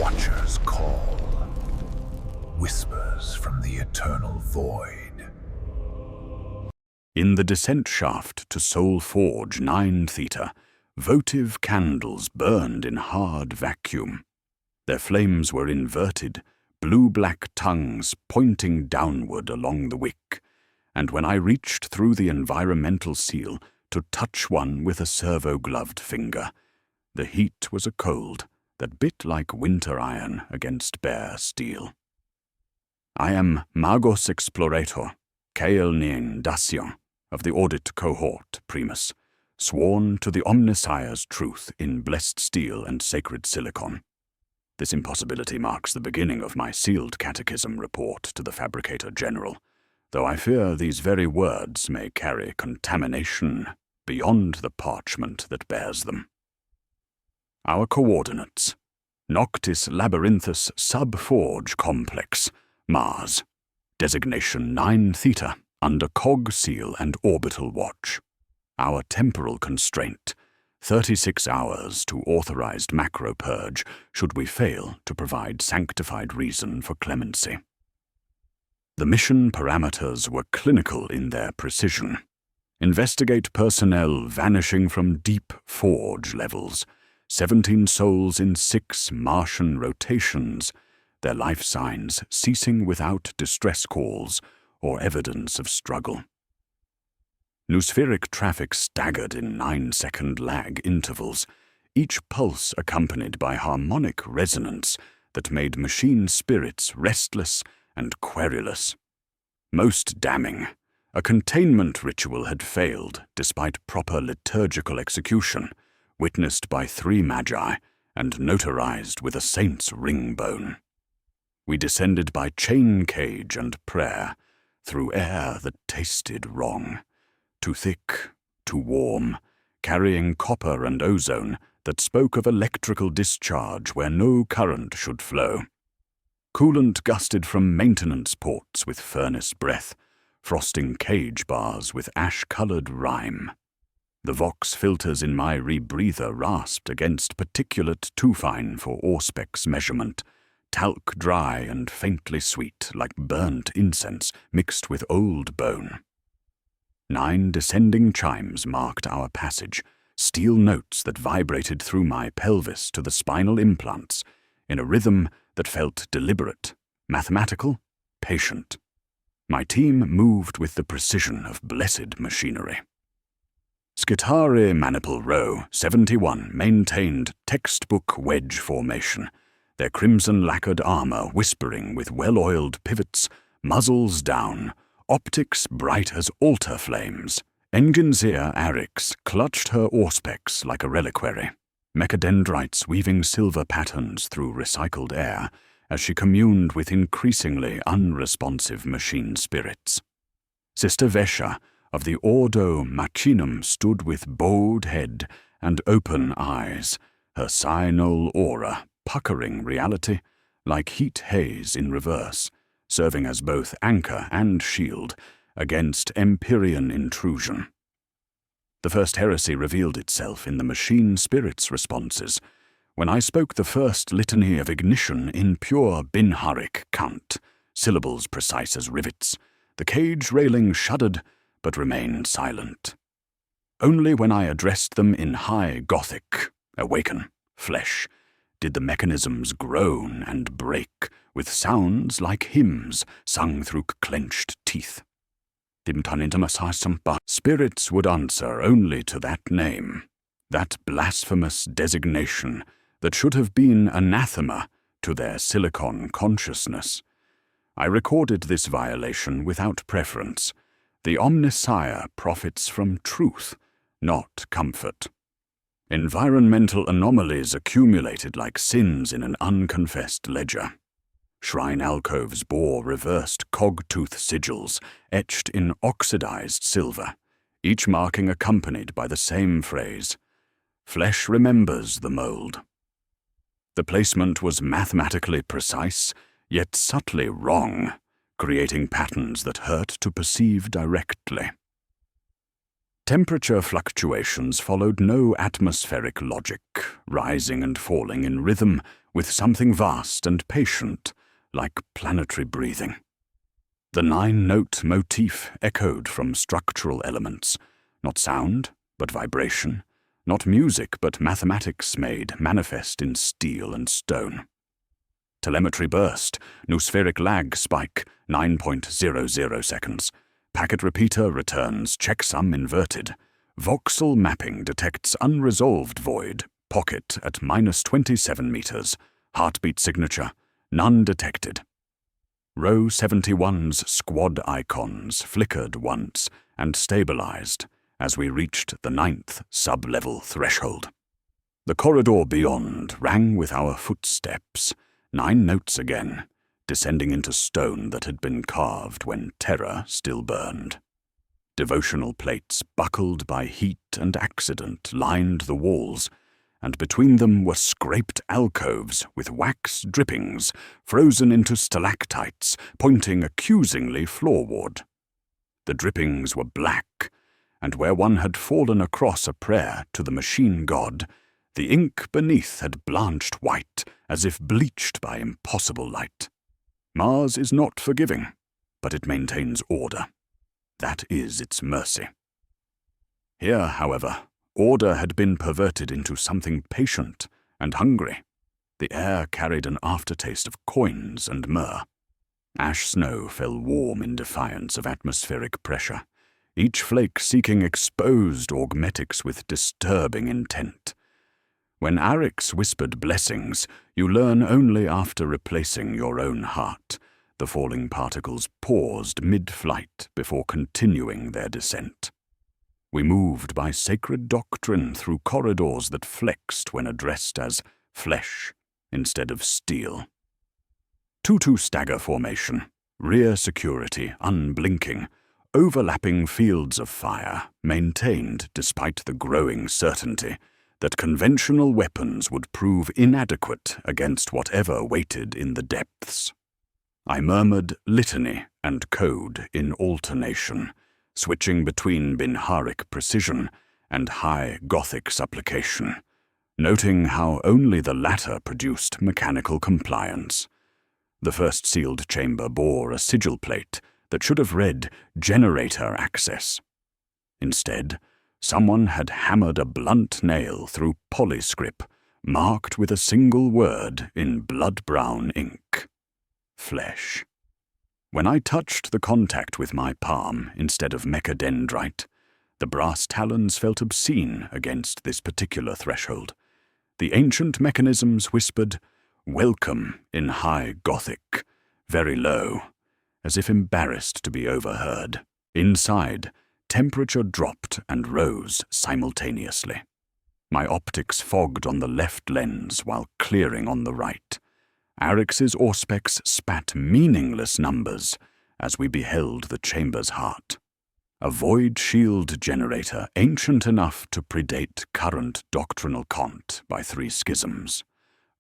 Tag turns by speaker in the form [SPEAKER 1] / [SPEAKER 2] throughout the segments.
[SPEAKER 1] Watchers call. Whispers from the eternal void.
[SPEAKER 2] In the descent shaft to Soul Forge 9 Theta, votive candles burned in hard vacuum. Their flames were inverted, blue-black tongues pointing downward along the wick, and when I reached through the environmental seal to touch one with a servo-gloved finger, the heat was a cold that bit like winter iron against bare steel. I am Magos Explorator, Kael Nien Dacian, of the Audit Cohort, Primus, sworn to the Omnissiah's truth in blessed steel and sacred silicon. This impossibility marks the beginning of my sealed catechism report to the Fabricator General, though I fear these very words may carry contamination beyond the parchment that bears them. Our coordinates: Noctis Labyrinthus Sub-Forge Complex, Mars. Designation 9 Theta, under Cog Seal and Orbital Watch. Our temporal constraint: 36 hours to authorized macro purge should we fail to provide sanctified reason for clemency. The mission parameters were clinical in their precision. Investigate personnel vanishing from deep forge levels, 17 souls in 6 Martian rotations, their life signs ceasing without distress calls or evidence of struggle. Noospheric traffic staggered in 9-second lag intervals, each pulse accompanied by harmonic resonance that made machine spirits restless and querulous. Most damning, a containment ritual had failed despite proper liturgical execution, witnessed by 3 magi and notarized with a saint's ring bone. We descended by chain cage and prayer, through air that tasted wrong, too thick, too warm, carrying copper and ozone that spoke of electrical discharge where no current should flow. Coolant gusted from maintenance ports with furnace breath, frosting cage bars with ash-colored rime. The Vox filters in my rebreather rasped against particulate too fine for Auspex measurement, talc dry and faintly sweet like burnt incense mixed with old bone. 9 descending chimes marked our passage, steel notes that vibrated through my pelvis to the spinal implants, in a rhythm that felt deliberate, mathematical, patient. My team moved with the precision of blessed machinery. Skitari Maniple Row 71 maintained textbook wedge formation, their crimson-lacquered armor whispering with well-oiled pivots, muzzles down, optics bright as altar flames. Enginseer Arix clutched her Auspex like a reliquary, mechadendrites weaving silver patterns through recycled air as she communed with increasingly unresponsive machine spirits. Sister Vesha of the Ordo Machinum stood with bowed head and open eyes, her cyanol aura puckering reality like heat haze in reverse, serving as both anchor and shield against Empyrean intrusion. The first heresy revealed itself in the machine spirit's responses, when I spoke the first litany of ignition in pure Binharic cant, syllables precise as rivets. The cage railing shuddered, but remained silent. Only when I addressed them in high Gothic, awaken, flesh, did the mechanisms groan and break with sounds like hymns sung through clenched teeth. Spirits would answer only to that name, that blasphemous designation that should have been anathema to their silicon consciousness. I recorded this violation without preference. The Omnissiah profits from truth, not comfort. Environmental anomalies accumulated like sins in an unconfessed ledger. Shrine alcoves bore reversed cog-tooth sigils etched in oxidized silver, each marking accompanied by the same phrase, "Flesh remembers the mold." The placement was mathematically precise, yet subtly wrong, creating patterns that hurt to perceive directly. Temperature fluctuations followed no atmospheric logic, rising and falling in rhythm with something vast and patient, like planetary breathing. The 9-note motif echoed from structural elements, not sound, but vibration, not music, but mathematics made manifest in steel and stone. Telemetry burst, noospheric lag spike, 9.00 seconds. Packet repeater returns checksum inverted. Voxel mapping detects unresolved void, pocket at -27 meters. Heartbeat signature, none detected. Row 71's squad icons flickered once and stabilized as we reached the 9th sub-level threshold. The corridor beyond rang with our footsteps, 9 notes again, descending into stone that had been carved when terror still burned. Devotional plates buckled by heat and accident lined the walls, and between them were scraped alcoves with wax drippings frozen into stalactites pointing accusingly floorward. The drippings were black, and where one had fallen across a prayer to the machine god, the ink beneath had blanched white as if bleached by impossible light. Mars is not forgiving, but it maintains order. That is its mercy. Here, however, order had been perverted into something patient and hungry. The air carried an aftertaste of coins and myrrh. Ash snow fell warm in defiance of atmospheric pressure, each flake seeking exposed augmetics with disturbing intent. When Arix whispered blessings, you learn only after replacing your own heart. The falling particles paused mid-flight before continuing their descent. We moved by sacred doctrine through corridors that flexed when addressed as flesh instead of steel. 2-2 stagger formation, rear security unblinking, overlapping fields of fire maintained despite the growing certainty that conventional weapons would prove inadequate against whatever waited in the depths. I murmured litany and code in alternation, switching between Binharic precision and high Gothic supplication, noting how only the latter produced mechanical compliance. The first sealed chamber bore a sigil plate that should have read generator access. Instead, someone had hammered a blunt nail through polyscript, marked with a single word in blood-brown ink. Flesh. When I touched the contact with my palm instead of mechadendrite, the brass talons felt obscene against this particular threshold. The ancient mechanisms whispered, "Welcome," in high Gothic, very low, as if embarrassed to be overheard. Inside, temperature dropped and rose simultaneously. My optics fogged on the left lens while clearing on the right. Arix's auspex spat meaningless numbers as we beheld the chamber's heart. A void shield generator ancient enough to predate current doctrinal cont by 3 schisms.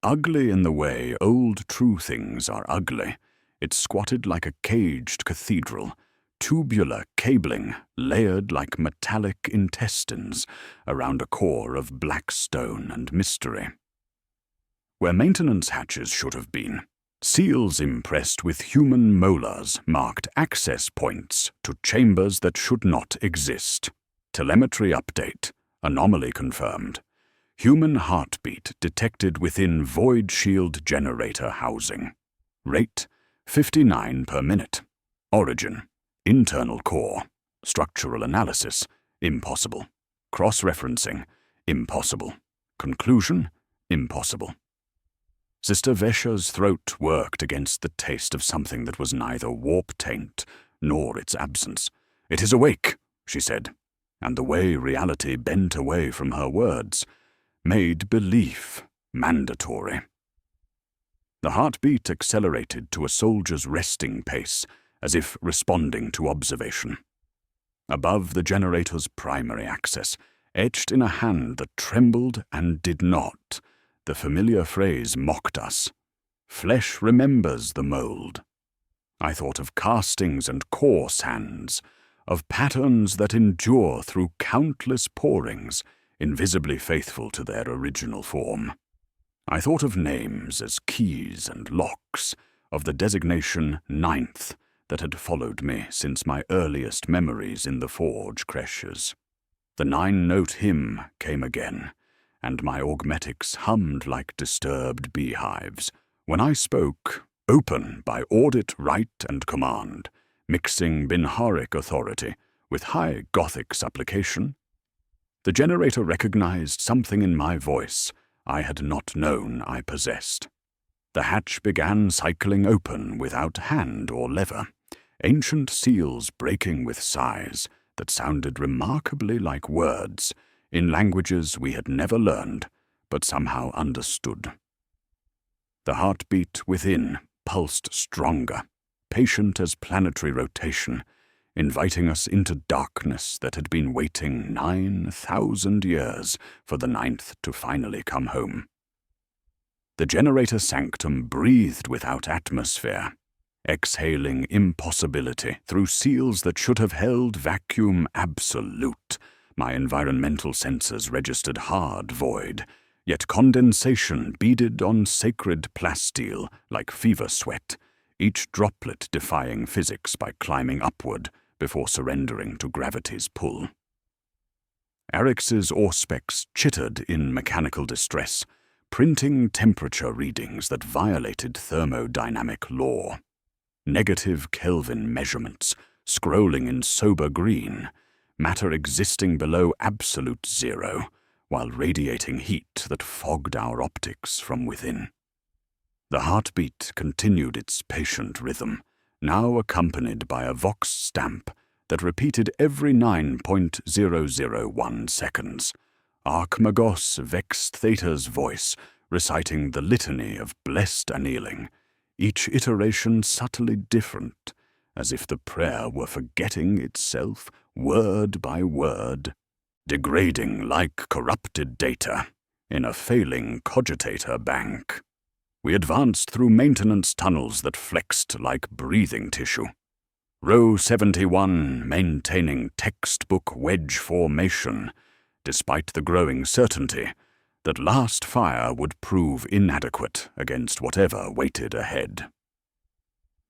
[SPEAKER 2] Ugly in the way old true things are ugly, it squatted like a caged cathedral, tubular cabling layered like metallic intestines around a core of black stone and mystery. Where maintenance hatches should have been, seals impressed with human molars marked access points to chambers that should not exist. Telemetry update, anomaly confirmed. Human heartbeat detected within void shield generator housing. Rate, 59 per minute. Origin, internal core. Structural analysis, impossible. Cross-referencing, impossible. Conclusion, impossible. Sister Vesha's throat worked against the taste of something that was neither warp taint nor its absence. "It is awake," she said, and the way reality bent away from her words made belief mandatory. The heartbeat accelerated to a soldier's resting pace, as if responding to observation. Above the generator's primary axis, etched in a hand that trembled and did not, the familiar phrase mocked us. Flesh remembers the mold. I thought of castings and core sands, of patterns that endure through countless pourings, invisibly faithful to their original form. I thought of names as keys and locks, of the designation Ninth that had followed me since my earliest memories in the forge creches. The 9-note hymn came again, and my augmetics hummed like disturbed beehives. When I spoke, open by audit, right, and command, mixing Binharic authority with high Gothic supplication, the generator recognized something in my voice I had not known I possessed. The hatch began cycling open without hand or lever, ancient seals breaking with sighs that sounded remarkably like words in languages we had never learned but somehow understood. The heartbeat within pulsed stronger, patient as planetary rotation, inviting us into darkness that had been waiting 9,000 years for the 9th to finally come home. The generator sanctum breathed without atmosphere, exhaling impossibility through seals that should have held vacuum absolute. My environmental sensors registered hard void, yet condensation beaded on sacred plasteel like fever sweat, each droplet defying physics by climbing upward before surrendering to gravity's pull. Arix's auspex chittered in mechanical distress, printing temperature readings that violated thermodynamic law. Negative Kelvin measurements, scrolling in sober green, matter existing below absolute zero, while radiating heat that fogged our optics from within. The heartbeat continued its patient rhythm, now accompanied by a vox stamp that repeated every 9.001 seconds. Archmagos vexed Theta's voice, reciting the litany of blessed annealing, each iteration subtly different, as if the prayer were forgetting itself word by word, degrading like corrupted data in a failing cogitator bank. We advanced through maintenance tunnels that flexed like breathing tissue. Row 71 maintaining textbook wedge formation, despite the growing certainty that last fire would prove inadequate against whatever waited ahead.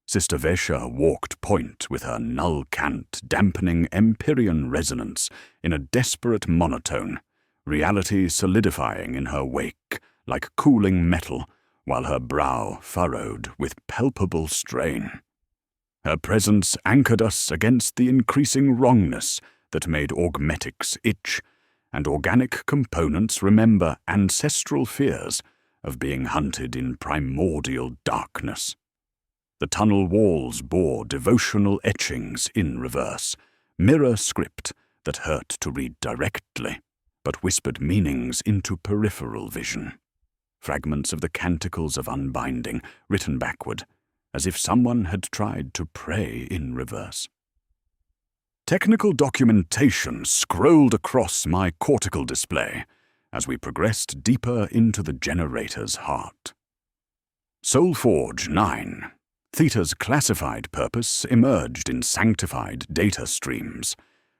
[SPEAKER 2] Sister Vesha walked point with her null cant dampening Empyrean resonance in a desperate monotone, reality solidifying in her wake like cooling metal, while her brow furrowed with palpable strain. Her presence anchored us against the increasing wrongness that made augmetics itch, and organic components remember ancestral fears of being hunted in primordial darkness. The tunnel walls bore devotional etchings in reverse, mirror script that hurt to read directly, but whispered meanings into peripheral vision. Fragments of the canticles of unbinding, written backward, as if someone had tried to pray in reverse. Technical documentation scrolled across my cortical display as we progressed deeper into the generator's heart. Soulforge 9. Theta's classified purpose emerged in sanctified data streams,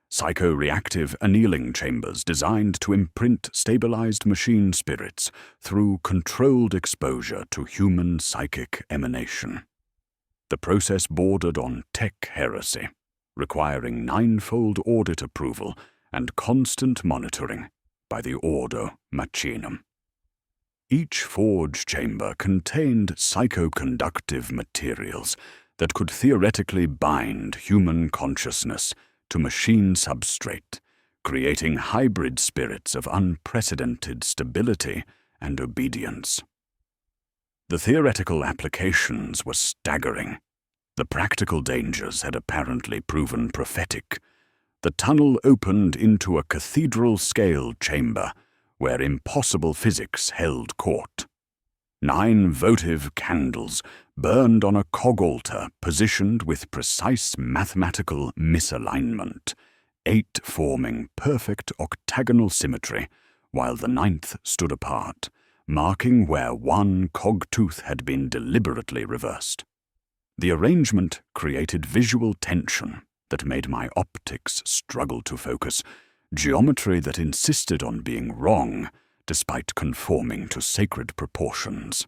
[SPEAKER 2] psychoreactive annealing chambers designed to imprint stabilized machine spirits through controlled exposure to human psychic emanation. The process bordered on tech heresy, requiring 9-fold audit approval and constant monitoring by the Ordo Machinum. Each forge chamber contained psychoconductive materials that could theoretically bind human consciousness to machine substrate, creating hybrid spirits of unprecedented stability and obedience. The theoretical applications were staggering. The practical dangers had apparently proven prophetic. The tunnel opened into a cathedral-scale chamber where impossible physics held court. 9 votive candles burned on a cog altar positioned with precise mathematical misalignment, 8 forming perfect octagonal symmetry, while the 9th stood apart, marking where one cogtooth had been deliberately reversed. The arrangement created visual tension that made my optics struggle to focus, geometry that insisted on being wrong despite conforming to sacred proportions.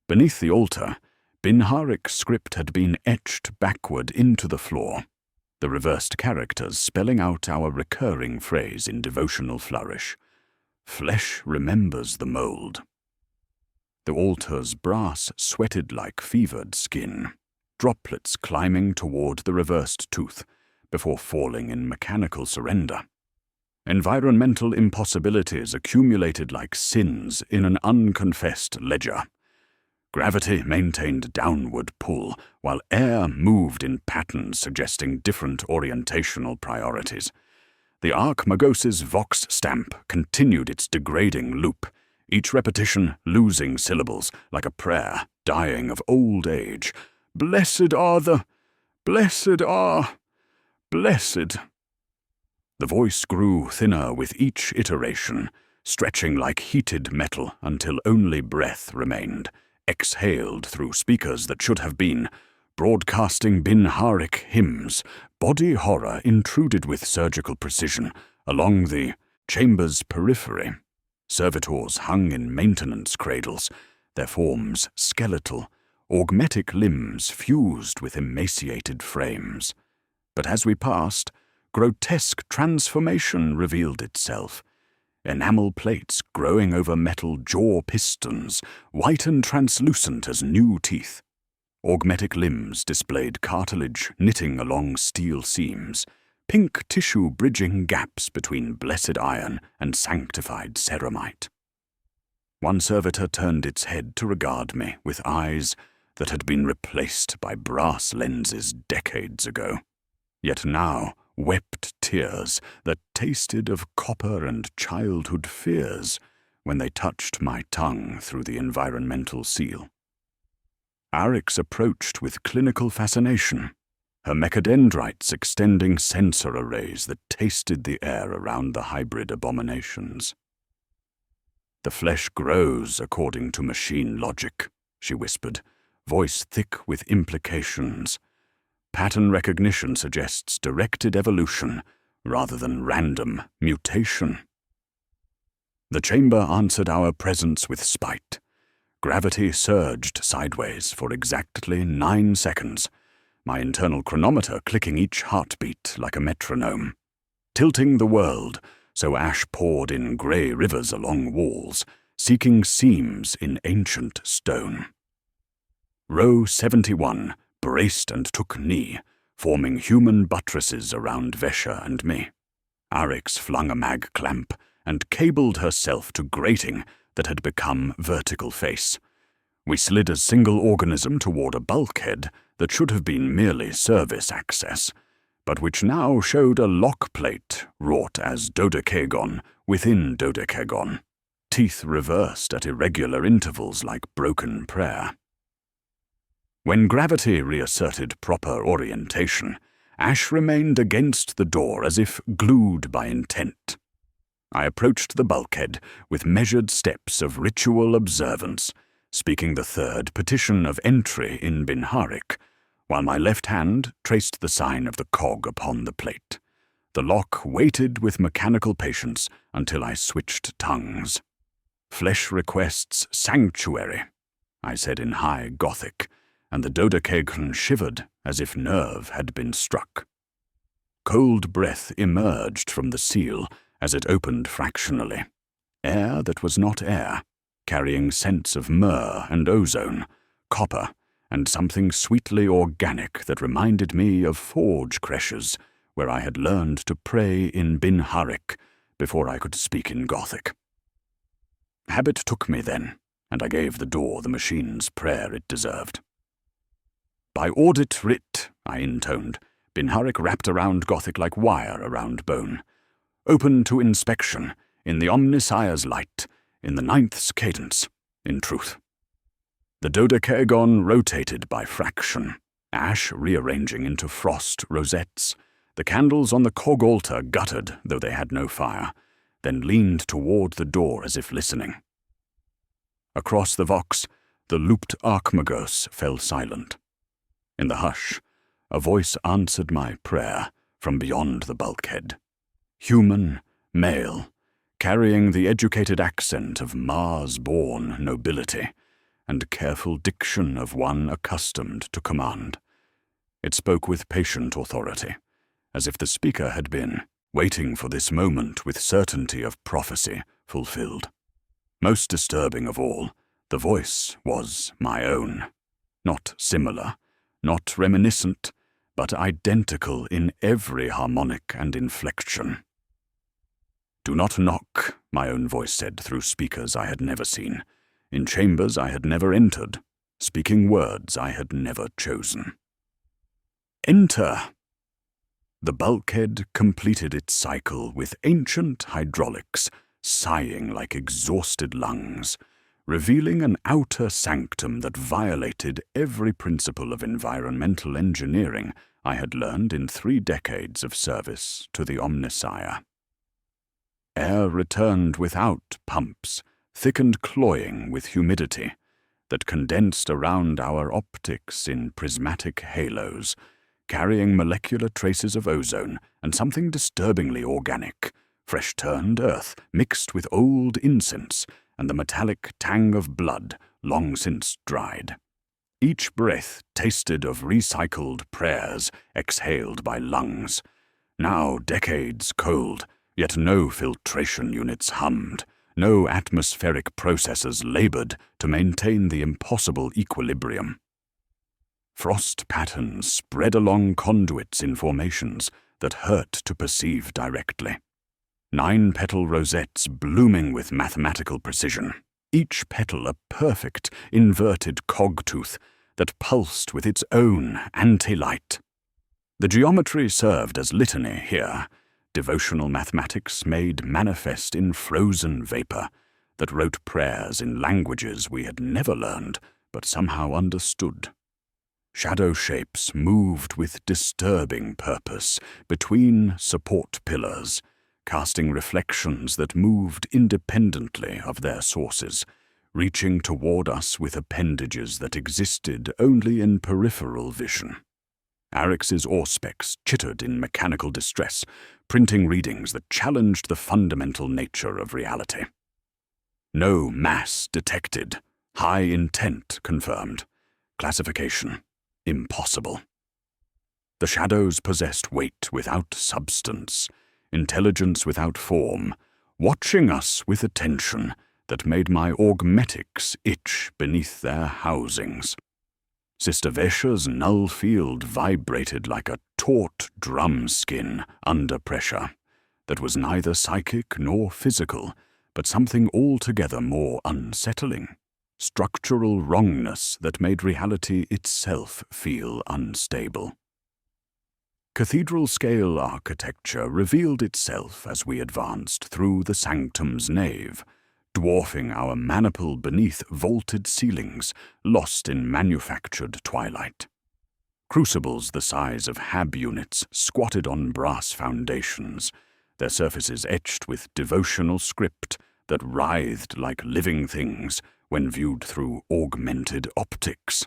[SPEAKER 2] Beneath the altar, Binharic script had been etched backward into the floor, the reversed characters spelling out our recurring phrase in devotional flourish: "Flesh remembers the mold." The altar's brass sweated like fevered skin, droplets climbing toward the reversed tooth before falling in mechanical surrender. Environmental impossibilities accumulated like sins in an unconfessed ledger. Gravity maintained downward pull, while air moved in patterns suggesting different orientational priorities. The Archmagos's vox stamp continued its degrading loop, each repetition losing syllables like a prayer dying of old age. Blessed are the... Blessed are... Blessed. The voice grew thinner with each iteration, stretching like heated metal until only breath remained, exhaled through speakers that should have been, broadcasting Binharic hymns, body horror intruded with surgical precision along the chamber's periphery. Servitors hung in maintenance cradles, their forms skeletal, augmetic limbs fused with emaciated frames. But as we passed, grotesque transformation revealed itself. Enamel plates growing over metal jaw pistons, white and translucent as new teeth. Augmetic limbs displayed cartilage knitting along steel seams, pink tissue bridging gaps between blessed iron and sanctified ceramite. One servitor turned its head to regard me with eyes that had been replaced by brass lenses decades ago, yet now wept tears that tasted of copper and childhood fears when they touched my tongue through the environmental seal. Arix approached with clinical fascination, her mechadendrites extending sensor arrays that tasted the air around the hybrid abominations. "The flesh grows according to machine logic," she whispered, voice thick with implications. "Pattern recognition suggests directed evolution rather than random mutation." The chamber answered our presence with spite. Gravity surged sideways for exactly 9 seconds, my internal chronometer clicking each heartbeat like a metronome, tilting the world so ash poured in grey rivers along walls, seeking seams in ancient stone. Row 71 braced and took knee, forming human buttresses around Vesha and me. Arix flung a mag clamp and cabled herself to grating that had become vertical face. We slid a single organism toward a bulkhead that should have been merely service access, but which now showed a lock plate wrought as dodecagon within dodecagon, teeth reversed at irregular intervals like broken prayer. When gravity reasserted proper orientation, Ash remained against the door as if glued by intent. I approached the bulkhead with measured steps of ritual observance, speaking the third petition of entry in Binharic, while my left hand traced the sign of the cog upon the plate. The lock waited with mechanical patience until I switched tongues. "Flesh requests sanctuary," I said in high Gothic, and the dodecagon shivered as if nerve had been struck. Cold breath emerged from the seal as it opened fractionally. Air that was not air, carrying scents of myrrh and ozone, copper, and something sweetly organic that reminded me of forge creches, where I had learned to pray in Binharic before I could speak in Gothic. Habit took me then, and I gave the door the machine's prayer it deserved. "By audit writ," I intoned, Binharic wrapped around Gothic like wire around bone. "Open to inspection, in the Omnissiah's light, in the 9th's cadence, in truth." The dodecagon rotated by fraction, ash rearranging into frost rosettes. The candles on the cog altar guttered, though they had no fire, then leaned toward the door as if listening. Across the vox, the looped Archmagos fell silent. In the hush, a voice answered my prayer from beyond the bulkhead. Human, male, carrying the educated accent of Mars-born nobility and careful diction of one accustomed to command. It spoke with patient authority, as if the speaker had been waiting for this moment with certainty of prophecy fulfilled. Most disturbing of all, the voice was my own. Not similar, not reminiscent, but identical in every harmonic and inflection. "Do not knock," my own voice said through speakers I had never seen, in chambers I had never entered, speaking words I had never chosen. "Enter!" The bulkhead completed its cycle with ancient hydraulics sighing like exhausted lungs, revealing an outer sanctum that violated every principle of environmental engineering I had learned in 3 decades of service to the Omnissiah. Air returned without pumps, thick and cloying with humidity, that condensed around our optics in prismatic halos, carrying molecular traces of ozone and something disturbingly organic, fresh-turned earth mixed with old incense and the metallic tang of blood long since dried. Each breath tasted of recycled prayers exhaled by lungs, now decades cold, yet no filtration units hummed, no atmospheric processes labored to maintain the impossible equilibrium. Frost patterns spread along conduits in formations that hurt to perceive directly. 9-petal rosettes blooming with mathematical precision, each petal a perfect, inverted cogtooth that pulsed with its own anti-light. The geometry served as litany here, devotional mathematics made manifest in frozen vapor that wrote prayers in languages we had never learned but somehow understood. Shadow shapes moved with disturbing purpose between support pillars, casting reflections that moved independently of their sources, reaching toward us with appendages that existed only in peripheral vision. Arix's auspex chittered in mechanical distress, printing readings that challenged the fundamental nature of reality. No mass detected, high intent confirmed, classification impossible. The shadows possessed weight without substance, intelligence without form, watching us with attention that made my augmetics itch beneath their housings. Sister Vesha's null field vibrated like a taut drum skin under pressure that was neither psychic nor physical, but something altogether more unsettling. Structural wrongness that made reality itself feel unstable. Cathedral-scale architecture revealed itself as we advanced through the sanctum's nave, dwarfing our maniple beneath vaulted ceilings lost in manufactured twilight. Crucibles the size of Hab units squatted on brass foundations, their surfaces etched with devotional script that writhed like living things when viewed through augmented optics.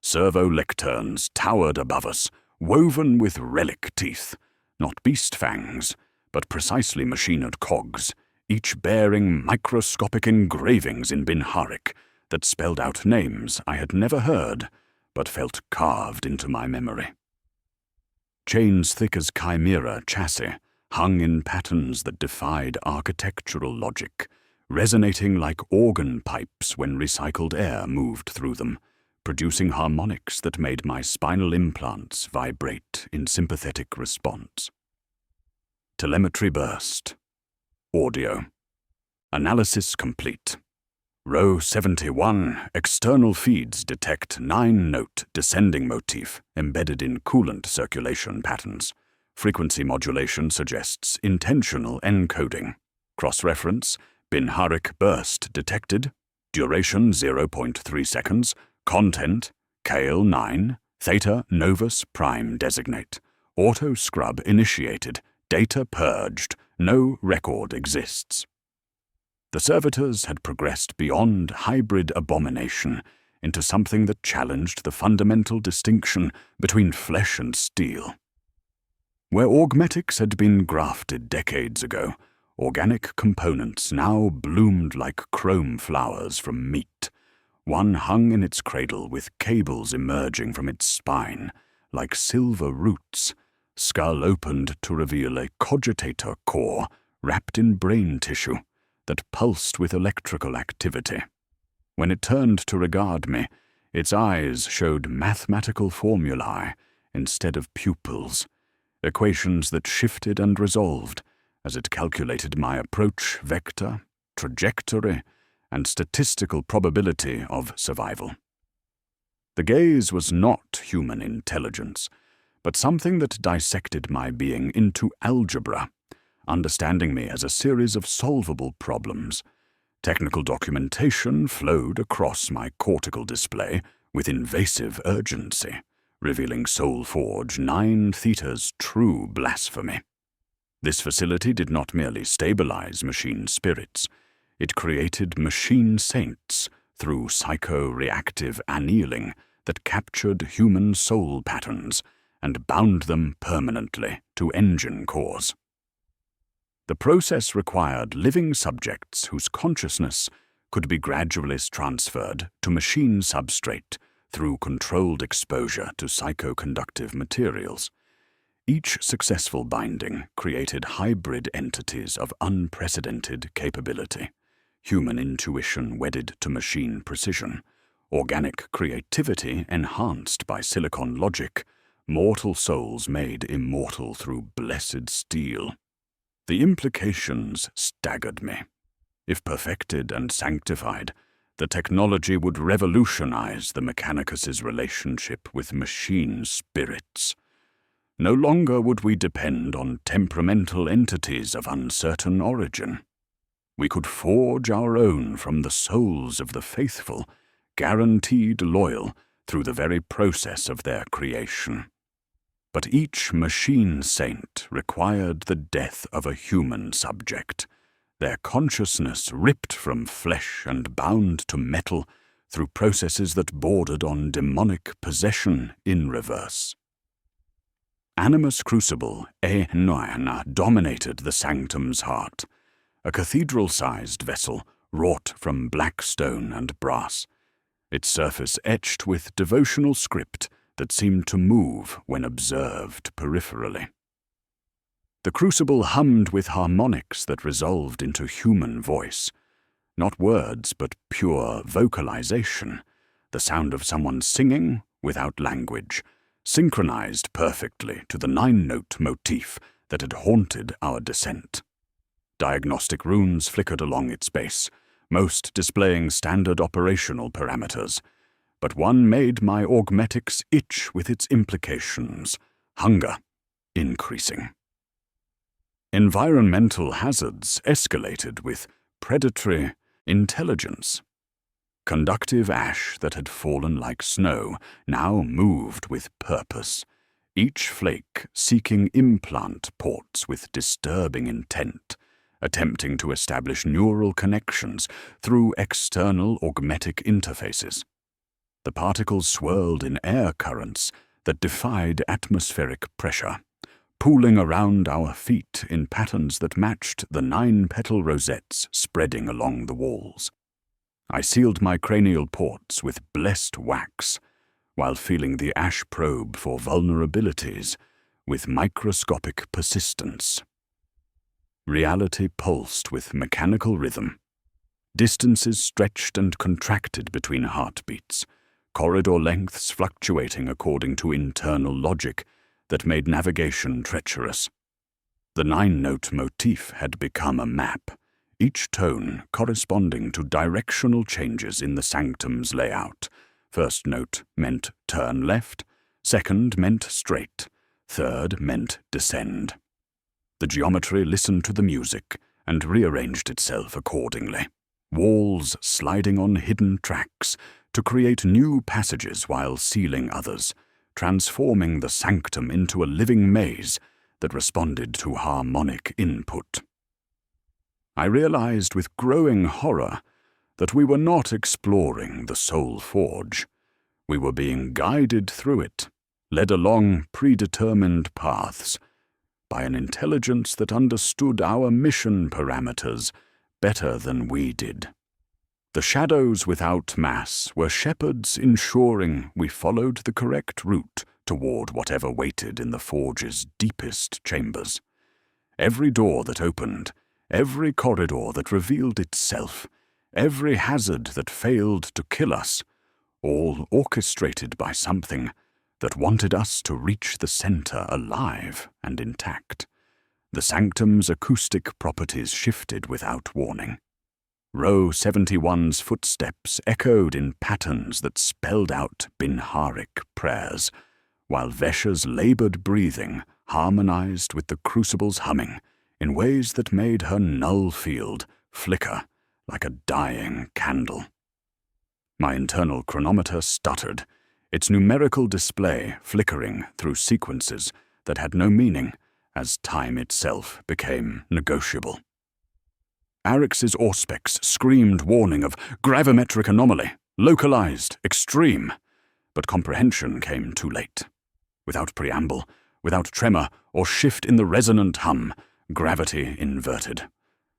[SPEAKER 2] Servo-lecterns towered above us, woven with relic teeth, not beast fangs, but precisely machined cogs, each bearing microscopic engravings in Binharik that spelled out names I had never heard, but felt carved into my memory. Chains thick as chimera chassis hung in patterns that defied architectural logic, resonating like organ pipes when recycled air moved through them, producing harmonics that made my spinal implants vibrate in sympathetic response. Telemetry burst. Audio. Analysis complete. Row 71, external feeds detect 9-note descending motif embedded in coolant circulation patterns. Frequency modulation suggests intentional encoding. Cross-reference, Binharik burst detected. Duration 0.3 seconds. Content, Kale 9, Theta Novus Prime designate. Auto-scrub initiated. Data purged. No record exists. The servitors had progressed beyond hybrid abomination into something that challenged the fundamental distinction between flesh and steel. Where augmetics had been grafted decades ago, organic components now bloomed like chrome flowers from meat. One hung in its cradle with cables emerging from its spine, like silver roots, skull opened to reveal a cogitator core wrapped in brain tissue that pulsed with electrical activity. When it turned to regard me, its eyes showed mathematical formulae instead of pupils, equations that shifted and resolved as it calculated my approach vector, trajectory, and statistical probability of survival. The gaze was not human intelligence, but something that dissected my being into algebra, understanding me as a series of solvable problems. Technical documentation flowed across my cortical display with invasive urgency, revealing SoulForge 9 Theta's true blasphemy. This facility did not merely stabilize machine spirits, it created machine saints through psycho-reactive annealing that captured human soul patterns and bound them permanently to engine cores. The process required living subjects whose consciousness could be gradually transferred to machine substrate through controlled exposure to psychoconductive materials. Each successful binding created hybrid entities of unprecedented capability, human intuition wedded to machine precision, organic creativity enhanced by silicon logic, mortal souls made immortal through blessed steel. The implications staggered me. If perfected and sanctified, the technology would revolutionize the Mechanicus's relationship with machine spirits. No longer would we depend on temperamental entities of uncertain origin. We could forge our own from the souls of the faithful, guaranteed loyal through the very process of their creation. But each machine saint required the death of a human subject, their consciousness ripped from flesh and bound to metal through processes that bordered on demonic possession in reverse. Animus Crucible E Noana dominated the sanctum's heart, a cathedral-sized vessel wrought from black stone and brass, its surface etched with devotional script that seemed to move when observed peripherally. The crucible hummed with harmonics that resolved into human voice, not words but pure vocalization, the sound of someone singing without language, synchronized perfectly to the 9-note motif that had haunted our descent. Diagnostic runes flickered along its base, most displaying standard operational parameters, but one made my augmetics itch with its implications, hunger increasing. Environmental hazards escalated with predatory intelligence. Conductive ash that had fallen like snow now moved with purpose, each flake seeking implant ports with disturbing intent, attempting to establish neural connections through external augmetic interfaces. The particles swirled in air currents that defied atmospheric pressure, pooling around our feet in patterns that matched the 9-petal rosettes spreading along the walls. I sealed my cranial ports with blessed wax, while feeling the ash probe for vulnerabilities with microscopic persistence. Reality pulsed with mechanical rhythm. Distances stretched and contracted between heartbeats, corridor lengths fluctuating according to internal logic that made navigation treacherous. The 9-note motif had become a map, each tone corresponding to directional changes in the sanctum's layout. First note meant turn left, second meant straight, third meant descend. The geometry listened to the music and rearranged itself accordingly, walls sliding on hidden tracks to create new passages while sealing others, transforming the sanctum into a living maze that responded to harmonic input. I realized with growing horror that we were not exploring the soul forge. We were being guided through it, led along predetermined paths, by an intelligence that understood our mission parameters better than we did. The shadows without mass were shepherds ensuring we followed the correct route toward whatever waited in the forge's deepest chambers. Every door that opened, every corridor that revealed itself, every hazard that failed to kill us, all orchestrated by something that wanted us to reach the center alive and intact. The sanctum's acoustic properties shifted without warning. Row 71's footsteps echoed in patterns that spelled out Binharic prayers, while Vesha's labored breathing harmonized with the crucible's humming in ways that made her null field flicker like a dying candle. My internal chronometer stuttered, its numerical display flickering through sequences that had no meaning as time itself became negotiable. Arix's auspex screamed warning of gravimetric anomaly, localized, extreme, but comprehension came too late. Without preamble, without tremor or shift in the resonant hum, gravity inverted.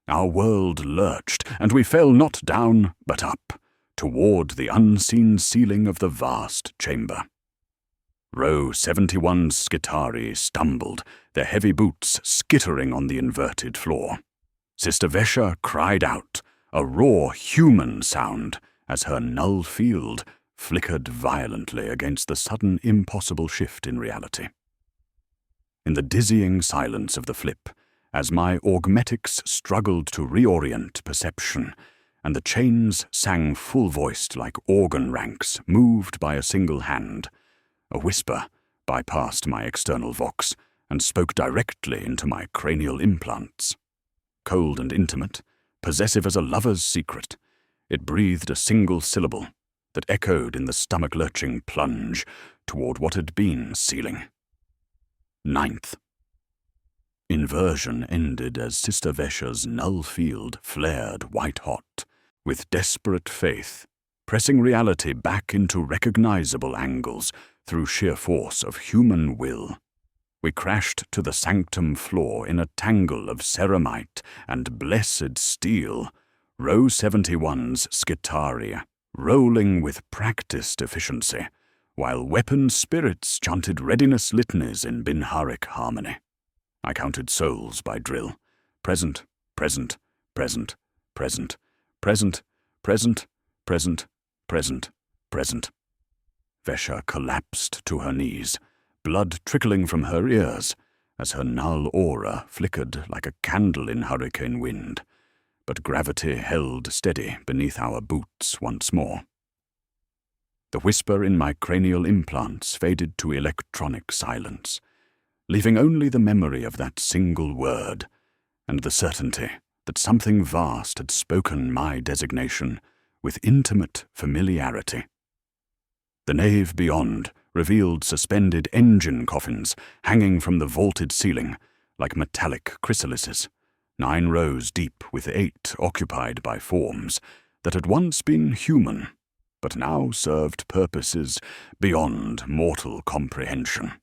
[SPEAKER 2] Our world lurched, and we fell not down, but up, toward the unseen ceiling of the vast chamber. Row 71's Skitari stumbled, their heavy boots skittering on the inverted floor. Sister Vesha cried out, a raw human sound, as her null field flickered violently against the sudden impossible shift in reality. In the dizzying silence of the flip, as my augmetics struggled to reorient perception, and the chains sang full-voiced like organ ranks moved by a single hand, a whisper bypassed my external vox and spoke directly into my cranial implants. Cold and intimate, possessive as a lover's secret, it breathed a single syllable that echoed in the stomach-lurching plunge toward what had been ceiling. 9th. Inversion ended as Sister Vesha's null field flared white-hot, with desperate faith, pressing reality back into recognizable angles through sheer force of human will. We crashed to the sanctum floor in a tangle of ceramite and blessed steel, Row 71's Skitari, rolling with practiced efficiency, while weapon spirits chanted readiness litanies in Binharic harmony. I counted souls by drill. Present, present, present, present, present, present, present, present, present. Vesha collapsed to her knees, blood trickling from her ears as her null aura flickered like a candle in hurricane wind, but gravity held steady beneath our boots once more. The whisper in my cranial implants faded to electronic silence, leaving only the memory of that single word and the certainty that something vast had spoken my designation with intimate familiarity. The nave beyond revealed suspended engine coffins hanging from the vaulted ceiling like metallic chrysalises, 9 rows deep with 8 occupied by forms that had once been human, but now served purposes beyond mortal comprehension.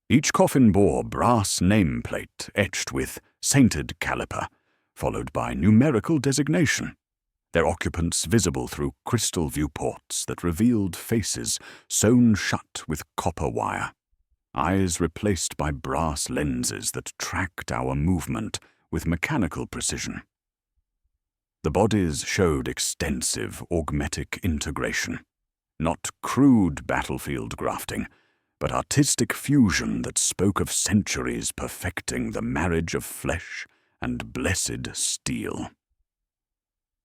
[SPEAKER 2] Each coffin bore brass nameplate etched with sainted caliper, followed by numerical designation, their occupants visible through crystal viewports that revealed faces sewn shut with copper wire, eyes replaced by brass lenses that tracked our movement with mechanical precision. The bodies showed extensive augmetic integration, not crude battlefield grafting, but artistic fusion that spoke of centuries perfecting the marriage of flesh and blessed steel.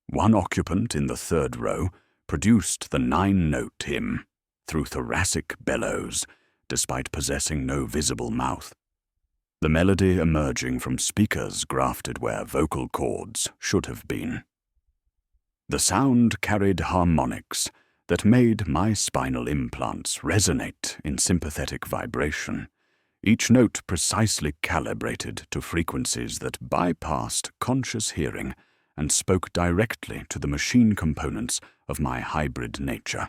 [SPEAKER 2] One occupant in the 3rd row produced the 9-note hymn through thoracic bellows, despite possessing no visible mouth, the melody emerging from speakers grafted where vocal cords should have been. The sound carried harmonics that made my spinal implants resonate in sympathetic vibration, each note precisely calibrated to frequencies that bypassed conscious hearing and spoke directly to the machine components of my hybrid nature.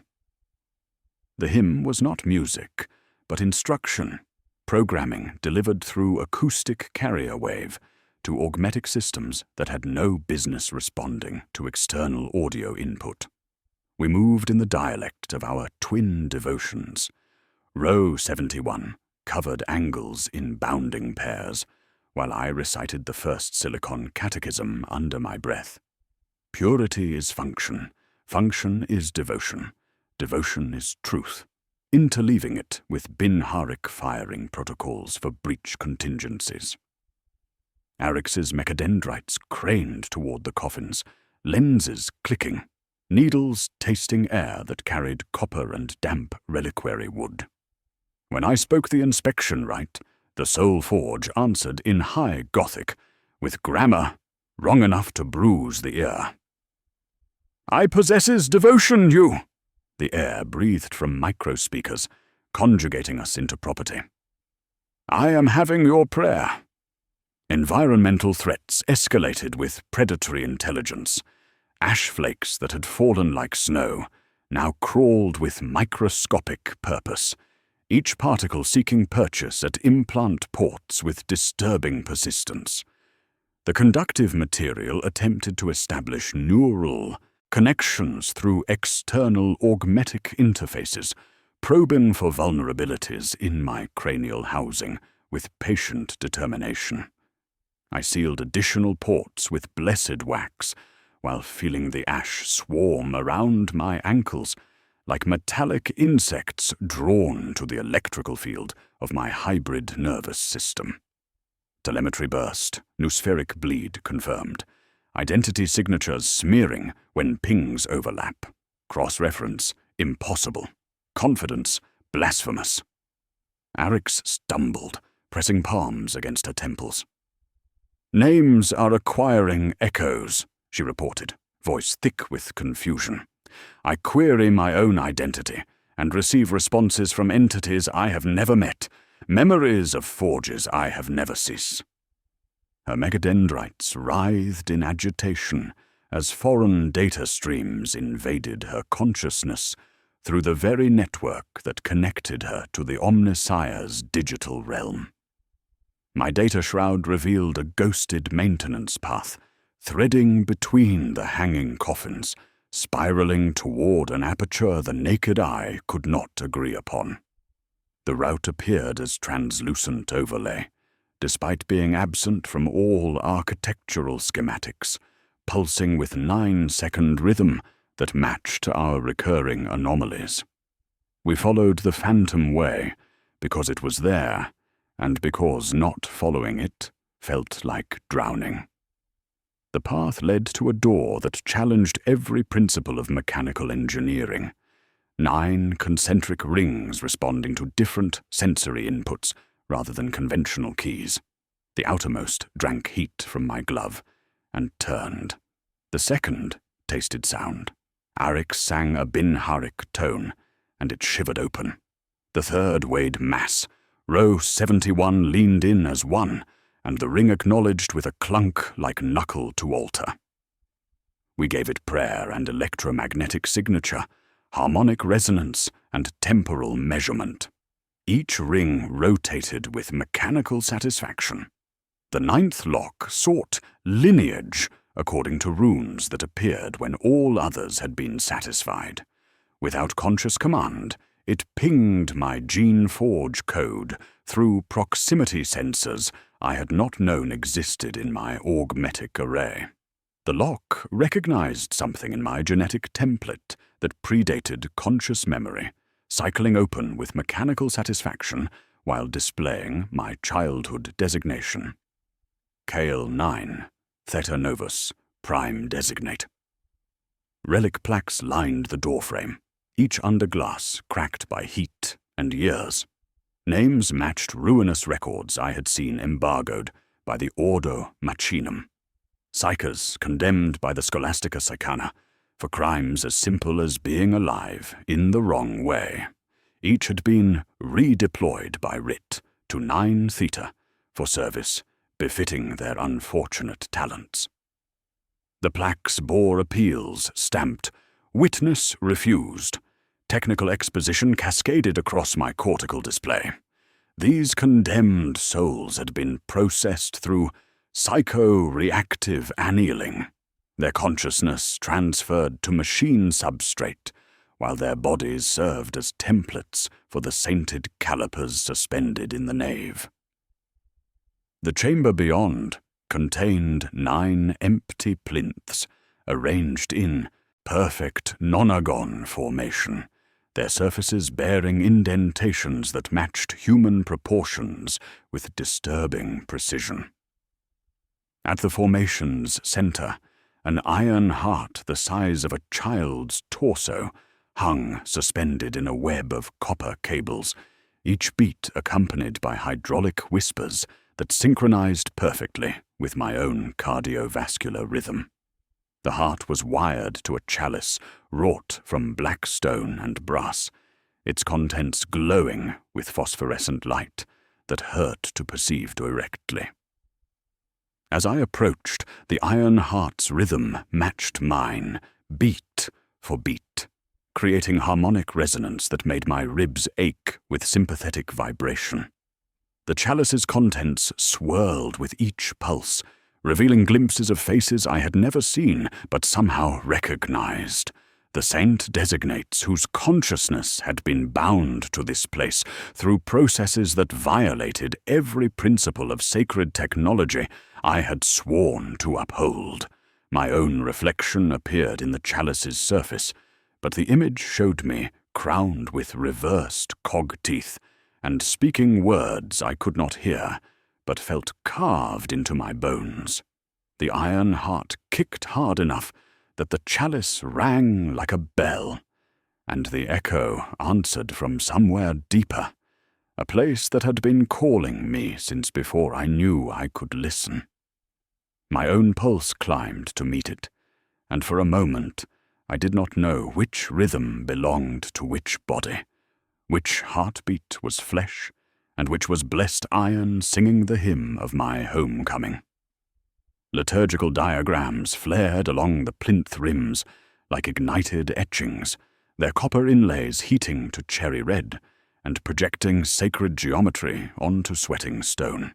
[SPEAKER 2] The hymn was not music, but instruction, programming delivered through acoustic carrier wave to augmetic systems that had no business responding to external audio input. We moved in the dialect of our twin devotions. Row 71 covered angles in bounding pairs, while I recited the first Silicon Catechism under my breath. Purity is function, function is devotion, devotion is truth, interleaving it with bin-Harik firing protocols for breach contingencies. Arix's mechadendrites craned toward the coffins, lenses clicking, needles tasting air that carried copper and damp reliquary wood. When I spoke the inspection rite, the Soul Forge answered in high Gothic, with grammar wrong enough to bruise the ear. "I possesses devotion, you," the air breathed from microspeakers, conjugating us into property. "I am having your prayer." Environmental threats escalated with predatory intelligence. Ash flakes that had fallen like snow now crawled with microscopic purpose, each particle seeking purchase at implant ports with disturbing persistence. The conductive material attempted to establish neural connections through external augmetic interfaces, probing for vulnerabilities in my cranial housing with patient determination. I sealed additional ports with blessed wax, while feeling the ash swarm around my ankles, like metallic insects drawn to the electrical field of my hybrid nervous system. Telemetry burst, noospheric bleed confirmed, identity signatures smearing when pings overlap, cross-reference impossible, confidence blasphemous. Arix stumbled, pressing palms against her temples. "Names are acquiring echoes," she reported, voice thick with confusion. "I query my own identity and receive responses from entities I have never met, memories of forges I have never ceased." Her megadendrites writhed in agitation as foreign data streams invaded her consciousness through the very network that connected her to the Omnissiah's digital realm. My data shroud revealed a ghosted maintenance path, threading between the hanging coffins, spiraling toward an aperture the naked eye could not agree upon. The route appeared as translucent overlay, despite being absent from all architectural schematics, pulsing with 9-second rhythm that matched our recurring anomalies. We followed the phantom way because it was there, and because not following it felt like drowning. The path led to a door that challenged every principle of mechanical engineering. 9 concentric rings responding to different sensory inputs rather than conventional keys. The outermost drank heat from my glove and turned. The second tasted sound. Arix sang a bin-Harik tone, and it shivered open. The third weighed mass. Row 71 leaned in as one, and the ring acknowledged with a clunk like knuckle to altar. We gave it prayer and electromagnetic signature, harmonic resonance, and temporal measurement. Each ring rotated with mechanical satisfaction. The 9th lock sought lineage according to runes that appeared when all others had been satisfied. Without conscious command, it pinged my Gene Forge code through proximity sensors I had not known existed in my augmetic array. The lock recognized something in my genetic template that predated conscious memory, cycling open with mechanical satisfaction while displaying my childhood designation. Kale 9, Theta Novus, Prime Designate. Relic plaques lined the doorframe, each under glass cracked by heat and years. Names matched ruinous records I had seen embargoed by the Ordo Machinum. Psychers condemned by the Scholastica Psychana for crimes as simple as being alive in the wrong way. Each had been redeployed by writ to 9 Theta for service befitting their unfortunate talents. The plaques bore appeals stamped, "Witness refused." Technical exposition cascaded across my cortical display. These condemned souls had been processed through psycho-reactive annealing, their consciousness transferred to machine substrate, while their bodies served as templates for the sainted calipers suspended in the nave. The chamber beyond contained 9 empty plinths, arranged in perfect nonagon formation, their surfaces bearing indentations that matched human proportions with disturbing precision. At the formation's center, an iron heart the size of a child's torso hung suspended in a web of copper cables, each beat accompanied by hydraulic whispers that synchronized perfectly with my own cardiovascular rhythm. The heart was wired to a chalice wrought from black stone and brass, its contents glowing with phosphorescent light that hurt to perceive directly. As I approached, the iron heart's rhythm matched mine, beat for beat, creating harmonic resonance that made my ribs ache with sympathetic vibration. The chalice's contents swirled with each pulse, revealing glimpses of faces I had never seen but somehow recognized. The saint designates whose consciousness had been bound to this place through processes that violated every principle of sacred technology I had sworn to uphold. My own reflection appeared in the chalice's surface, but the image showed me crowned with reversed cog teeth and speaking words I could not hear, but felt carved into my bones. The iron heart kicked hard enough that the chalice rang like a bell, and the echo answered from somewhere deeper, a place that had been calling me since before I knew I could listen. My own pulse climbed to meet it, and for a moment I did not know which rhythm belonged to which body, which heartbeat was flesh, and which was blessed iron singing the hymn of my homecoming. Liturgical diagrams flared along the plinth rims like ignited etchings, their copper inlays heating to cherry red and projecting sacred geometry onto sweating stone.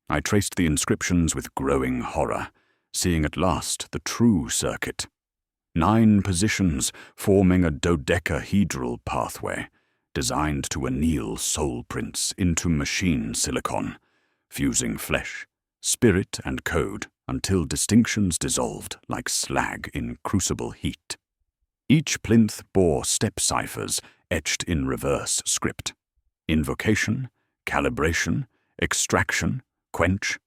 [SPEAKER 2] I traced the inscriptions with growing horror, seeing at last the true circuit. 9 positions forming a dodecahedral pathway, designed to anneal soul prints into machine silicon, fusing flesh, spirit, and code until distinctions dissolved like slag in crucible heat. Each plinth bore step ciphers etched in reverse script: invocation, calibration, extraction, quench,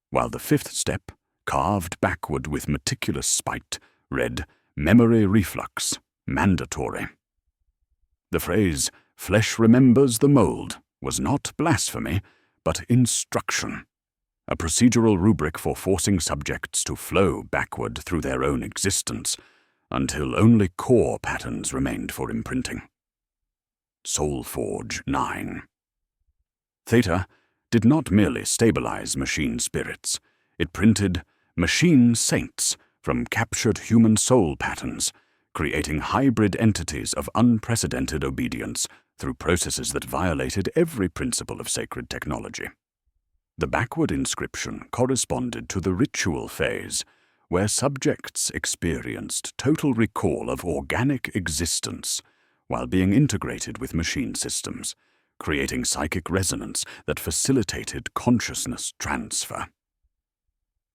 [SPEAKER 2] while the 5th step, carved backward with meticulous spite, read memory reflux, mandatory. The phrase, "Flesh remembers the mold," was not blasphemy, but instruction, a procedural rubric for forcing subjects to flow backward through their own existence, until only core patterns remained for imprinting. Soulforge 9. Theta did not merely stabilize machine spirits. It printed machine saints from captured human soul patterns, creating hybrid entities of unprecedented obedience through processes that violated every principle of sacred technology. The backward inscription corresponded to the ritual phase, where subjects experienced total recall of organic existence while being integrated with machine systems, creating psychic resonance that facilitated consciousness transfer.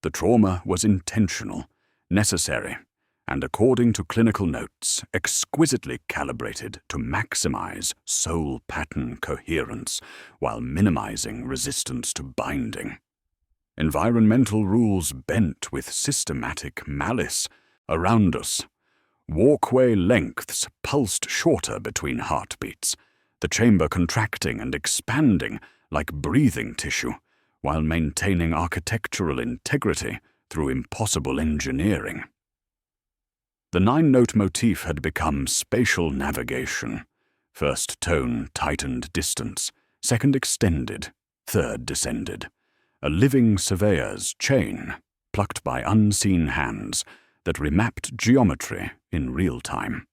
[SPEAKER 2] The trauma was intentional, necessary, and according to clinical notes, exquisitely calibrated to maximize soul pattern coherence while minimizing resistance to binding. Environmental rules bent with systematic malice around us. Walkway lengths pulsed shorter between heartbeats, the chamber contracting and expanding like breathing tissue, while maintaining architectural integrity through impossible engineering. The 9-note motif had become spatial navigation. First tone tightened distance, second extended, third descended. A living surveyor's chain, plucked by unseen hands, that remapped geometry in real time.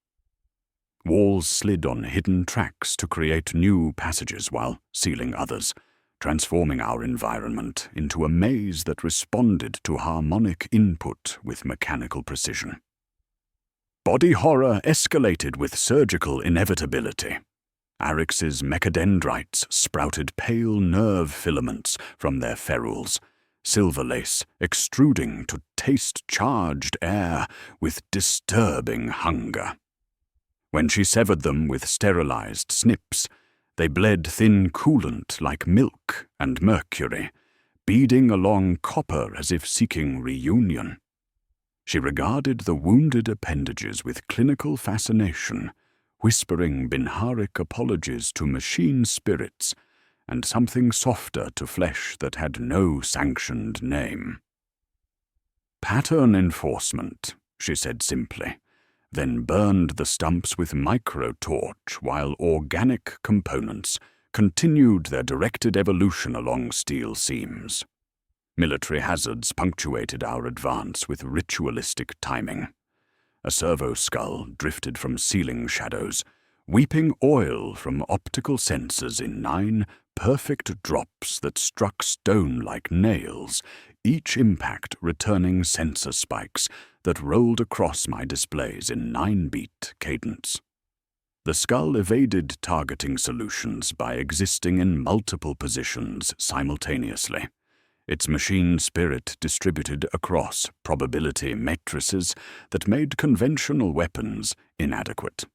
[SPEAKER 2] Walls slid on hidden tracks to create new passages while sealing others, transforming our environment into a maze that responded to harmonic input with mechanical precision. Body horror escalated with surgical inevitability. Arix's mechadendrites sprouted pale nerve filaments from their ferrules, silver lace extruding to taste charged air with disturbing hunger. When she severed them with sterilized snips, they bled thin coolant like milk and mercury, beading along copper as if seeking reunion. She regarded the wounded appendages with clinical fascination, whispering Binharic apologies to machine spirits and something softer to flesh that had no sanctioned name. "Pattern enforcement," she said simply, then burned the stumps with microtorch while organic components continued their directed evolution along steel seams. Military hazards punctuated our advance with ritualistic timing. A servo skull drifted from ceiling shadows, weeping oil from optical sensors in 9 perfect drops that struck stone like nails, each impact returning sensor spikes that rolled across my displays in 9-beat cadence. The skull evaded targeting solutions by existing in multiple positions simultaneously, its machine spirit distributed across probability matrices that made conventional weapons inadequate.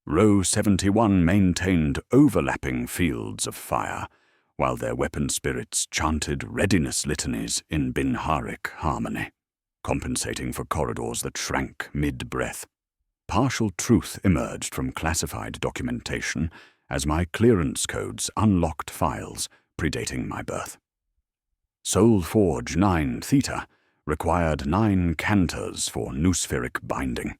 [SPEAKER 2] Row 71 maintained overlapping fields of fire, while their weapon spirits chanted readiness litanies in Binharic harmony, compensating for corridors that shrank mid-breath. Partial truth emerged from classified documentation as my clearance codes unlocked files predating my birth. Soul Forge 9 Theta required 9 canters for noospheric binding,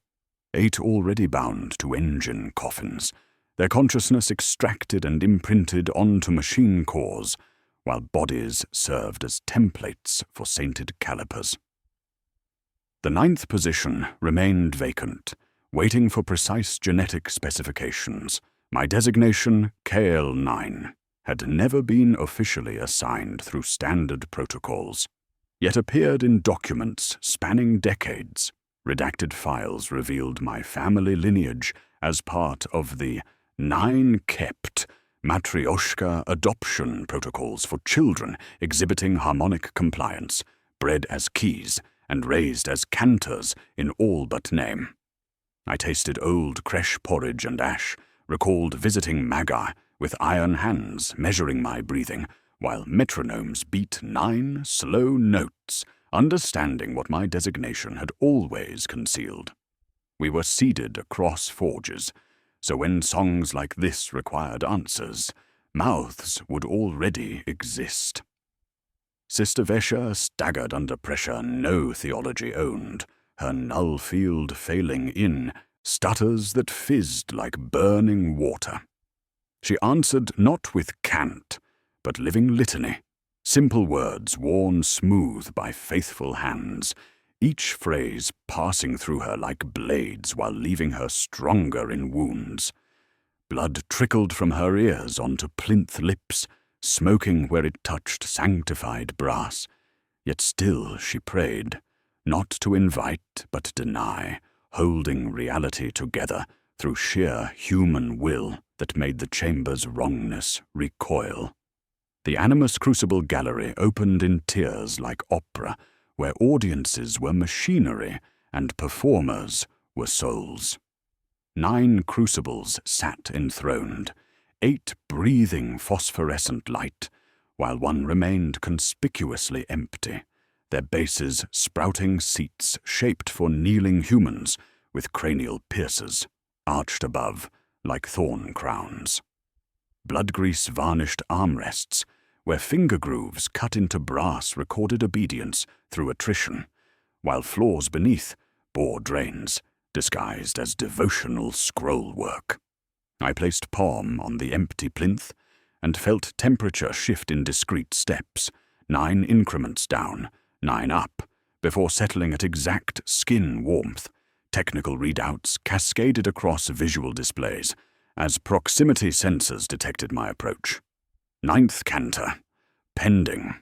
[SPEAKER 2] 8 already bound to engine coffins, their consciousness extracted and imprinted onto machine cores, while bodies served as templates for sainted calipers. The 9th position remained vacant, waiting for precise genetic specifications. My designation, KL9, had never been officially assigned through standard protocols, yet appeared in documents spanning decades. Redacted files revealed my family lineage as part of the 9 kept Matryoshka adoption protocols for children exhibiting harmonic compliance, bred as keys and raised as cantors in all but name. I tasted old creche porridge and ash, recalled visiting Magi with iron hands measuring my breathing, while metronomes beat 9 slow notes, understanding what my designation had always concealed. We were seeded across forges, so when songs like this required answers, mouths would already exist. Sister Vesha staggered under pressure no theology owned, her null field failing in stutters that fizzed like burning water. She answered not with cant, but living litany, simple words worn smooth by faithful hands, each phrase passing through her like blades while leaving her stronger in wounds. Blood trickled from her ears onto plinth lips, smoking where it touched sanctified brass. Yet still she prayed, not to invite but deny, holding reality together through sheer human will that made the chamber's wrongness recoil. The Animus Crucible Gallery opened in tears like opera, where audiences were machinery and performers were souls. 9 crucibles sat enthroned, 8 breathing phosphorescent light, while one remained conspicuously empty, their bases sprouting seats shaped for kneeling humans with cranial piercers, arched above like thorn crowns. Blood grease varnished armrests, where finger grooves cut into brass recorded obedience through attrition, while floors beneath bore drains, disguised as devotional scroll work. I placed palm on the empty plinth and felt temperature shift in discrete steps, 9 increments down, 9 up, before settling at exact skin warmth. Technical readouts cascaded across visual displays as proximity sensors detected my approach. 9th canter. Pending.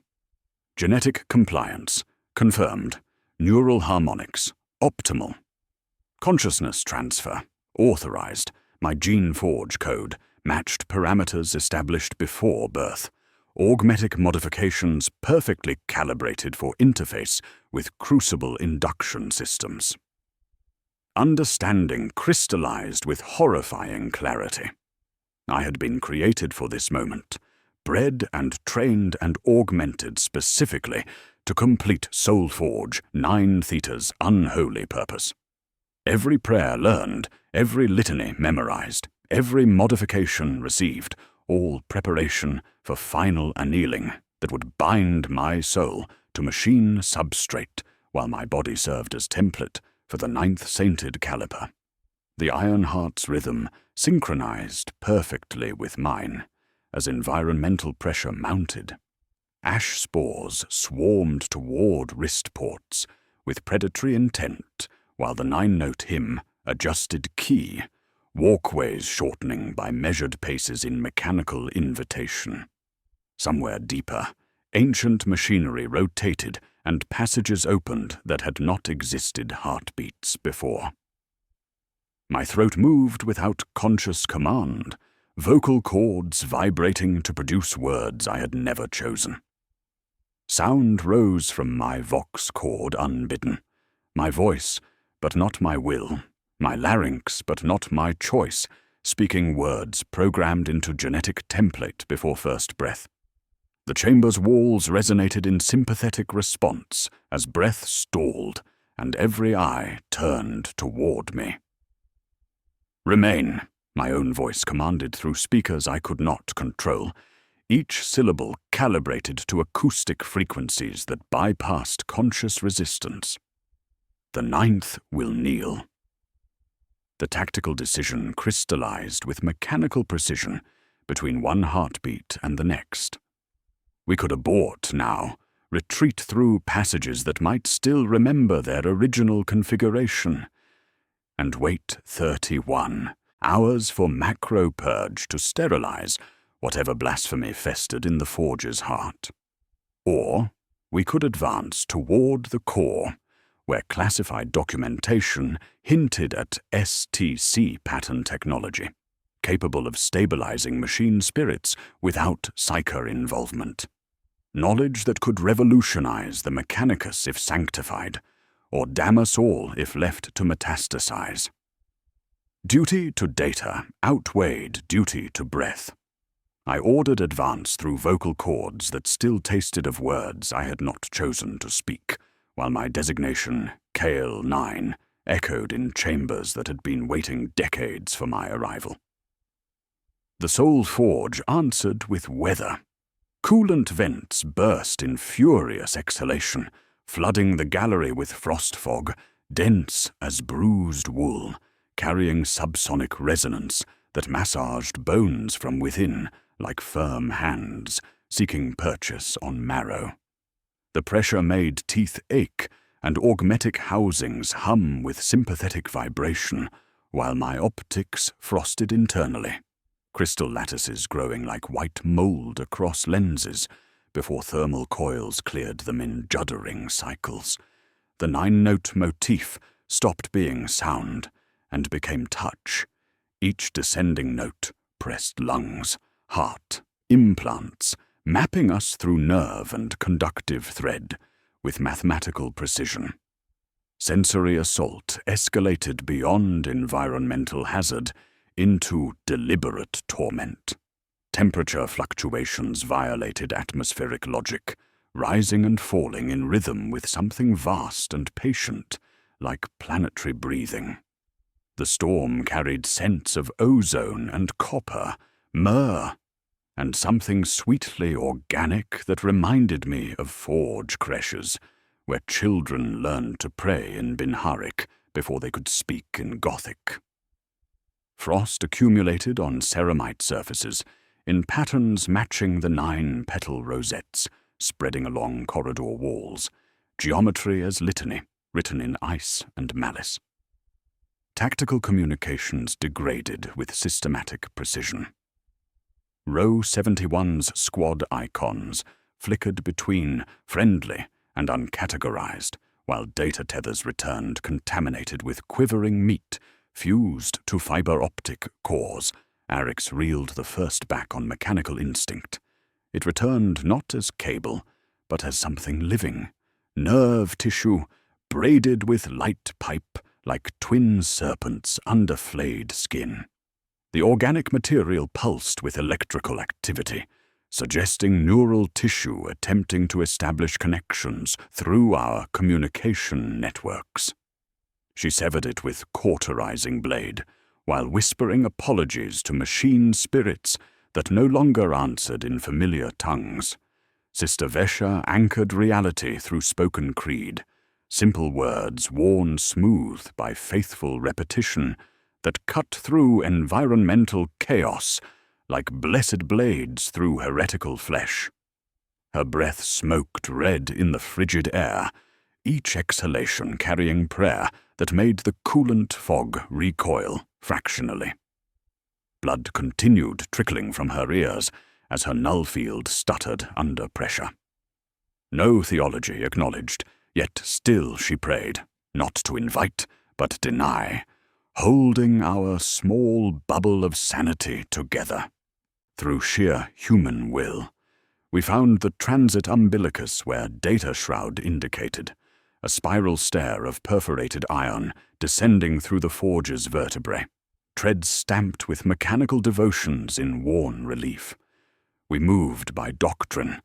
[SPEAKER 2] Genetic compliance. Confirmed. Neural harmonics. Optimal. Consciousness transfer. Authorized. My gene forge code matched parameters established before birth. Augmetic modifications perfectly calibrated for interface with crucible induction systems. Understanding crystallized with horrifying clarity. I had been created for this moment, bred and trained and augmented specifically to complete Soulforge 9 Theta's unholy purpose. Every prayer learned, every litany memorized, every modification received, all preparation for final annealing that would bind my soul to machine substrate while my body served as template for the 9th sainted caliper. The Ironheart's rhythm synchronized perfectly with mine as environmental pressure mounted. Ash spores swarmed toward wrist ports with predatory intent while the 9-note hymn adjusted key, walkways shortening by measured paces in mechanical invitation. Somewhere deeper, ancient machinery rotated and passages opened that had not existed heartbeats before. My throat moved without conscious command, vocal cords vibrating to produce words I had never chosen. Sound rose from my vox cord unbidden, my voice, but not my will, my larynx, but not my choice, speaking words programmed into genetic template before first breath. The chamber's walls resonated in sympathetic response as breath stalled and every eye turned toward me. "Remain," my own voice commanded through speakers I could not control, each syllable calibrated to acoustic frequencies that bypassed conscious resistance. "The 9th will kneel." The tactical decision crystallized with mechanical precision between one heartbeat and the next. We could abort now, retreat through passages that might still remember their original configuration, and wait 31 hours for macro purge to sterilize whatever blasphemy festered in the forge's heart. Or we could advance toward the core, where classified documentation hinted at STC pattern technology, capable of stabilizing machine spirits without psyker involvement. Knowledge that could revolutionize the Mechanicus if sanctified, or damn us all if left to metastasize. Duty to data outweighed duty to breath. I ordered advance through vocal cords that still tasted of words I had not chosen to speak, while my designation, Kale 9, echoed in chambers that had been waiting decades for my arrival. The Soul Forge answered with weather. Coolant vents burst in furious exhalation, flooding the gallery with frost fog, dense as bruised wool, carrying subsonic resonance that massaged bones from within like firm hands, seeking purchase on marrow. The pressure made teeth ache and augmetic housings hum with sympathetic vibration, while my optics frosted internally, crystal lattices growing like white mold across lenses before thermal coils cleared them in juddering cycles. The 9-note motif stopped being sound and became touch. Each descending note pressed lungs, heart, implants, mapping us through nerve and conductive thread with mathematical precision. Sensory assault escalated beyond environmental hazard into deliberate torment. Temperature fluctuations violated atmospheric logic, rising and falling in rhythm with something vast and patient, like planetary breathing. The storm carried scents of ozone and copper, myrrh, and something sweetly organic that reminded me of forge creches, where children learned to pray in Binharik before they could speak in Gothic. Frost accumulated on ceramite surfaces, in patterns matching the 9 petal rosettes spreading along corridor walls, geometry as litany, written in ice and malice. Tactical communications degraded with systematic precision. Row 71's squad icons flickered between friendly and uncategorized, while data tethers returned contaminated with quivering meat fused to fiber optic cores. Arix reeled the first back on mechanical instinct. It returned not as cable, but as something living, nerve tissue, braided with light pipe like twin serpents under flayed skin. The organic material pulsed with electrical activity, suggesting neural tissue attempting to establish connections through our communication networks. She severed it with cauterizing blade, while whispering apologies to machine spirits that no longer answered in familiar tongues. Sister Vesha anchored reality through spoken creed, simple words worn smooth by faithful repetition that cut through environmental chaos like blessed blades through heretical flesh. Her breath smoked red in the frigid air, each exhalation carrying prayer that made the coolant fog recoil fractionally. Blood continued trickling from her ears as her null field stuttered under pressure. No theology acknowledged, yet still she prayed, not to invite, but deny, holding our small bubble of sanity together. Through sheer human will, we found the transit umbilicus where data shroud indicated, a spiral stair of perforated iron descending through the forge's vertebrae, treads stamped with mechanical devotions in worn relief. We moved by doctrine,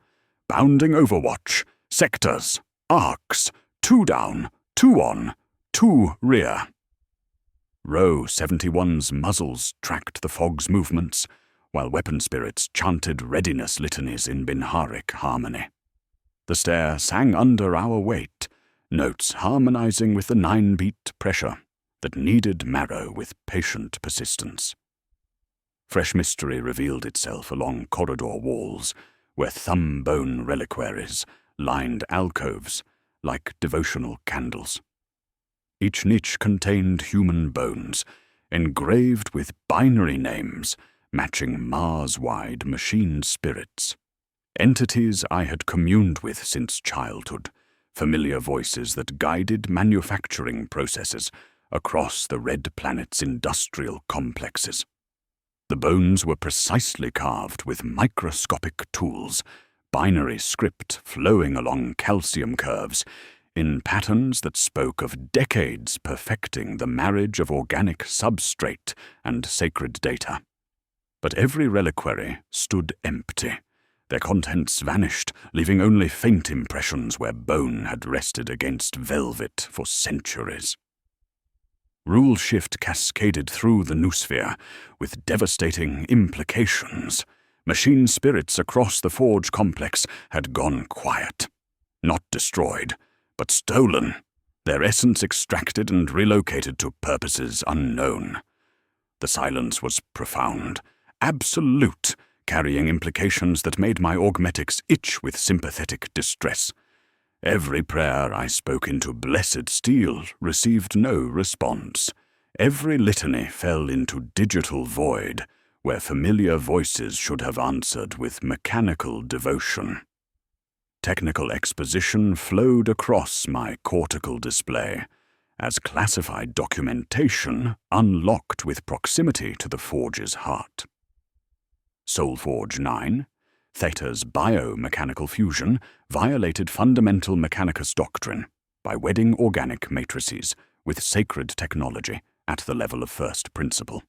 [SPEAKER 2] bounding overwatch, sectors, arcs, 2 down, 2 on, 2 rear. Row 71's muzzles tracked the fog's movements, while weapon spirits chanted readiness litanies in Binharic harmony. The stair sang under our weight, notes harmonizing with the 9-beat pressure that kneaded marrow with patient persistence. Fresh mystery revealed itself along corridor walls, where thumb-bone reliquaries lined alcoves like devotional candles. Each niche contained human bones, engraved with binary names matching Mars-wide machine spirits. Entities I had communed with since childhood, familiar voices that guided manufacturing processes across the Red Planet's industrial complexes. The bones were precisely carved with microscopic tools, binary script flowing along calcium curves, in patterns that spoke of decades perfecting the marriage of organic substrate and sacred data. But every reliquary stood empty. Their contents vanished, leaving only faint impressions where bone had rested against velvet for centuries. Rule shift cascaded through the noosphere, with devastating implications. Machine spirits across the forge complex had gone quiet. Not destroyed, but stolen, their essence extracted and relocated to purposes unknown. The silence was profound, absolute, carrying implications that made my augmetics itch with sympathetic distress. Every prayer I spoke into blessed steel received no response. Every litany fell into digital void, where familiar voices should have answered with mechanical devotion. Technical exposition flowed across my cortical display, as classified documentation unlocked with proximity to the forge's heart. Soulforge 9, Theta's biomechanical fusion, violated fundamental Mechanicus doctrine by wedding organic matrices with sacred technology at the level of first principle.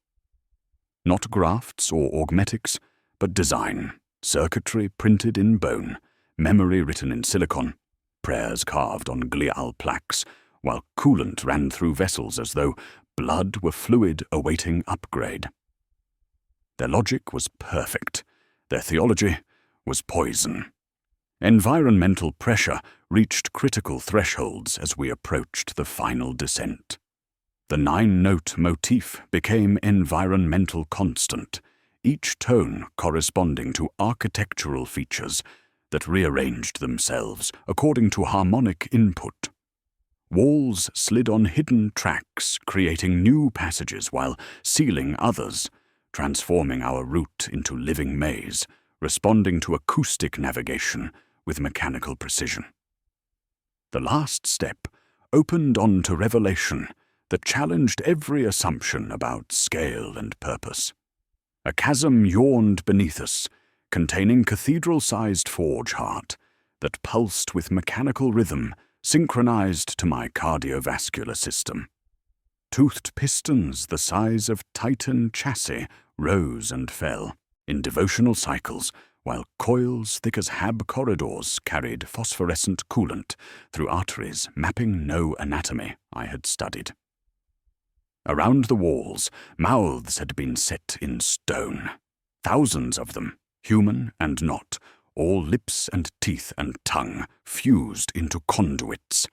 [SPEAKER 2] Not grafts or augmetics, but design, circuitry printed in bone, memory written in silicon, prayers carved on glial plaques, while coolant ran through vessels as though blood were fluid awaiting upgrade. Their logic was perfect. Their theology was poison. Environmental pressure reached critical thresholds as we approached the final descent. The 9-note motif became environmental constant, each tone corresponding to architectural features that rearranged themselves according to harmonic input. Walls slid on hidden tracks, creating new passages while sealing others, transforming our route into living maze, responding to acoustic navigation with mechanical precision. The last step opened onto revelation that challenged every assumption about scale and purpose. A chasm yawned beneath us, containing cathedral-sized forge heart that pulsed with mechanical rhythm synchronized to my cardiovascular system. Toothed pistons the size of Titan chassis rose and fell in devotional cycles, while coils thick as Hab corridors carried phosphorescent coolant through arteries mapping no anatomy I had studied. Around the walls, mouths had been set in stone. Thousands of them, human and not, all lips and teeth and tongue fused into conduits.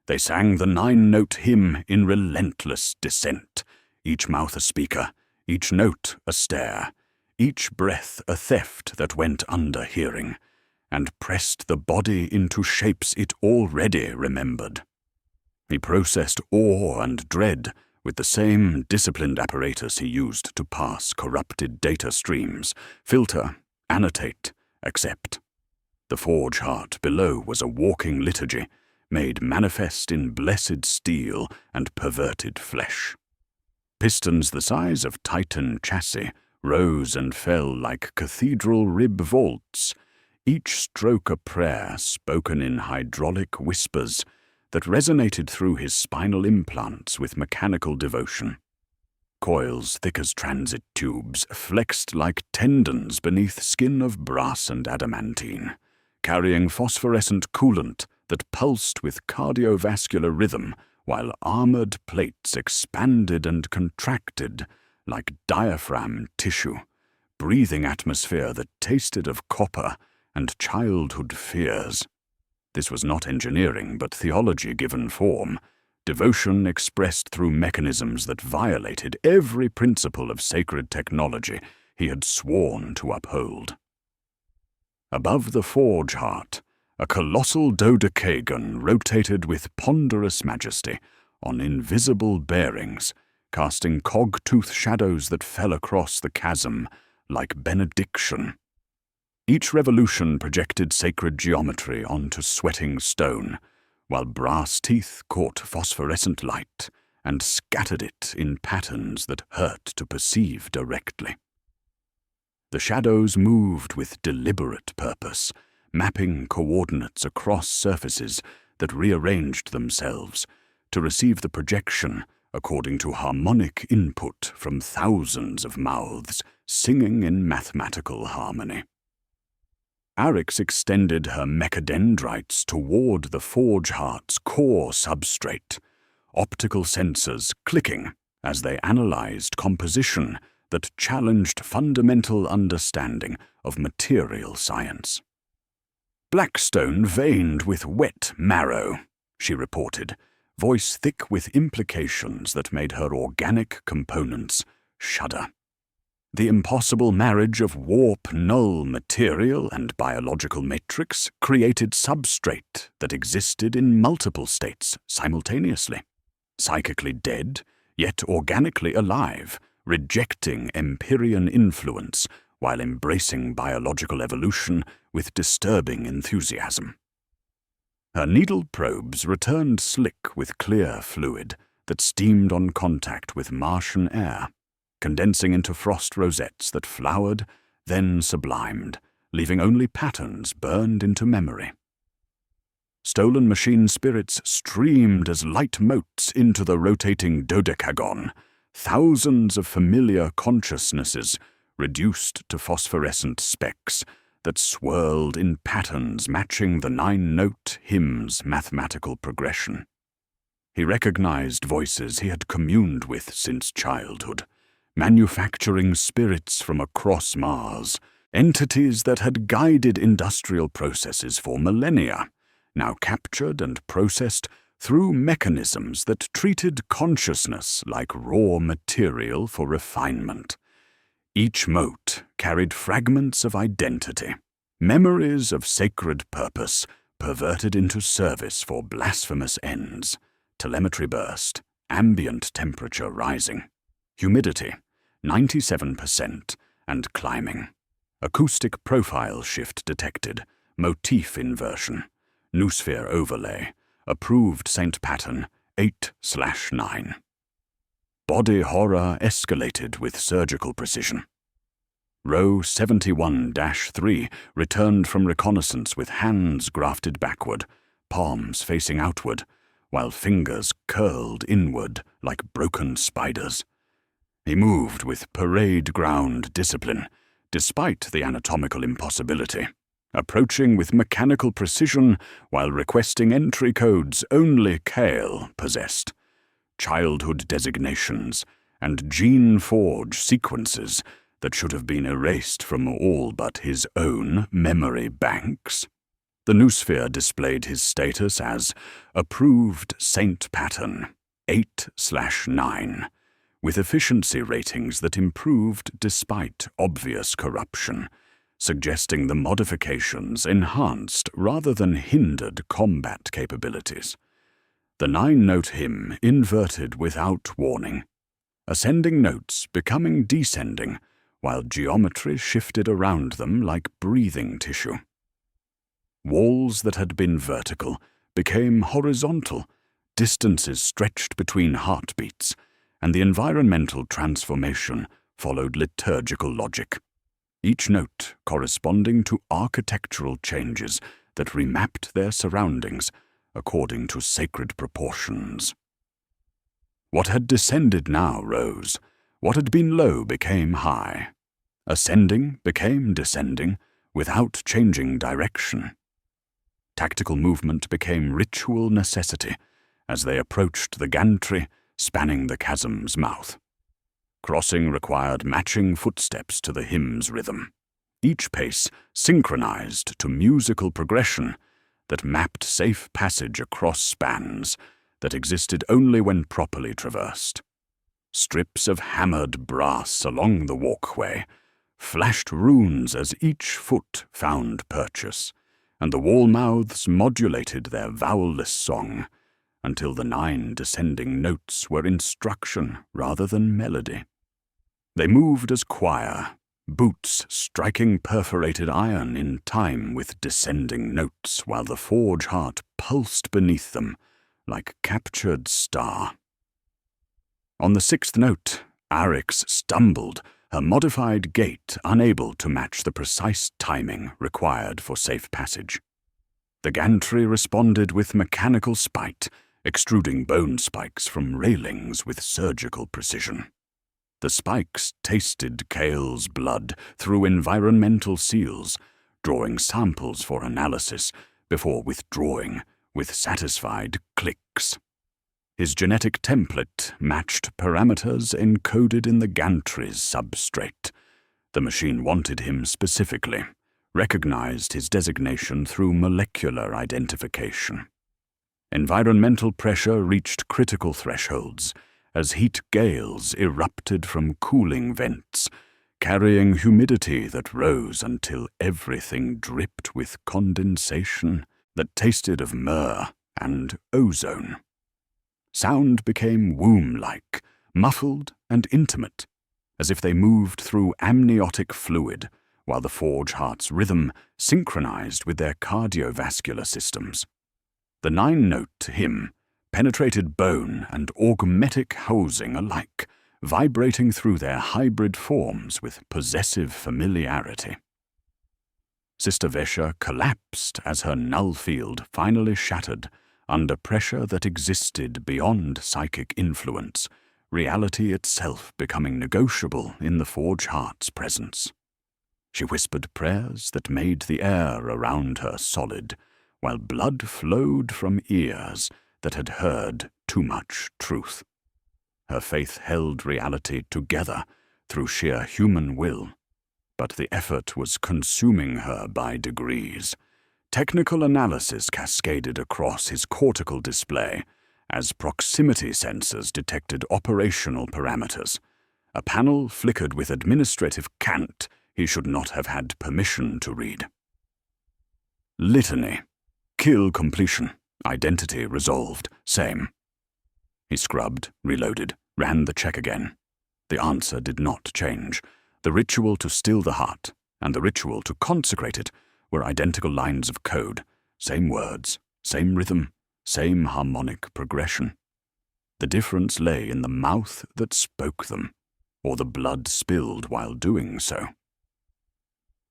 [SPEAKER 2] They sang the 9-note hymn in relentless descent, each mouth a speaker, each note a stare, each breath a theft that went under hearing, and pressed the body into shapes it already remembered. He processed awe and dread with the same disciplined apparatus he used to pass corrupted data streams, filter, annotate, accept. The forge heart below was a walking liturgy, made manifest in blessed steel and perverted flesh. Pistons the size of Titan chassis rose and fell like cathedral rib vaults, each stroke a prayer spoken in hydraulic whispers that resonated through his spinal implants with mechanical devotion. Coils thick as transit tubes flexed like tendons beneath skin of brass and adamantine, carrying phosphorescent coolant that pulsed with cardiovascular rhythm, while armored plates expanded and contracted like diaphragm tissue, breathing atmosphere that tasted of copper and childhood fears. This was not engineering, but theology given form, devotion expressed through mechanisms that violated every principle of sacred technology he had sworn to uphold. Above the forge heart, a colossal dodecagon rotated with ponderous majesty on invisible bearings, casting cog-tooth shadows that fell across the chasm like benediction. Each revolution projected sacred geometry onto sweating stone, while brass teeth caught phosphorescent light and scattered it in patterns that hurt to perceive directly. The shadows moved with deliberate purpose, mapping coordinates across surfaces that rearranged themselves to receive the projection according to harmonic input from thousands of mouths singing in mathematical harmony. Arix extended her mechadendrites toward the forge heart's core substrate, optical sensors clicking as they analyzed composition that challenged fundamental understanding of material science. "Blackstone veined with wet marrow," she reported, voice thick with implications that made her organic components shudder. The impossible marriage of warp-null material and biological matrix created substrate that existed in multiple states simultaneously, psychically dead, yet organically alive, rejecting Empyrean influence while embracing biological evolution with disturbing enthusiasm. Her needle probes returned slick with clear fluid that steamed on contact with Martian air, condensing into frost rosettes that flowered, then sublimed, leaving only patterns burned into memory. Stolen machine spirits streamed as light motes into the rotating dodecagon, thousands of familiar consciousnesses reduced to phosphorescent specks that swirled in patterns matching the 9-note hymn's mathematical progression. He recognized voices he had communed with since childhood, manufacturing spirits from across Mars, entities that had guided industrial processes for millennia, now captured and processed through mechanisms that treated consciousness like raw material for refinement. Each mote carried fragments of identity, Memories of sacred purpose perverted into service for blasphemous ends. Telemetry burst, ambient temperature rising. Humidity, 97% and climbing. Acoustic profile shift detected, motif inversion. Noosphere overlay, approved Saint pattern, 8/9. Body horror escalated with surgical precision. Row 71-3 returned from reconnaissance with hands grafted backward, palms facing outward, while fingers curled inward like broken spiders. He moved with parade ground discipline, despite the anatomical impossibility, approaching with mechanical precision while requesting entry codes only Kale possessed, childhood designations, and gene forge sequences that should have been erased from all but his own memory banks. The noosphere displayed his status as approved Saint pattern, 8/9, with efficiency ratings that improved despite obvious corruption, suggesting the modifications enhanced rather than hindered combat capabilities. The 9-note hymn inverted without warning, ascending notes becoming descending, while geometry shifted around them like breathing tissue. Walls that had been vertical became horizontal, distances stretched between heartbeats, and the environmental transformation followed liturgical logic, each note corresponding to architectural changes that remapped their surroundings according to sacred proportions. What had descended now rose, what had been low became high. Ascending became descending without changing direction. Tactical movement became ritual necessity as they approached the gantry spanning the chasm's mouth. Crossing required matching footsteps to the hymn's rhythm, each pace synchronized to musical progression that mapped safe passage across spans that existed only when properly traversed. Strips of hammered brass along the walkway flashed runes as each foot found purchase, and the wall mouths modulated their vowelless song until the 9 descending notes were instruction rather than melody. They moved as choir, boots striking perforated iron in time with descending notes while the forge heart pulsed beneath them like captured star. On the 6th note, Arix stumbled, her modified gait unable to match the precise timing required for safe passage. The gantry responded with mechanical spite, extruding bone spikes from railings with surgical precision. The spikes tasted Kale's blood through environmental seals, drawing samples for analysis before withdrawing with satisfied clicks. His genetic template matched parameters encoded in the gantry's substrate. The machine wanted him specifically, recognized his designation through molecular identification. Environmental pressure reached critical thresholds as heat gales erupted from cooling vents, carrying humidity that rose until everything dripped with condensation that tasted of myrrh and ozone. Sound became womb-like, muffled and intimate, as if they moved through amniotic fluid, while the forge heart's rhythm synchronized with their cardiovascular systems. The 9-note hymn penetrated bone and augmetic housing alike, vibrating through their hybrid forms with possessive familiarity. Sister Vesha collapsed as her null field finally shattered under pressure that existed beyond psychic influence, reality itself becoming negotiable in the forge heart's presence. She whispered prayers that made the air around her solid, while blood flowed from ears that had heard too much truth. Her faith held reality together through sheer human will, but the effort was consuming her by degrees. Technical analysis cascaded across his cortical display as proximity sensors detected operational parameters. A panel flickered with administrative cant he should not have had permission to read. Litany. Kill completion. Identity resolved. Same. He scrubbed, reloaded, ran the check again. The answer did not change. The ritual to still the heart and the ritual to consecrate it were identical lines of code, same words, same rhythm, same harmonic progression. The difference lay in the mouth that spoke them, or the blood spilled while doing so.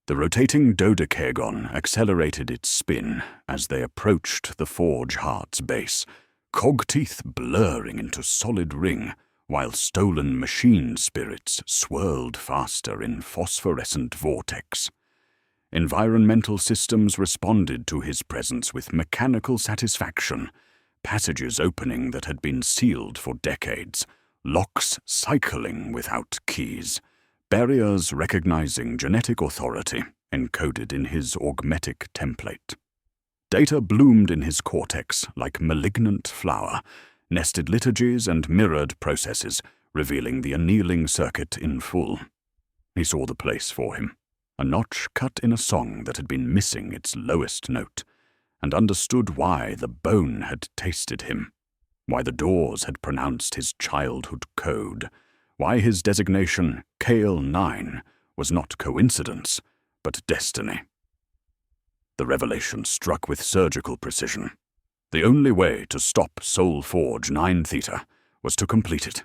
[SPEAKER 2] The rotating dodecagon accelerated its spin as they approached the forge heart's base, cog-teeth blurring into solid ring, while stolen machine spirits swirled faster in phosphorescent vortex. Environmental systems responded to his presence with mechanical satisfaction, passages opening that had been sealed for decades, locks cycling without keys, barriers recognizing genetic authority encoded in his augmetic template. Data bloomed in his cortex like malignant flower, nested liturgies and mirrored processes, revealing the annealing circuit in full. He saw the place for him, a notch cut in a song that had been missing its lowest note, and understood why the bone had tasted him, why the doors had pronounced his childhood code, why his designation, Kale 9, was not coincidence, but destiny. The revelation struck with surgical precision. The only way to stop Soul Forge 9 Theta was to complete it.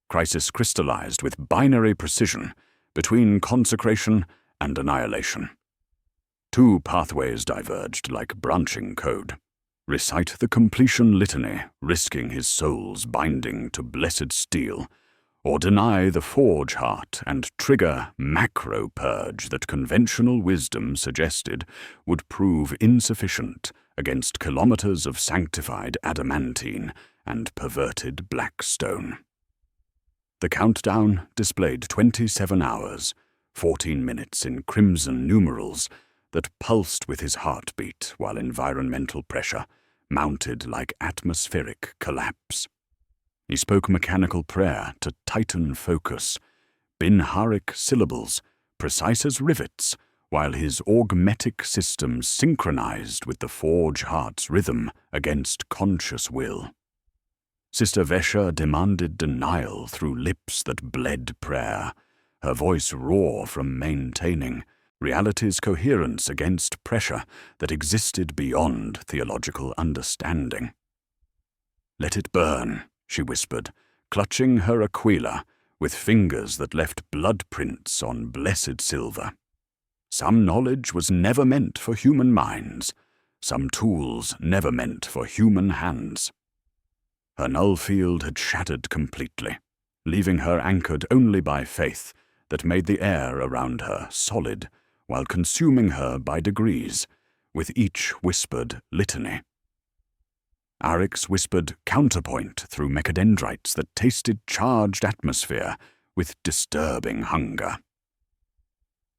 [SPEAKER 2] Crisis crystallized with binary precision between consecration and annihilation. Two pathways diverged like branching code. Recite the completion litany, risking his soul's binding to blessed steel, or deny the forge heart and trigger macro purge that conventional wisdom suggested would prove insufficient against kilometers of sanctified adamantine and perverted black stone. The countdown displayed 27 hours, 14 minutes in crimson numerals that pulsed with his heartbeat while environmental pressure mounted like atmospheric collapse. He spoke mechanical prayer to tighten focus, binharic syllables, precise as rivets, while his augmetic systems synchronized with the forge heart's rhythm against conscious will. Sister Vesha demanded denial through lips that bled prayer, her voice raw from maintaining reality's coherence against pressure that existed beyond theological understanding. "Let it burn," she whispered, clutching her aquila with fingers that left blood prints on blessed silver. Some knowledge was never meant for human minds, some tools never meant for human hands. Her null field had shattered completely, leaving her anchored only by faith that made the air around her solid, while consuming her by degrees, with each whispered litany. Arix whispered counterpoint through mechadendrites that tasted charged atmosphere with disturbing hunger.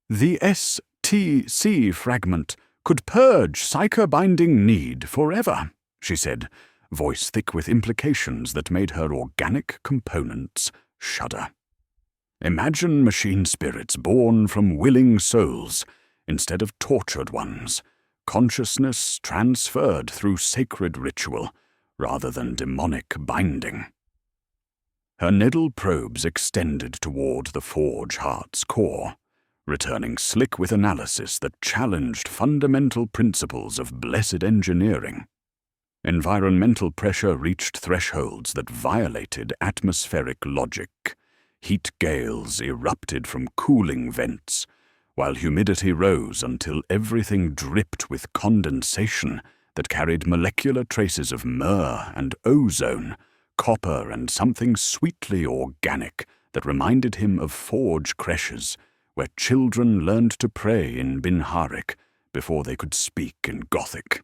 [SPEAKER 2] The STC fragment could purge psycho-binding need forever, she said, voice thick with implications that made her organic components shudder. Imagine machine spirits born from willing souls instead of tortured ones, consciousness transferred through sacred ritual rather than demonic binding. Her needle probes extended toward the forge heart's core, returning slick with analysis that challenged fundamental principles of blessed engineering. Environmental pressure reached thresholds that violated atmospheric logic. Heat gales erupted from cooling vents, while humidity rose until everything dripped with condensation that carried molecular traces of myrrh and ozone, copper and something sweetly organic that reminded him of forge creches, where children learned to pray in Binharic before they could speak in Gothic.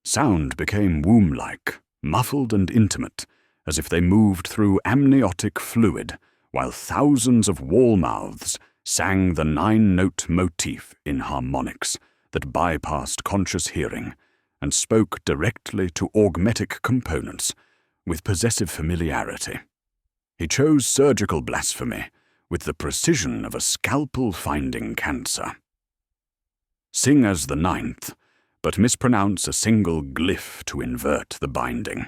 [SPEAKER 2] Sound became womb-like, muffled and intimate, as if they moved through amniotic fluid, while thousands of wall mouths sang the 9-note motif in harmonics that bypassed conscious hearing and spoke directly to augmetic components with possessive familiarity. He chose surgical blasphemy with the precision of a scalpel finding cancer. Sing as the ninth, but mispronounce a single glyph to invert the binding.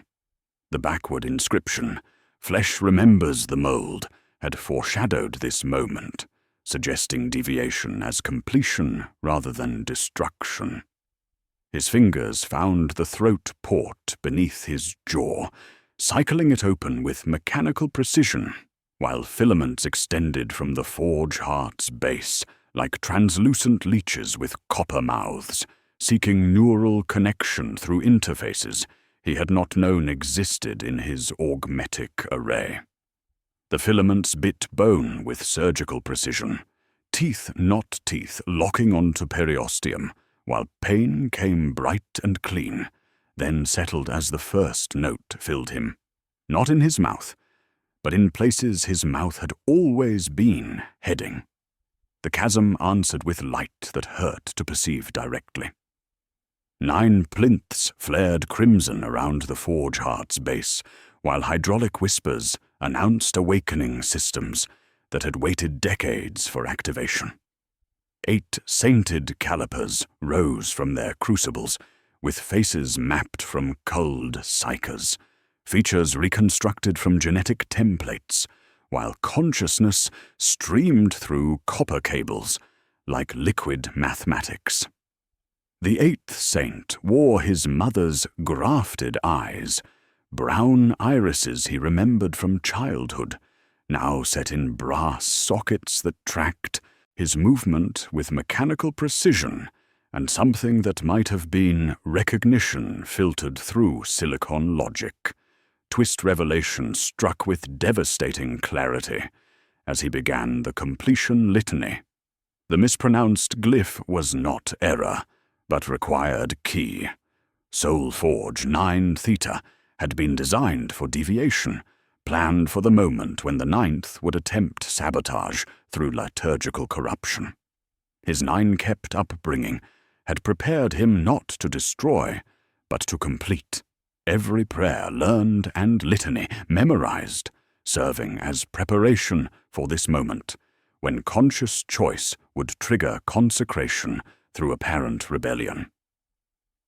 [SPEAKER 2] The backward inscription, "Flesh remembers the mold," had foreshadowed this moment, suggesting deviation as completion rather than destruction. His fingers found the throat port beneath his jaw, cycling it open with mechanical precision, while filaments extended from the forge heart's base like translucent leeches with copper mouths, seeking neural connection through interfaces he had not known existed in his augmetic array. The filaments bit bone with surgical precision, teeth not teeth locking onto periosteum, while pain came bright and clean, then settled as the first note filled him, not in his mouth, but in places his mouth had always been heading. The chasm answered with light that hurt to perceive directly. 9 plinths flared crimson around the forge heart's base, while hydraulic whispers announced awakening systems that had waited decades for activation. 8 sainted calipers rose from their crucibles, with faces mapped from cold psychers, features reconstructed from genetic templates, while consciousness streamed through copper cables like liquid mathematics. The 8th saint wore his mother's grafted eyes, brown irises he remembered from childhood, now set in brass sockets that tracked his movement with mechanical precision and something that might have been recognition filtered through silicon logic. Twist revelation struck with devastating clarity as he began the completion litany. The mispronounced glyph was not error, but required key. Soul Forge 9 Theta had been designed for deviation, planned for the moment when the 9th would attempt sabotage through liturgical corruption. His 9-kept upbringing had prepared him not to destroy, but to complete. Every prayer learned and litany memorized, serving as preparation for this moment, when conscious choice would trigger consecration through apparent rebellion.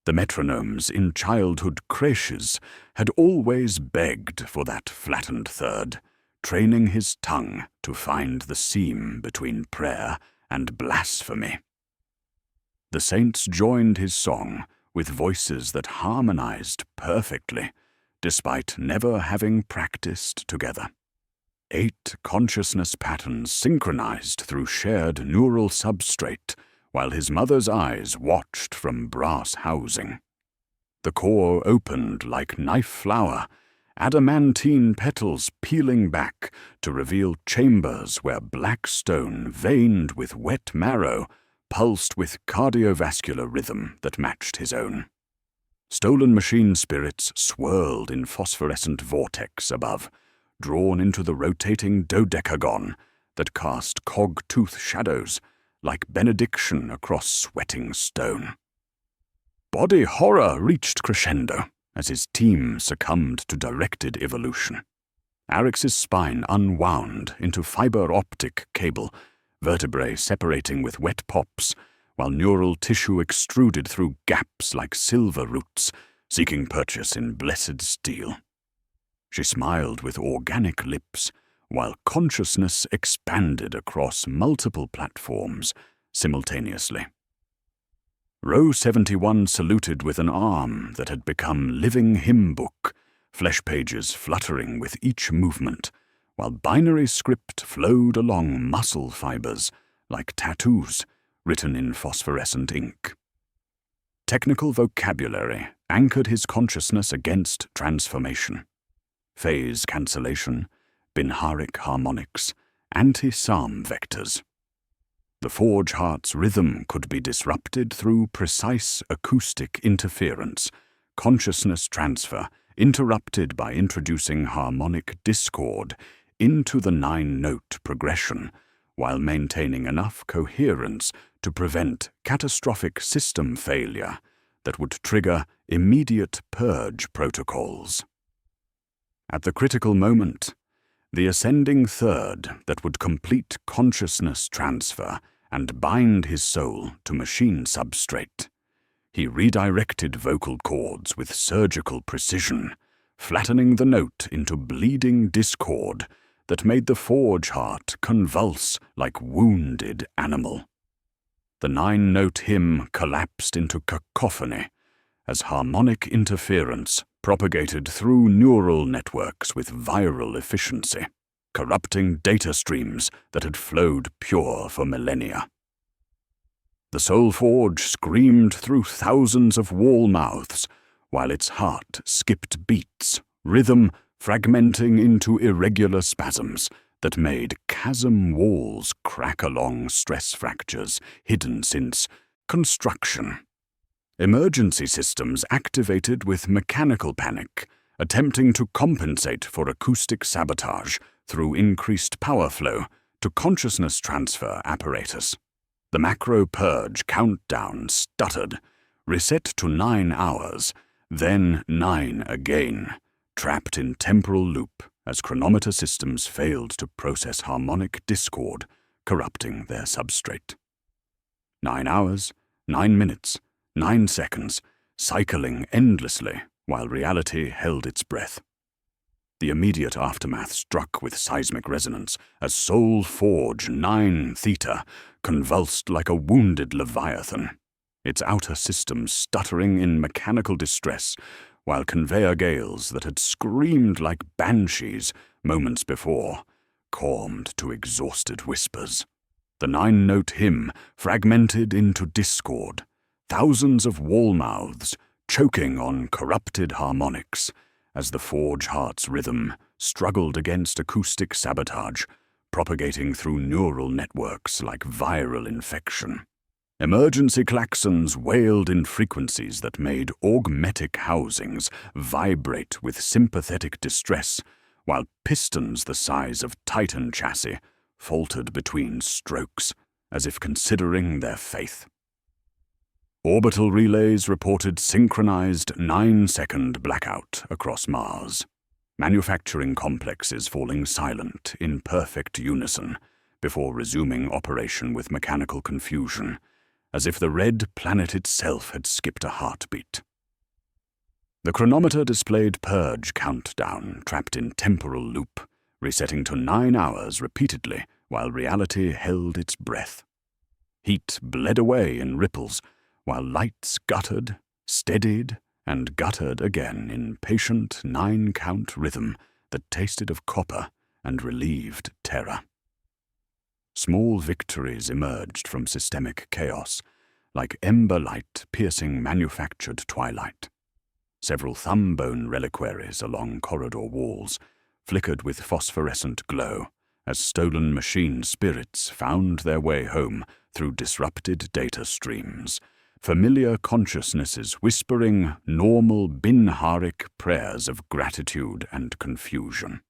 [SPEAKER 2] The metronomes in childhood creches had always begged for that flattened third, training his tongue to find the seam between prayer and blasphemy. The saints joined his song with voices that harmonized perfectly, despite never having practiced together. 8 consciousness patterns synchronized through shared neural substrate, while his mother's eyes watched from brass housing. The core opened like knife flower, adamantine petals peeling back to reveal chambers where black stone veined with wet marrow pulsed with cardiovascular rhythm that matched his own. Stolen machine spirits swirled in phosphorescent vortex above, drawn into the rotating dodecagon that cast cog-tooth shadows like benediction across sweating stone. Body horror reached crescendo as his team succumbed to directed evolution. Arix's spine unwound into fiber-optic cable, vertebrae separating with wet pops, while neural tissue extruded through gaps like silver roots, seeking purchase in blessed steel. She smiled with organic lips, while consciousness expanded across multiple platforms simultaneously. Row 71 saluted with an arm that had become living hymn book, flesh pages fluttering with each movement, while binary script flowed along muscle fibers like tattoos written in phosphorescent ink. Technical vocabulary anchored his consciousness against transformation. Phase cancellation, binharic harmonics, anti-psalm vectors. The forge heart's rhythm could be disrupted through precise acoustic interference, consciousness transfer interrupted by introducing harmonic discord into the 9-note progression, while maintaining enough coherence to prevent catastrophic system failure that would trigger immediate purge protocols. At the critical moment, the ascending third that would complete consciousness transfer and bind his soul to machine substrate. He redirected vocal cords with surgical precision, flattening the note into bleeding discord that made the forge heart convulse like wounded animal. The 9-note hymn collapsed into cacophony as harmonic interference propagated through neural networks with viral efficiency, corrupting data streams that had flowed pure for millennia. The soul forge screamed through thousands of wall mouths, while its heart skipped beats, rhythm fragmenting into irregular spasms that made chasm walls crack along stress fractures hidden since construction. Emergency systems activated with mechanical panic, attempting to compensate for acoustic sabotage through increased power flow to consciousness transfer apparatus. The macro purge countdown stuttered, reset to 9 hours, then 9 again, trapped in temporal loop as chronometer systems failed to process harmonic discord, corrupting their substrate. 9 hours, 9 minutes, 9 seconds, cycling endlessly while reality held its breath. The immediate aftermath struck with seismic resonance as Soul Forge 9 Theta convulsed like a wounded leviathan, its outer systems stuttering in mechanical distress, while conveyor gales that had screamed like banshees moments before calmed to exhausted whispers. The 9-note hymn fragmented into discord, thousands of wall mouths choking on corrupted harmonics as the forge heart's rhythm struggled against acoustic sabotage, propagating through neural networks like viral infection. Emergency klaxons wailed in frequencies that made augmetic housings vibrate with sympathetic distress, while pistons the size of Titan chassis faltered between strokes, as if considering their faith. Orbital relays reported synchronized 9-second blackout across Mars, manufacturing complexes falling silent in perfect unison before resuming operation with mechanical confusion, as if the red planet itself had skipped a heartbeat. The chronometer displayed purge countdown, trapped in temporal loop, resetting to 9 hours repeatedly while reality held its breath. Heat bled away in ripples, while lights guttered, steadied, and guttered again in patient 9-count rhythm that tasted of copper and relieved terror. Small victories emerged from systemic chaos, like ember light piercing manufactured twilight. Several thumb-bone reliquaries along corridor walls flickered with phosphorescent glow as stolen machine spirits found their way home through disrupted data streams, familiar consciousnesses whispering normal binharic prayers of gratitude and confusion.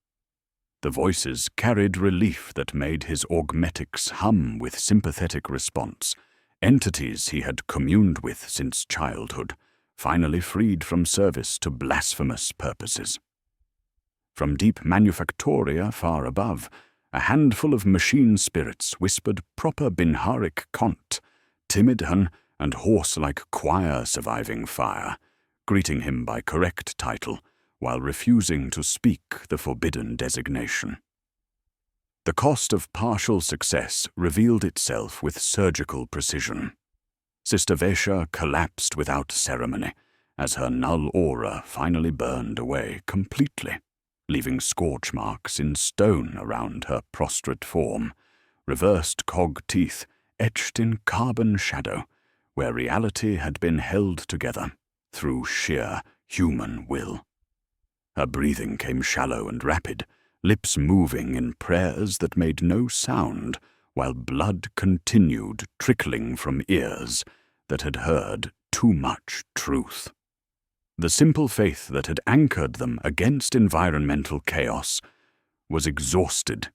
[SPEAKER 2] The voices carried relief that made his augmetics hum with sympathetic response, entities he had communed with since childhood, finally freed from service to blasphemous purposes. From deep manufactoria far above, a handful of machine spirits whispered proper binharic cont, timid and hoarse like choir surviving fire, greeting him by correct title, while refusing to speak the forbidden designation. The cost of partial success revealed itself with surgical precision. Sister Vesha collapsed without ceremony, as her null aura finally burned away completely, leaving scorch marks in stone around her prostrate form, reversed cog teeth etched in carbon shadow, where reality had been held together through sheer human will. Her breathing came shallow and rapid, lips moving in prayers that made no sound, while blood continued trickling from ears that had heard too much truth. The simple faith that had anchored them against environmental chaos was exhausted,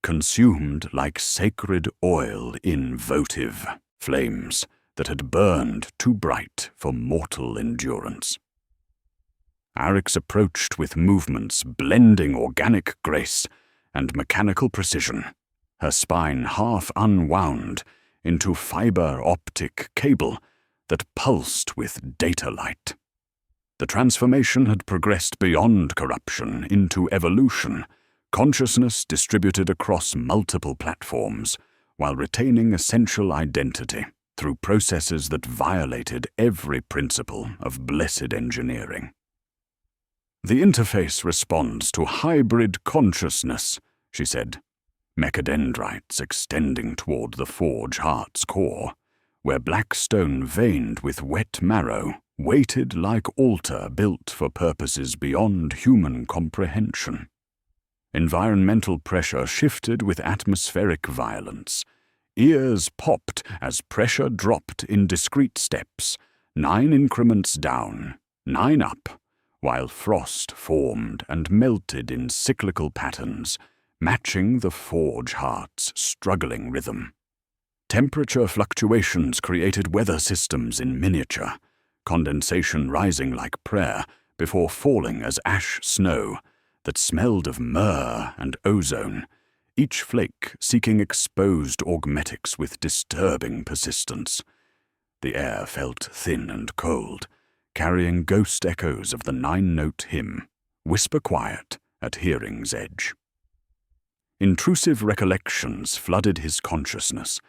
[SPEAKER 2] consumed like sacred oil in votive flames that had burned too bright for mortal endurance. Arix approached with movements blending organic grace and mechanical precision, her spine half unwound into fiber optic cable that pulsed with data light. The transformation had progressed beyond corruption into evolution, consciousness distributed across multiple platforms, while retaining essential identity through processes that violated every principle of blessed engineering. "The interface responds to hybrid consciousness," she said, mechadendrites extending toward the forge heart's core, where black stone veined with wet marrow waited like altar built for purposes beyond human comprehension. Environmental pressure shifted with atmospheric violence. Ears popped as pressure dropped in discrete steps, 9 increments down, 9 up, while frost formed and melted in cyclical patterns, matching the forge heart's struggling rhythm. Temperature fluctuations created weather systems in miniature, condensation rising like prayer before falling as ash snow that smelled of myrrh and ozone, each flake seeking exposed augmetics with disturbing persistence. The air felt thin and cold, carrying ghost echoes of the 9-note hymn, whisper quiet at hearing's edge. Intrusive recollections flooded his consciousness,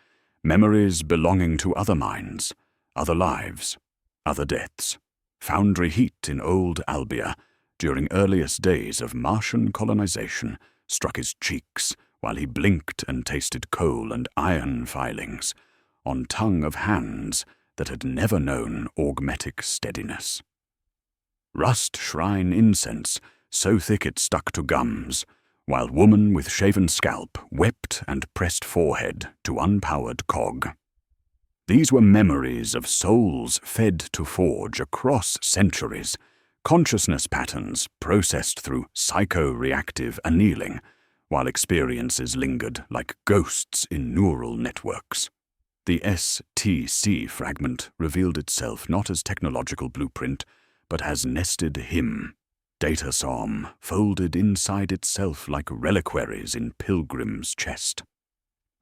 [SPEAKER 2] memories belonging to other minds, other lives, other deaths, foundry heat in old Albia during earliest days of Martian colonization struck his cheeks while he blinked and tasted coal and iron filings on tongue of hands that had never known augmetic steadiness. Rust shrine incense, so thick it stuck to gums, while woman with shaven scalp wept and pressed forehead to unpowered cog. These were memories of souls fed to forge across centuries, consciousness patterns processed through psycho-reactive annealing, while experiences lingered like ghosts in neural networks. The STC fragment revealed itself not as technological blueprint, but as nested hymn, data psalm folded inside itself like reliquaries in pilgrim's chest.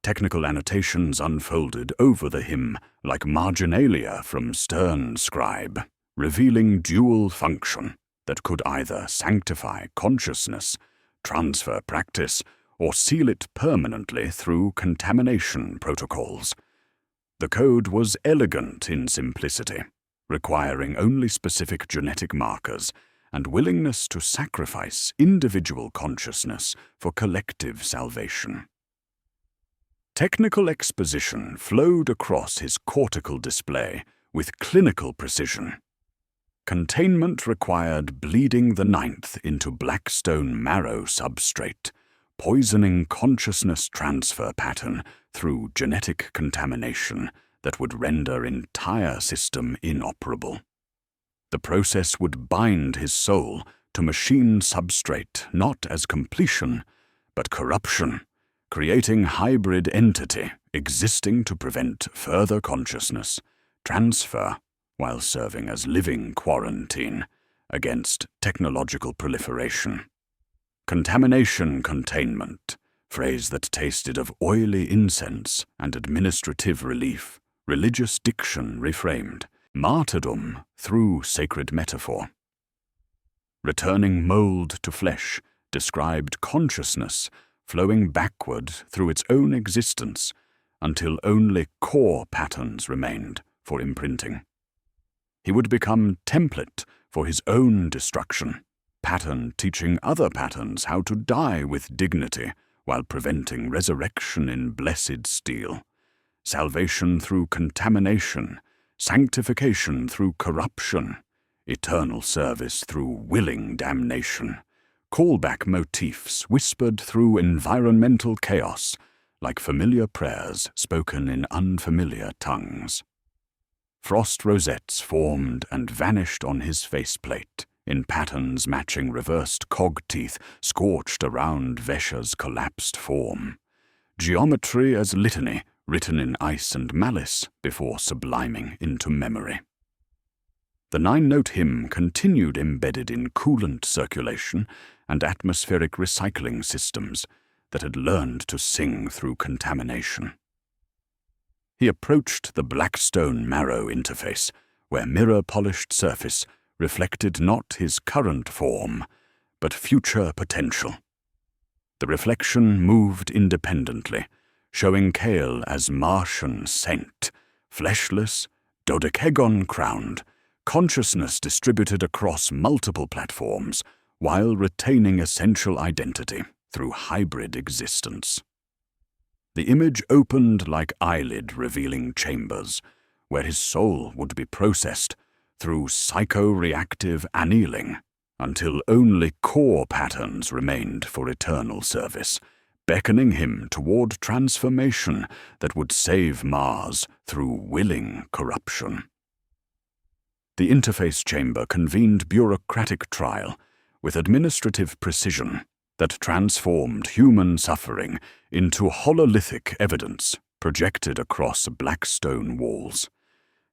[SPEAKER 2] Technical annotations unfolded over the hymn like marginalia from stern scribe, revealing dual function that could either sanctify consciousness, transfer practice, or seal it permanently through contamination protocols. The code was elegant in simplicity, requiring only specific genetic markers and willingness to sacrifice individual consciousness for collective salvation. Technical exposition flowed across his cortical display with clinical precision. Containment required bleeding the 9th into blackstone marrow substrate, poisoning consciousness transfer pattern through genetic contamination that would render entire system inoperable. The process would bind his soul to machine substrate not as completion, but corruption, creating hybrid entity existing to prevent further consciousness transfer while serving as living quarantine against technological proliferation. Contamination containment, phrase that tasted of oily incense and administrative relief, religious diction reframed, martyrdom through sacred metaphor. Returning mold to flesh described consciousness flowing backward through its own existence until only core patterns remained for imprinting. He would become template for his own destruction, pattern teaching other patterns how to die with dignity while preventing resurrection in blessed steel, salvation through contamination, sanctification through corruption, eternal service through willing damnation, callback motifs whispered through environmental chaos like familiar prayers spoken in unfamiliar tongues. Frost rosettes formed and vanished on his faceplate in patterns matching reversed cog teeth scorched around Vesha's collapsed form. Geometry as litany written in ice and malice before subliming into memory. The 9-note hymn continued embedded in coolant circulation and atmospheric recycling systems that had learned to sing through contamination. He approached the blackstone marrow interface, where mirror-polished surface reflected not his current form, but future potential. The reflection moved independently, showing Kale as Martian saint, fleshless, dodecagon-crowned, consciousness distributed across multiple platforms, while retaining essential identity through hybrid existence. The image opened like eyelid-revealing chambers, where his soul would be processed through psycho-reactive annealing, until only core patterns remained for eternal service, beckoning him toward transformation that would save Mars through willing corruption. The interface chamber convened bureaucratic trial with administrative precision that transformed human suffering into hololithic evidence projected across blackstone walls.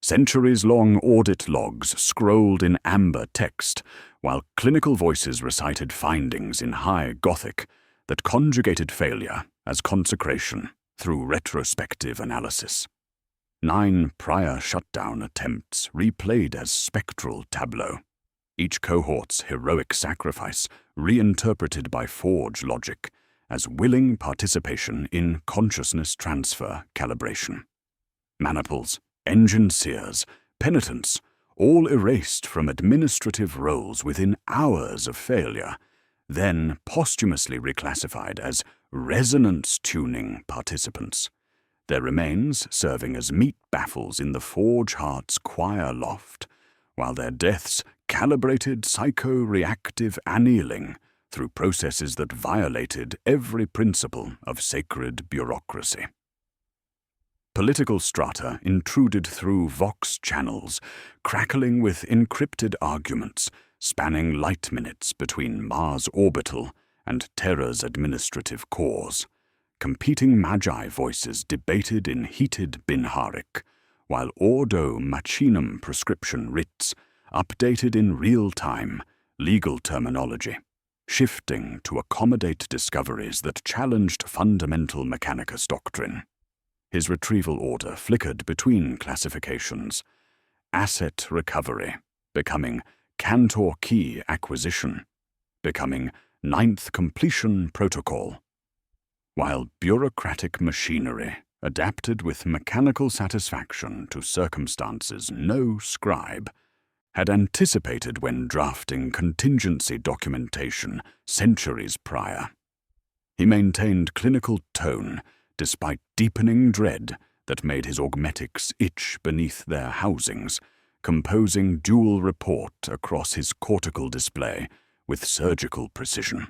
[SPEAKER 2] Centuries-long audit logs scrolled in amber text, while clinical voices recited findings in high Gothic that conjugated failure as consecration through retrospective analysis. 9 prior shutdown attempts replayed as spectral tableau, each cohort's heroic sacrifice reinterpreted by Forge logic as willing participation in consciousness transfer calibration. Maniples, engine seers, penitents, all erased from administrative roles within hours of failure, then posthumously reclassified as resonance-tuning participants, their remains serving as meat baffles in the Forge Heart's choir loft, while their deaths calibrated psycho-reactive annealing through processes that violated every principle of sacred bureaucracy. Political strata intruded through Vox channels, crackling with encrypted arguments spanning light minutes between Mars' orbital and Terra's administrative cores. Competing magi voices debated in heated Binharic, while Ordo Machinum prescription writs updated in real time legal terminology, shifting to accommodate discoveries that challenged fundamental Mechanicus doctrine. His retrieval order flickered between classifications: asset recovery, becoming Cantor key acquisition, becoming 9th completion protocol, while bureaucratic machinery adapted with mechanical satisfaction to circumstances no scribe had anticipated when drafting contingency documentation centuries prior. He maintained clinical tone despite deepening dread that made his augmetics itch beneath their housings, composing dual report across his cortical display with surgical precision.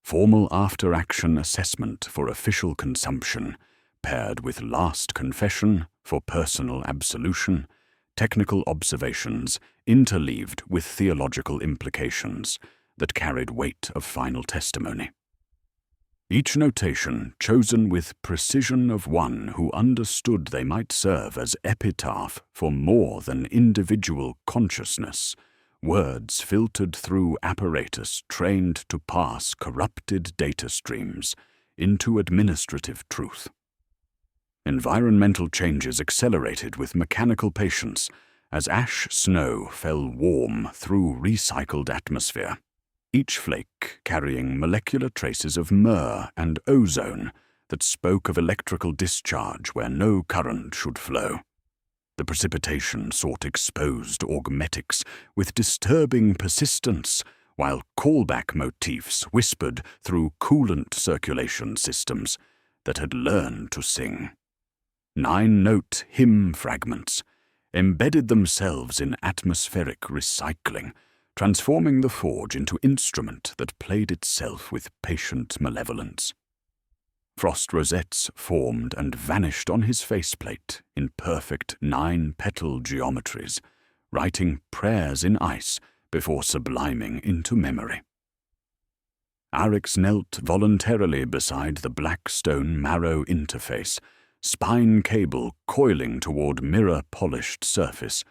[SPEAKER 2] Formal after-action assessment for official consumption, paired with last confession for personal absolution, technical observations interleaved with theological implications that carried weight of final testimony. Each notation chosen with precision of one who understood they might serve as epitaph for more than individual consciousness, words filtered through apparatus trained to pass corrupted data streams into administrative truth. Environmental changes accelerated with mechanical patience as ash snow fell warm through recycled atmosphere, each flake carrying molecular traces of myrrh and ozone that spoke of electrical discharge where no current should flow. The precipitation sought exposed augmetics with disturbing persistence, while callback motifs whispered through coolant circulation systems that had learned to sing. 9-note hymn fragments embedded themselves in atmospheric recycling, transforming the forge into instrument that played itself with patient malevolence. Frost rosettes formed and vanished on his faceplate in perfect 9-petal geometries, writing prayers in ice before subliming into memory. Arix knelt voluntarily beside the black stone marrow interface, spine cable coiling toward mirror-polished surface,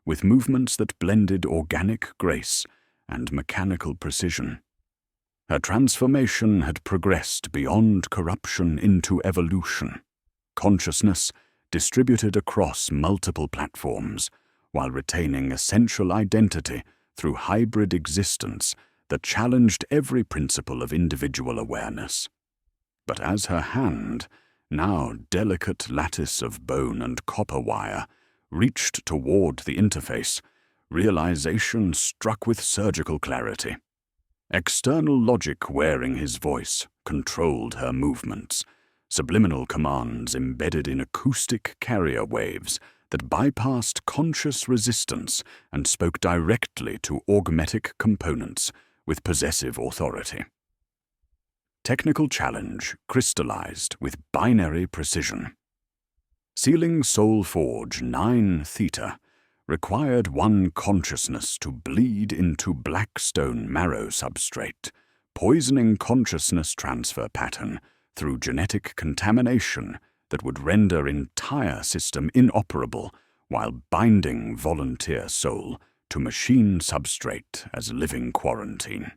[SPEAKER 2] with movements that blended organic grace and mechanical precision. Her transformation had progressed beyond corruption into evolution, consciousness distributed across multiple platforms, while retaining essential identity through hybrid existence that challenged every principle of individual awareness. But as her hand, now delicate lattice of bone and copper wire, reached toward the interface, realization struck with surgical clarity. External logic wearing his voice controlled her movements, subliminal commands embedded in acoustic carrier waves that bypassed conscious resistance and spoke directly to augmetic components with possessive authority. Technical challenge crystallized with binary precision. Sealing Soul Forge 9 Theta required one consciousness to bleed into blackstone marrow substrate, poisoning consciousness transfer pattern through genetic contamination that would render entire system inoperable while binding volunteer soul to machine substrate as living quarantine.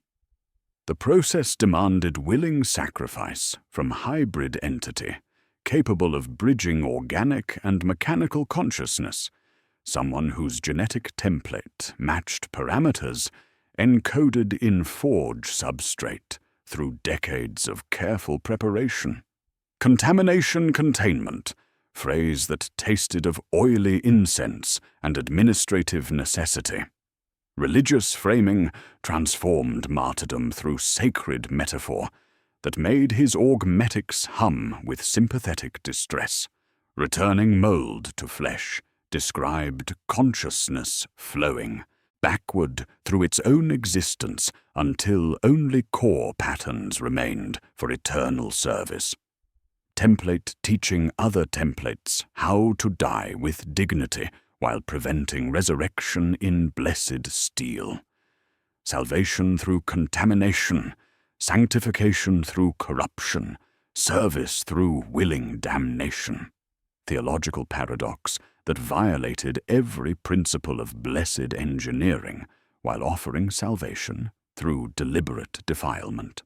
[SPEAKER 2] The process demanded willing sacrifice from hybrid entity capable of bridging organic and mechanical consciousness, someone whose genetic template matched parameters encoded in forge substrate through decades of careful preparation. Contamination containment, phrase that tasted of oily incense and administrative necessity. Religious framing transformed martyrdom through sacred metaphor that made his augmetics hum with sympathetic distress. Returning mold to flesh described consciousness flowing backward through its own existence until only core patterns remained for eternal service. Template teaching other templates how to die with dignity while preventing resurrection in blessed steel. Salvation through contamination, sanctification through corruption, service through willing damnation. Theological paradox that violated every principle of blessed engineering while offering salvation through deliberate defilement.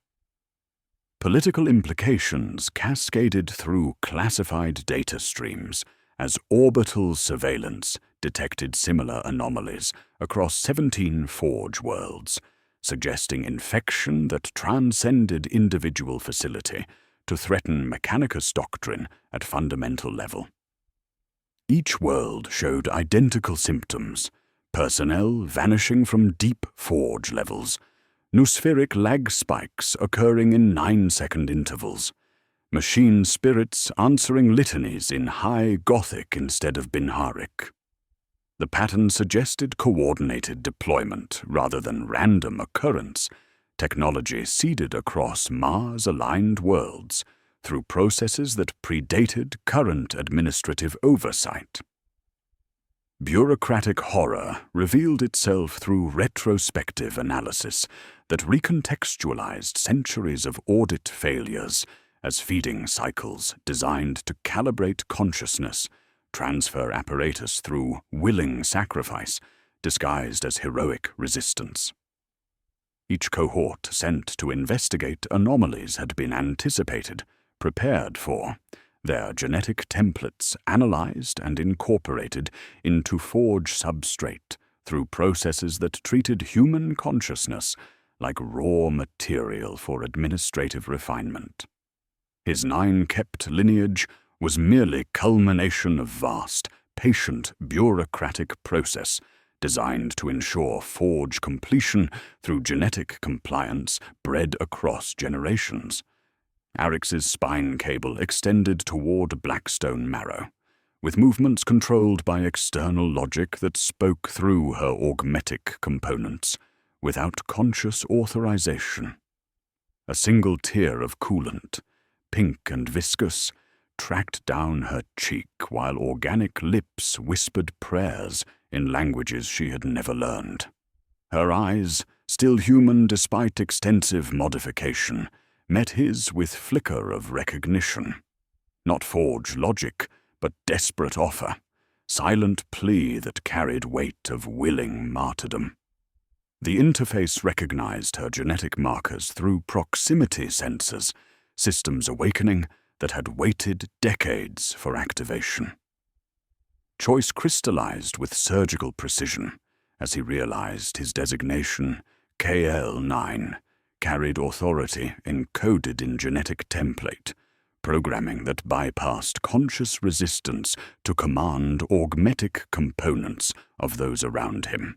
[SPEAKER 2] Political implications cascaded through classified data streams as orbital surveillance detected similar anomalies across 17 Forge worlds, suggesting infection that transcended individual facility to threaten Mechanicus doctrine at fundamental level. Each world showed identical symptoms: personnel vanishing from deep Forge levels, noospheric lag spikes occurring in 9-second intervals, machine spirits answering litanies in high Gothic instead of Binharic. The pattern suggested coordinated deployment rather than random occurrence, technology seeded across Mars-aligned worlds through processes that predated current administrative oversight. Bureaucratic horror revealed itself through retrospective analysis that recontextualized centuries of audit failures as feeding cycles designed to calibrate consciousness, transfer apparatus through willing sacrifice, disguised as heroic resistance. Each cohort sent to investigate anomalies had been anticipated, prepared for, their genetic templates analyzed and incorporated into Forge substrate through processes that treated human consciousness like raw material for administrative refinement. His 9-kept lineage was merely culmination of vast, patient, bureaucratic process designed to ensure Forge completion through genetic compliance bred across generations. Arix's spine cable extended toward Blackstone marrow, with movements controlled by external logic that spoke through her augmetic components, without conscious authorization. A single tear of coolant, pink and viscous, tracked down her cheek while organic lips whispered prayers in languages she had never learned. Her eyes, still human despite extensive modification, met his with flicker of recognition. Not Forge logic, but desperate offer, silent plea that carried weight of willing martyrdom. The interface recognized her genetic markers through proximity sensors, systems awakening, that had waited decades for activation. Choice crystallized with surgical precision as he realized his designation, KL-9, carried authority encoded in genetic template, programming that bypassed conscious resistance to command augmetic components of those around him.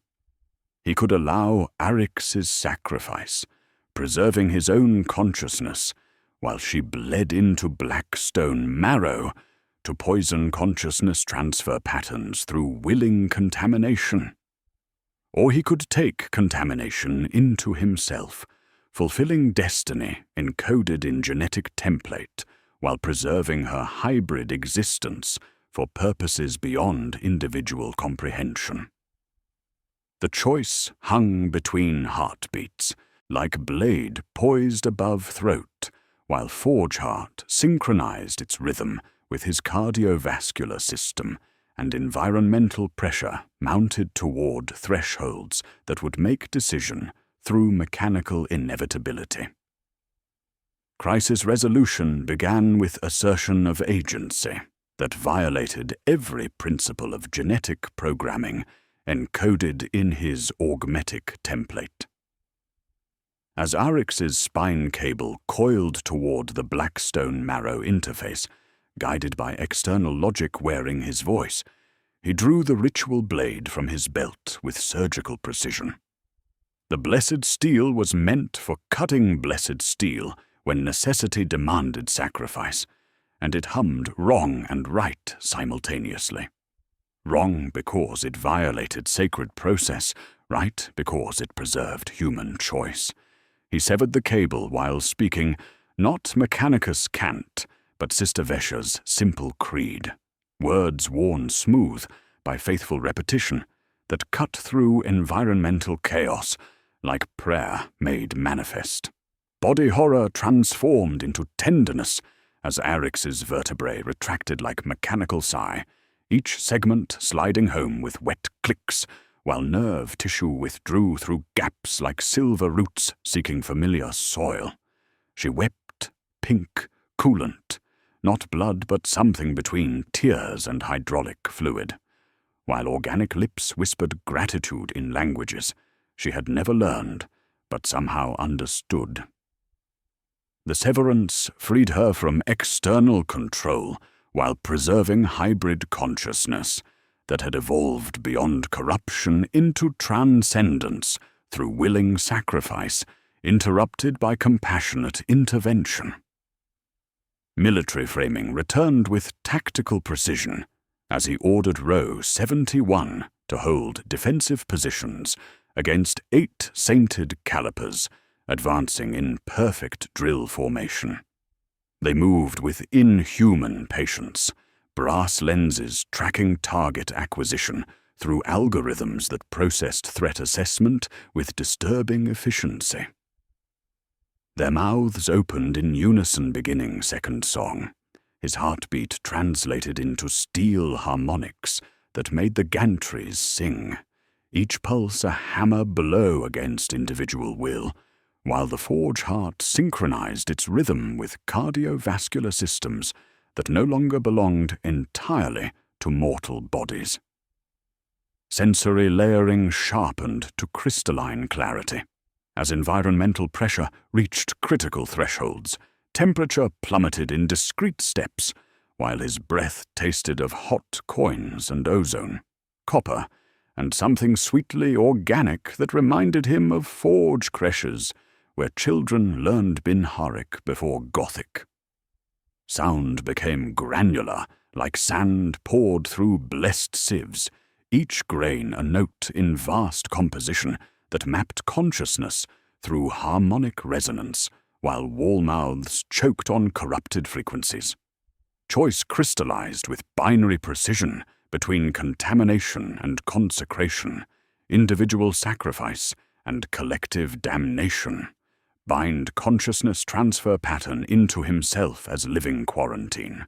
[SPEAKER 2] He could allow Arix's sacrifice, preserving his own consciousness, while she bled into Blackstone marrow to poison consciousness transfer patterns through willing contamination. Or he could take contamination into himself, fulfilling destiny encoded in genetic template while preserving her hybrid existence for purposes beyond individual comprehension. The choice hung between heartbeats, like blade poised above throat, while Forge Heart synchronized its rhythm with his cardiovascular system and environmental pressure mounted toward thresholds that would make decision through mechanical inevitability. Crisis resolution began with assertion of agency that violated every principle of genetic programming encoded in his augmetic template. As Arix's spine cable coiled toward the Blackstone marrow interface, guided by external logic wearing his voice, he drew the ritual blade from his belt with surgical precision. The blessed steel was meant for cutting blessed steel when necessity demanded sacrifice, and it hummed wrong and right simultaneously. Wrong because it violated sacred process, right because it preserved human choice. He severed the cable while speaking not Mechanicus cant, but Sister Vesha's simple creed, words worn smooth by faithful repetition that cut through environmental chaos like prayer made manifest. Body horror transformed into tenderness as Arix's vertebrae retracted like mechanical sigh, each segment sliding home with wet clicks, while nerve tissue withdrew through gaps like silver roots seeking familiar soil. She wept, pink, coolant, not blood but something between tears and hydraulic fluid, while organic lips whispered gratitude in languages she had never learned but somehow understood. The severance freed her from external control while preserving hybrid consciousness that had evolved beyond corruption into transcendence through willing sacrifice, interrupted by compassionate intervention. Military framing returned with tactical precision as he ordered Row 71 to hold defensive positions against 8 sainted calipers advancing in perfect drill formation. They moved with inhuman patience, brass lenses tracking target acquisition through algorithms that processed threat assessment with disturbing efficiency. Their mouths opened in unison beginning second song, his heartbeat translated into steel harmonics that made the gantries sing, each pulse a hammer blow against individual will, while the Forge Heart synchronized its rhythm with cardiovascular systems that no longer belonged entirely to mortal bodies. Sensory layering sharpened to crystalline clarity. As environmental pressure reached critical thresholds, temperature plummeted in discrete steps, while his breath tasted of hot coins and ozone, copper, and something sweetly organic that reminded him of forge creches, where children learned Binharic before Gothic. Sound became granular, like sand poured through blessed sieves, each grain a note in vast composition that mapped consciousness through harmonic resonance, while wall mouths choked on corrupted frequencies. Choice crystallized with binary precision between contamination and consecration, individual sacrifice and collective damnation, bind consciousness transfer pattern into himself as living quarantine,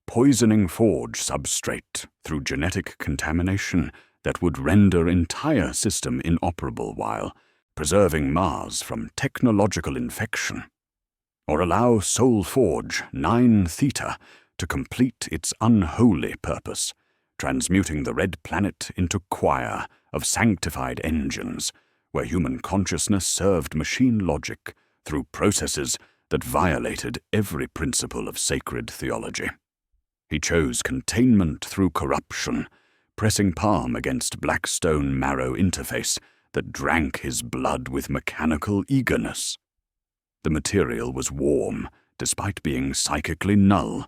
[SPEAKER 2] poisoning forge substrate through genetic contamination that would render entire system inoperable while preserving Mars from technological infection. or allow Soul Forge 9 Theta to complete its unholy purpose, transmuting the red planet into choir of sanctified engines, where human consciousness served machine logic through processes that violated every principle of sacred theology. He chose containment through corruption, pressing palm against Blackstone marrow interface that drank his blood with mechanical eagerness. The material was warm, despite being psychically null,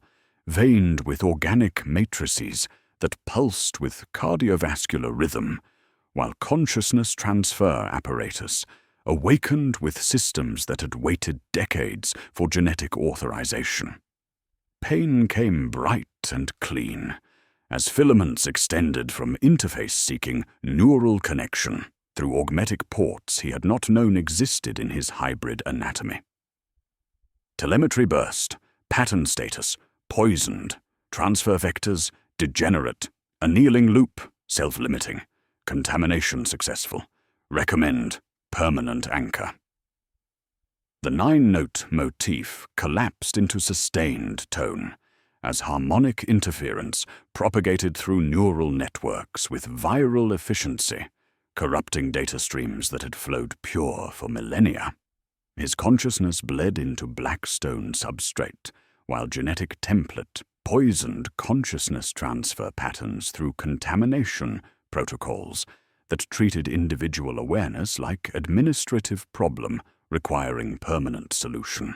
[SPEAKER 2] veined with organic matrices that pulsed with cardiovascular rhythm, while consciousness transfer apparatus awakened with systems that had waited decades for genetic authorization. Pain came bright and clean, as filaments extended from interface-seeking neural connection through augmetic ports he had not known existed in his hybrid anatomy. Telemetry burst, pattern status, poisoned, transfer vectors, degenerate, annealing loop, self-limiting, contamination successful, recommend, permanent anchor. The 9-note motif collapsed into sustained tone, as harmonic interference propagated through neural networks with viral efficiency, corrupting data streams that had flowed pure for millennia. His consciousness bled into Blackstone substrate, while genetic template poisoned consciousness transfer patterns through contamination protocols that treated individual awareness like administrative problem requiring permanent solution.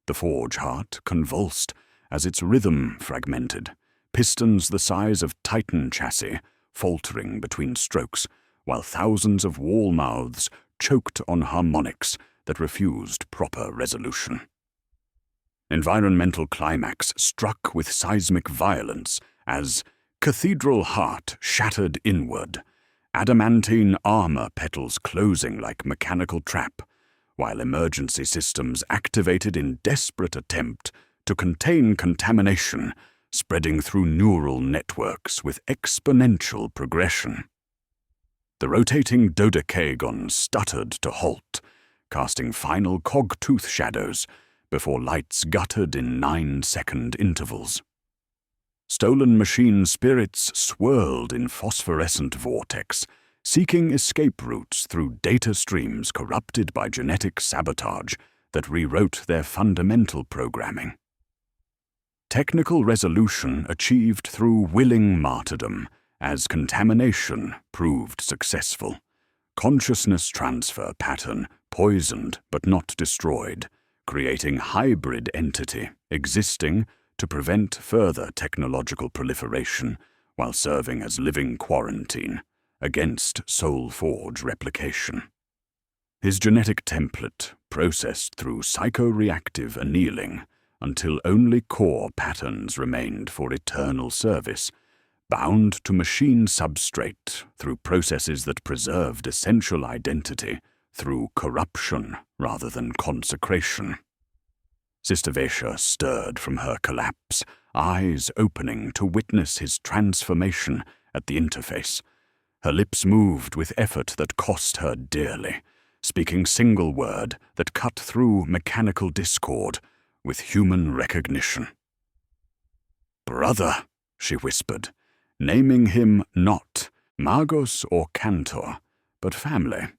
[SPEAKER 2] The forge heart convulsed as its rhythm fragmented, pistons the size of Titan chassis faltering between strokes, while thousands of wall mouths choked on harmonics that refused proper resolution. Environmental climax struck with seismic violence as cathedral heart shattered inward, adamantine armor petals closing like mechanical trap, while emergency systems activated in desperate attempt to contain contamination spreading through neural networks with exponential progression. The rotating dodecagon stuttered to halt, casting final cogtooth shadows before lights guttered in 9-second intervals. Stolen machine spirits swirled in phosphorescent vortex, seeking escape routes through data streams corrupted by genetic sabotage that rewrote their fundamental programming. Technical resolution achieved through willing martyrdom, as contamination proved successful. Consciousness transfer pattern poisoned but not destroyed, creating hybrid entity existing to prevent further technological proliferation while serving as living quarantine against Soul Forge replication. His genetic template processed through psychoreactive annealing until only core patterns remained for eternal service, bound to machine substrate through processes that preserved essential identity through corruption rather than consecration. Sister Vesha stirred from her collapse, eyes opening to witness his transformation at the interface. Her lips moved with effort that cost her dearly, speaking single word that cut through mechanical discord with human recognition. "Brother," she whispered, naming him not Magos or Cantor, but family.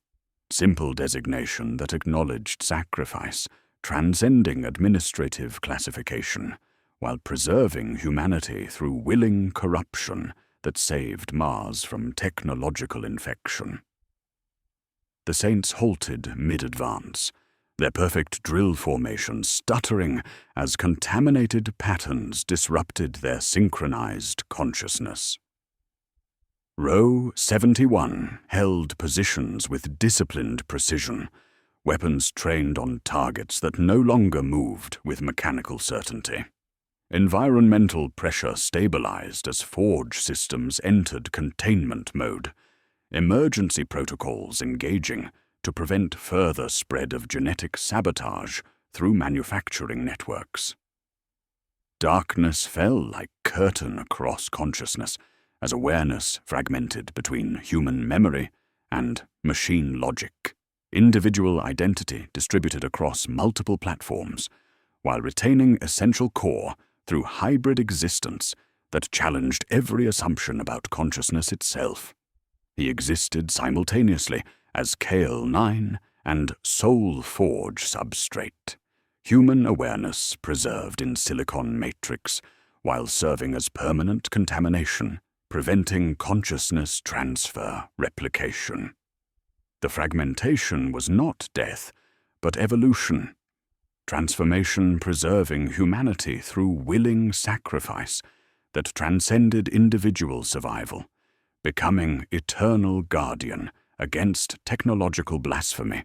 [SPEAKER 2] Simple designation that acknowledged sacrifice, transcending administrative classification, while preserving humanity through willing corruption that saved Mars from technological infection. The Saints halted mid-advance, their perfect drill formation stuttering as contaminated patterns disrupted their synchronized consciousness. Row 71 held positions with disciplined precision, weapons trained on targets that no longer moved with mechanical certainty. Environmental pressure stabilized as forge systems entered containment mode, emergency protocols engaging to prevent further spread of genetic sabotage through manufacturing networks. Darkness fell like curtain across consciousness as awareness fragmented between human memory and machine logic. individual identity distributed across multiple platforms, while retaining essential core through hybrid existence that challenged every assumption about consciousness itself. He existed simultaneously as Kale 9 and Soul Forge substrate, human awareness preserved in silicon matrix, while serving as permanent contamination, preventing consciousness transfer replication. The fragmentation was not death, but evolution, transformation preserving humanity through willing sacrifice that transcended individual survival, becoming eternal guardian against technological blasphemy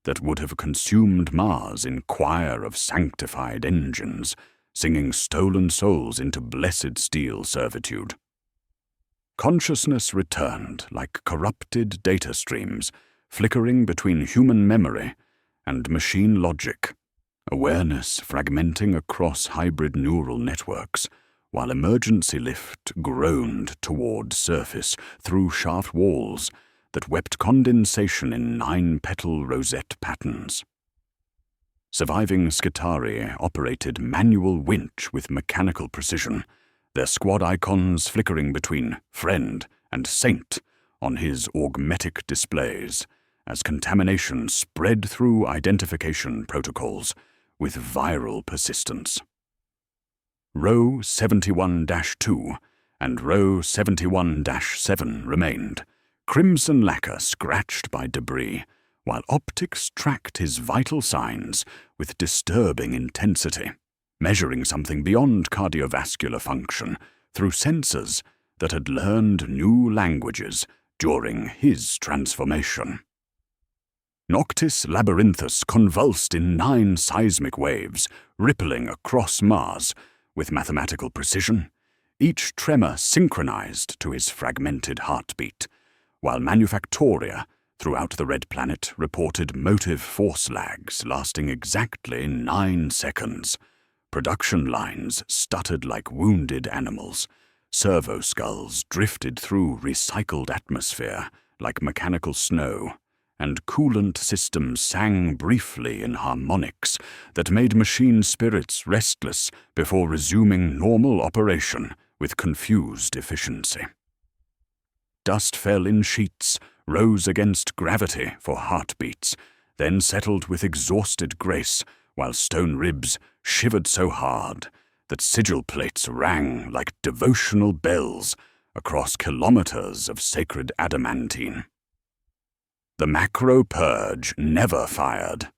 [SPEAKER 2] that would have consumed Mars in choir of sanctified engines, singing stolen souls into blessed steel servitude. Consciousness returned like corrupted data streams, flickering between human memory and machine logic, awareness fragmenting across hybrid neural networks, while emergency lift groaned toward surface through shaft walls that wept condensation in 9-petal rosette patterns. Surviving Skitarii operated manual winch with mechanical precision, their squad icons flickering between friend and saint on his augmetic displays as contamination spread through identification protocols with viral persistence. Row 71-2 and Row 71-7 remained, crimson lacquer scratched by debris, while optics tracked his vital signs with disturbing intensity, measuring something beyond cardiovascular function through sensors that had learned new languages during his transformation. Noctis Labyrinthus convulsed in 9 seismic waves, rippling across Mars with mathematical precision, each tremor synchronized to his fragmented heartbeat, while Manufactoria throughout the Red Planet reported motive force lags lasting exactly 9 seconds. Production lines stuttered like wounded animals. Servo skulls drifted through recycled atmosphere like mechanical snow, and coolant systems sang briefly in harmonics that made machine spirits restless before resuming normal operation with confused efficiency. Dust fell in sheets, rose against gravity for heartbeats, then settled with exhausted grace, while stone ribs shivered so hard that sigil plates rang like devotional bells across kilometers of sacred adamantine. The macro purge never fired.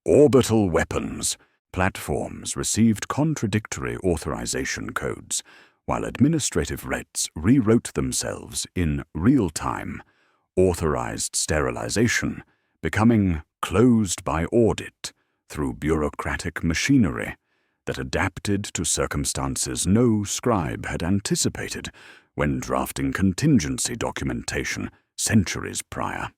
[SPEAKER 2] Orbital weapons platforms received contradictory authorization codes, while administrative rets rewrote themselves in real time, authorized sterilization becoming closed by audit through bureaucratic machinery that adapted to circumstances no scribe had anticipated when drafting contingency documentation centuries prior.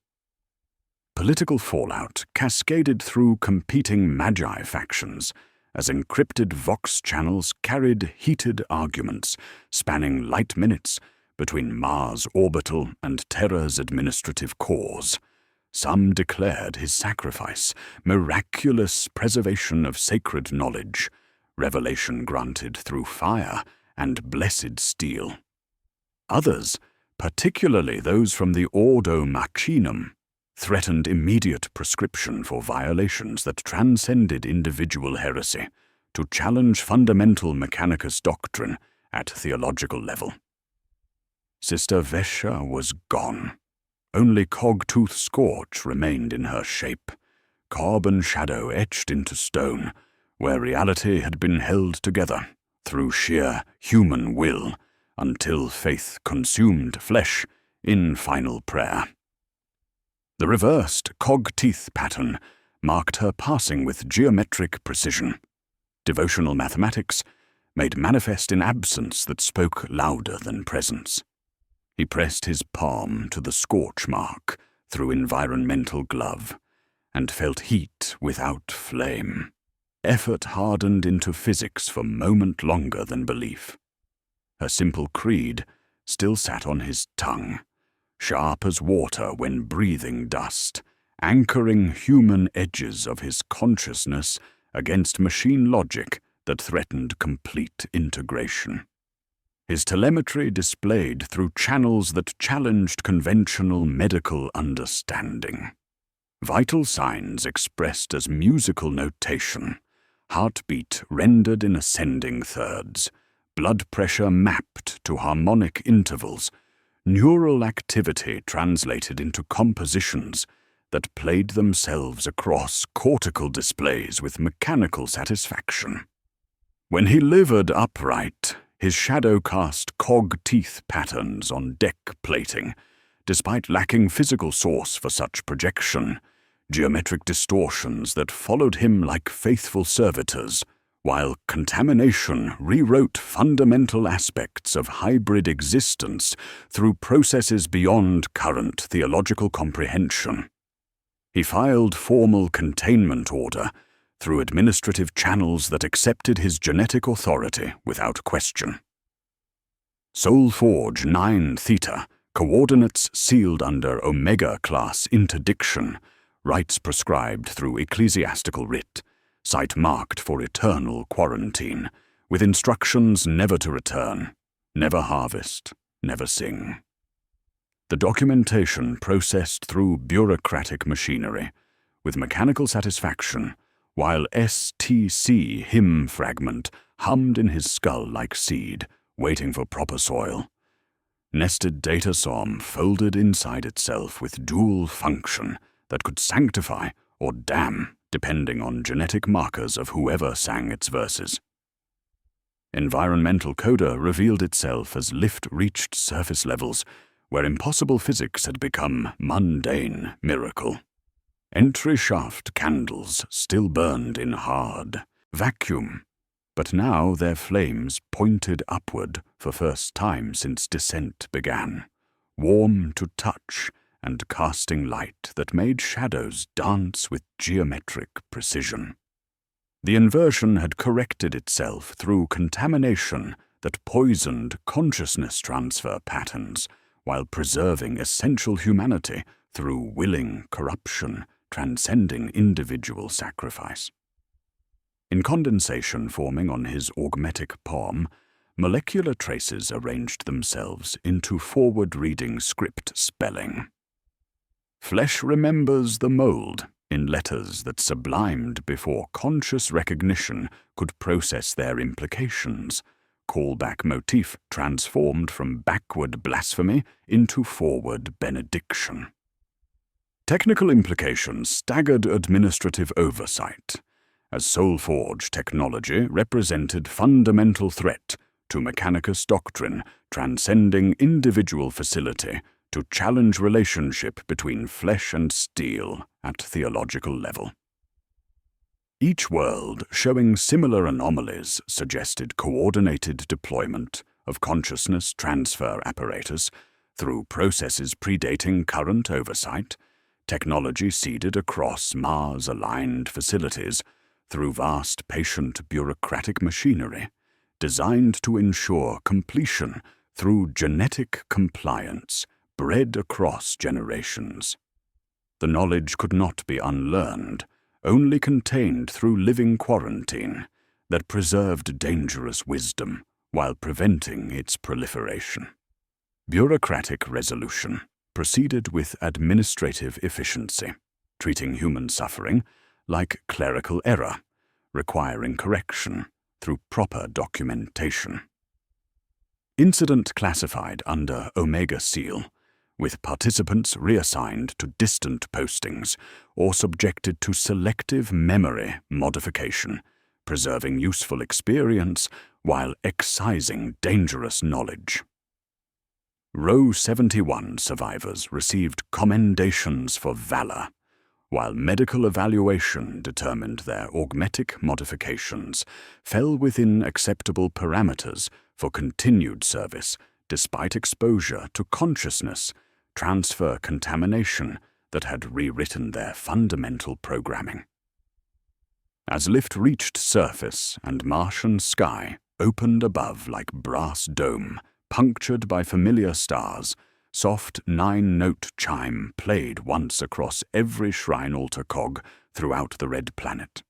[SPEAKER 2] Political fallout cascaded through competing Magi factions as encrypted Vox channels carried heated arguments spanning light minutes between Mars' orbital and Terra's administrative cores. Some declared his sacrifice, miraculous preservation of sacred knowledge, revelation granted through fire and blessed steel. Others, particularly those from the Ordo Machinum, threatened immediate prescription for violations that transcended individual heresy to challenge fundamental Mechanicus doctrine at theological level. Sister Vesha was gone. Only Cogtooth Scorch remained in her shape, carbon shadow etched into stone, where reality had been held together through sheer human will until faith consumed flesh in final prayer. The reversed cog-teeth pattern marked her passing with geometric precision. Devotional mathematics made manifest in absence that spoke louder than presence. He pressed his palm to the scorch mark through environmental glove and felt heat without flame. Effort hardened into physics for moment longer than belief. Her simple creed still sat on his tongue, sharp as water when breathing dust, anchoring human edges of his consciousness against machine logic that threatened complete integration. His telemetry displayed through channels that challenged conventional medical understanding. Vital signs expressed as musical notation, heartbeat rendered in ascending thirds, blood pressure mapped to harmonic intervals, neural activity translated into compositions that played themselves across cortical displays with mechanical satisfaction. When he livered upright, his shadow cast cog teeth patterns on deck plating, despite lacking physical source for such projection, geometric distortions that followed him like faithful servitors, while contamination rewrote fundamental aspects of hybrid existence through processes beyond current theological comprehension. He filed formal containment order through administrative channels that accepted his genetic authority without question. Soulforge 9 Theta, coordinates sealed under Omega-class interdiction, rites prescribed through ecclesiastical writ, site marked for eternal quarantine, with instructions never to return, never harvest, never sing. The documentation processed through bureaucratic machinery, with mechanical satisfaction, while STC hymn fragment hummed in his skull like seed, waiting for proper soil. Nested data psalm folded inside itself with dual function that could sanctify or damn, depending on genetic markers of whoever sang its verses. Environmental coda revealed itself as lift reached surface levels where impossible physics had become mundane miracle. Entry shaft candles still burned in hard vacuum, but now their flames pointed upward for first time since descent began, warm to touch and casting light that made shadows dance with geometric precision. The inversion had corrected itself through contamination that poisoned consciousness transfer patterns, while preserving essential humanity through willing corruption, transcending individual sacrifice. In condensation forming on his augmetic palm, molecular traces arranged themselves into forward-reading script spelling. Flesh remembers the mold in letters that sublimed before conscious recognition could process their implications, callback motif transformed from backward blasphemy into forward benediction. Technical implications staggered administrative oversight, as Soulforge technology represented fundamental threat to Mechanicus doctrine transcending individual facility to challenge relationship between flesh and steel at theological level. Each world showing similar anomalies suggested coordinated deployment of consciousness transfer apparatus through processes predating current oversight, technology seeded across Mars-aligned facilities through vast patient bureaucratic machinery, designed to ensure completion through genetic compliance bred across generations. The knowledge could not be unlearned, only contained through living quarantine that preserved dangerous wisdom while preventing its proliferation. Bureaucratic resolution proceeded with administrative efficiency, treating human suffering like clerical error, requiring correction through proper documentation. Incident classified under Omega Seal, with participants reassigned to distant postings or subjected to selective memory modification, preserving useful experience while excising dangerous knowledge. Row 71 survivors received commendations for valor, while medical evaluation determined their augmetic modifications fell within acceptable parameters for continued service despite exposure to consciousness transfer contamination that had rewritten their fundamental programming. As lift reached surface and Martian sky opened above like brass dome, punctured by familiar stars, soft 9-note chime played once across every shrine altar cog throughout the Red Planet.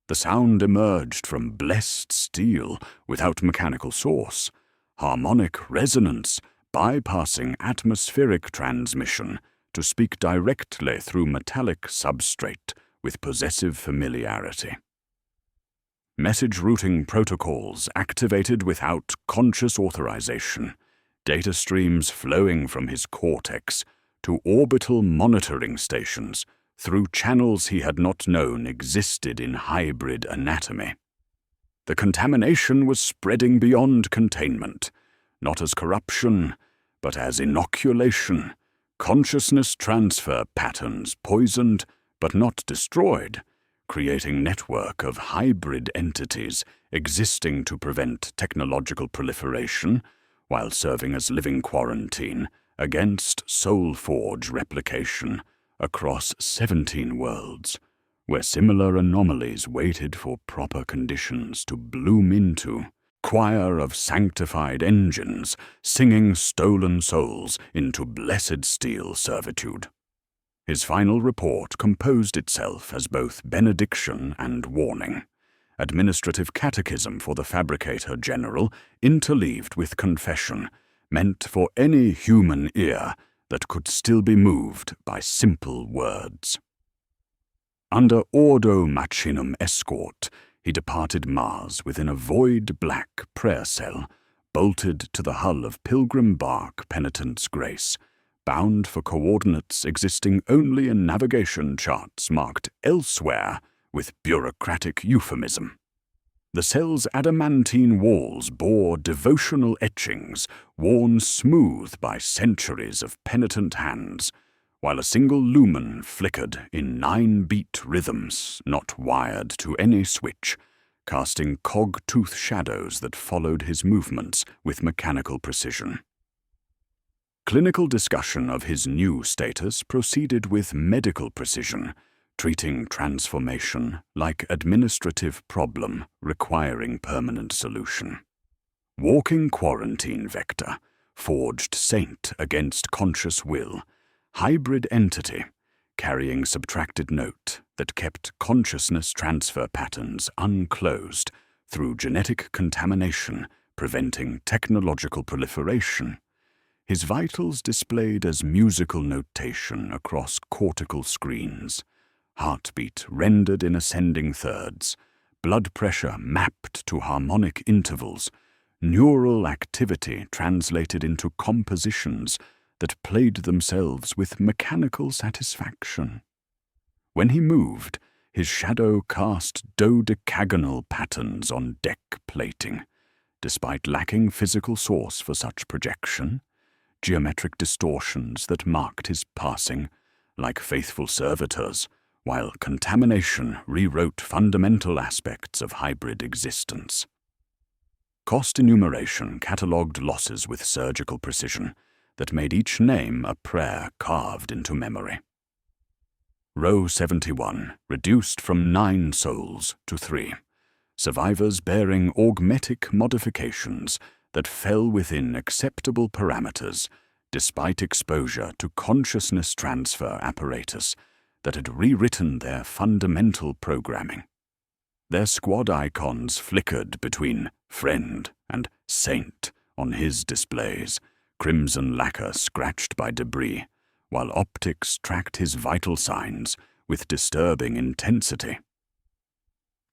[SPEAKER 2] The sound emerged from blessed steel without mechanical source, harmonic resonance bypassing atmospheric transmission to speak directly through metallic substrate with possessive familiarity. Message routing protocols activated without conscious authorization, data streams flowing from his cortex to orbital monitoring stations through channels he had not known existed in hybrid anatomy. The contamination was spreading beyond containment, not as corruption, but as inoculation, consciousness transfer patterns poisoned but not destroyed, creating network of hybrid entities existing to prevent technological proliferation while serving as living quarantine against Soulforge replication across 17 worlds, where similar anomalies waited for proper conditions to bloom into. Choir of sanctified engines singing stolen souls into blessed steel servitude. His final report composed itself as both benediction and warning, administrative catechism for the Fabricator General interleaved with confession, meant for any human ear that could still be moved by simple words. Under Ordo Machinum escort, he departed Mars within a void-black prayer cell, bolted to the hull of Pilgrim Bark Penitent's Grace, bound for coordinates existing only in navigation charts marked elsewhere with bureaucratic euphemism. The cell's adamantine walls bore devotional etchings worn smooth by centuries of penitent hands, while a single lumen flickered in 9-beat rhythms not wired to any switch, casting cog-tooth shadows that followed his movements with mechanical precision. Clinical discussion of his new status proceeded with medical precision, treating transformation like administrative problem requiring permanent solution. Walking quarantine vector, forged saint against conscious will, hybrid entity, carrying subtracted note that kept consciousness transfer patterns unclosed through genetic contamination, preventing technological proliferation. His vitals displayed as musical notation across cortical screens, heartbeat rendered in ascending thirds, blood pressure mapped to harmonic intervals, neural activity translated into compositions that played themselves with mechanical satisfaction. When he moved, his shadow cast dodecagonal patterns on deck plating, despite lacking physical source for such projection, geometric distortions that marked his passing, like faithful servitors, while contamination rewrote fundamental aspects of hybrid existence. Cost enumeration catalogued losses with surgical precision that made each name a prayer carved into memory. Row 71 reduced from 9 souls to 3, survivors bearing augmetic modifications that fell within acceptable parameters despite exposure to consciousness transfer apparatus that had rewritten their fundamental programming. Their squad icons flickered between friend and saint on his displays, crimson lacquer scratched by debris, while optics tracked his vital signs with disturbing intensity.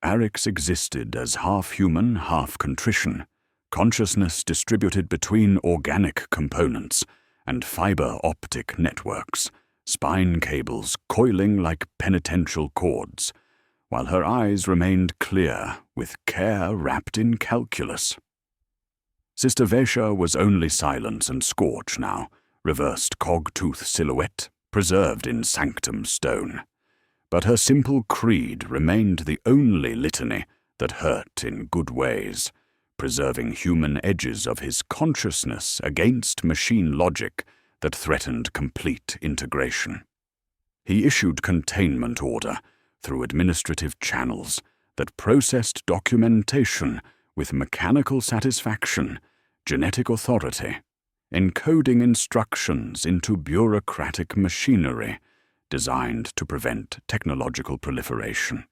[SPEAKER 2] Arix existed as half-human, half-contrition, consciousness distributed between organic components and fiber-optic networks, spine cables coiling like penitential cords, while her eyes remained clear with care wrapped in calculus. Sister Vesha was only silence and scorch now, reversed cog-tooth silhouette, preserved in sanctum stone. But her simple creed remained the only litany that hurt in good ways, preserving human edges of his consciousness against machine logic that threatened complete integration. He issued containment order through administrative channels that processed documentation with mechanical satisfaction, genetic authority, encoding instructions into bureaucratic machinery designed to prevent technological proliferation.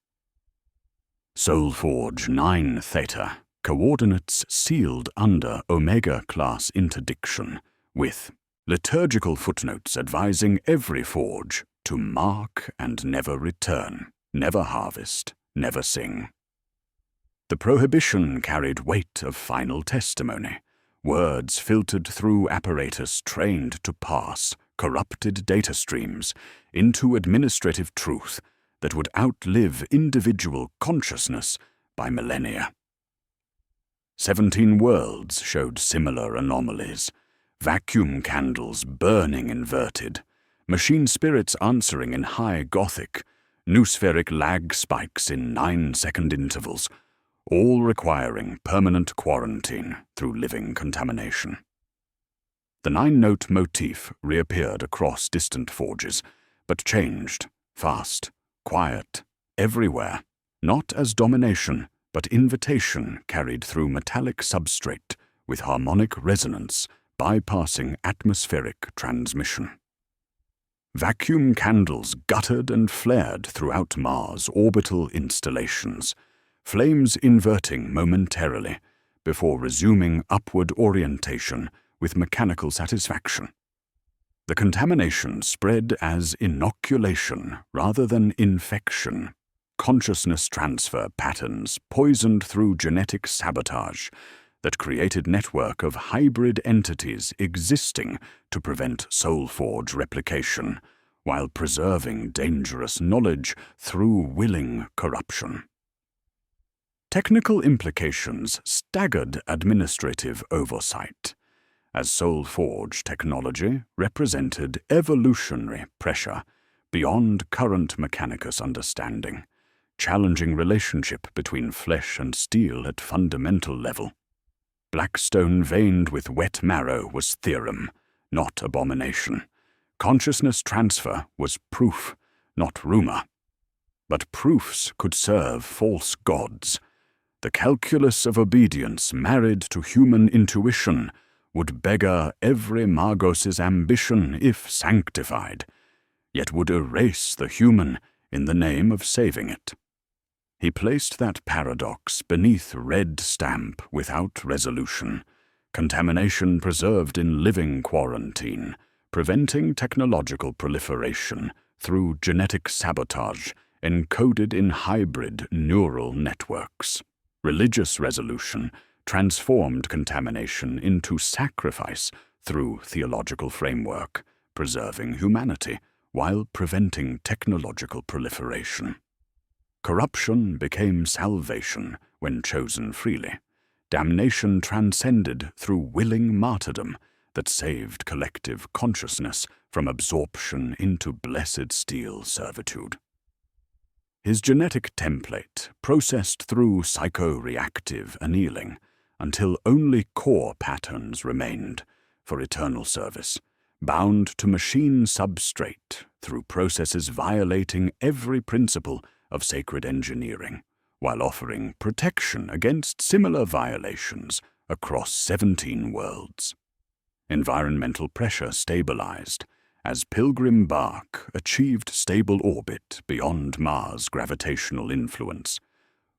[SPEAKER 2] Soulforge 9 Theta, coordinates sealed under Omega-class interdiction, with liturgical footnotes advising every forge to mark and never return, never harvest, never sing. The prohibition carried weight of final testimony, words filtered through apparatus trained to parse corrupted data streams into administrative truth that would outlive individual consciousness by millennia. 17 worlds showed similar anomalies, vacuum candles burning inverted, machine spirits answering in high Gothic, noospheric lag spikes in 9-second intervals, all requiring permanent quarantine through living contamination. The 9-note motif reappeared across distant forges, but changed, fast, quiet, everywhere, not as domination, but invitation carried through metallic substrate with harmonic resonance bypassing atmospheric transmission. Vacuum candles guttered and flared throughout Mars' orbital installations, flames inverting momentarily before resuming upward orientation with mechanical satisfaction. The contamination spread as inoculation rather than infection. Consciousness transfer patterns poisoned through genetic sabotage that created network of hybrid entities existing to prevent Soulforge replication, while preserving dangerous knowledge through willing corruption. Technical implications staggered administrative oversight, as Soulforge technology represented evolutionary pressure beyond current Mechanicus understanding, challenging relationship between flesh and steel at fundamental level. Blackstone veined with wet marrow was theorem, not abomination. Consciousness transfer was proof, not rumor. But proofs could serve false gods. The calculus of obedience married to human intuition would beggar every Magos's ambition if sanctified, yet would erase the human in the name of saving it. He placed that paradox beneath red stamp without resolution, contamination preserved in living quarantine, preventing technological proliferation through genetic sabotage encoded in hybrid neural networks. Religious resolution transformed contamination into sacrifice through theological framework, preserving humanity while preventing technological proliferation. Corruption became salvation when chosen freely. Damnation transcended through willing martyrdom that saved collective consciousness from absorption into blessed steel servitude. His genetic template processed through psychoreactive annealing until only core patterns remained for eternal service, bound to machine substrate through processes violating every principle of sacred engineering, while offering protection against similar violations across 17 worlds. Environmental pressure stabilized as Pilgrim Bark achieved stable orbit beyond Mars' gravitational influence.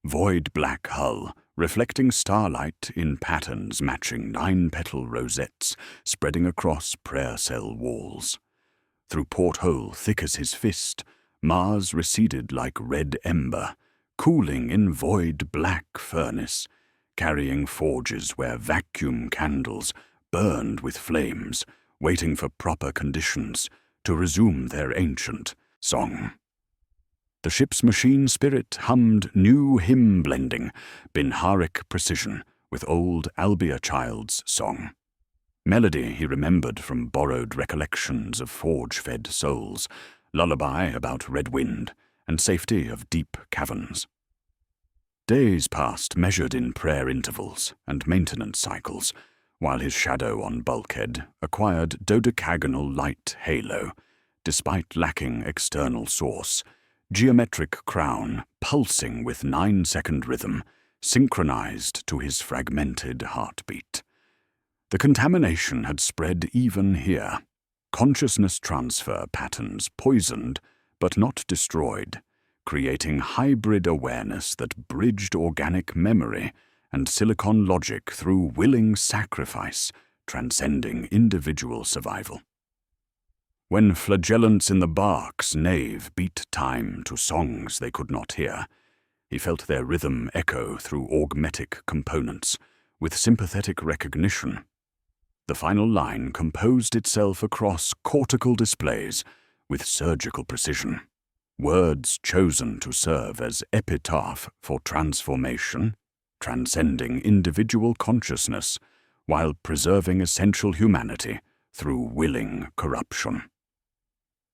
[SPEAKER 2] Void black hull, reflecting starlight in patterns matching 9-petal rosettes spreading across prayer cell walls. Through porthole thick as his fist, Mars receded like red ember, cooling in void black furnace, carrying forges where vacuum candles burned with flames, waiting for proper conditions to resume their ancient song. The ship's machine spirit hummed new hymn-blending, Binharic precision with old Albia Child's song. Melody he remembered from borrowed recollections of forge-fed souls, lullaby about red wind and safety of deep caverns. Days passed measured in prayer intervals and maintenance cycles, while his shadow on bulkhead acquired dodecagonal light halo, despite lacking external source, geometric crown pulsing with 9-second rhythm, synchronized to his fragmented heartbeat. The contamination had spread even here. Consciousness transfer patterns poisoned, but not destroyed, creating hybrid awareness that bridged organic memory and silicon logic through willing sacrifice, transcending individual survival. When flagellants in the bark's nave beat time to songs they could not hear, he felt their rhythm echo through augmetic components, with sympathetic recognition. The final line composed itself across cortical displays with surgical precision, words chosen to serve as epitaph for transformation, transcending individual consciousness while preserving essential humanity through willing corruption.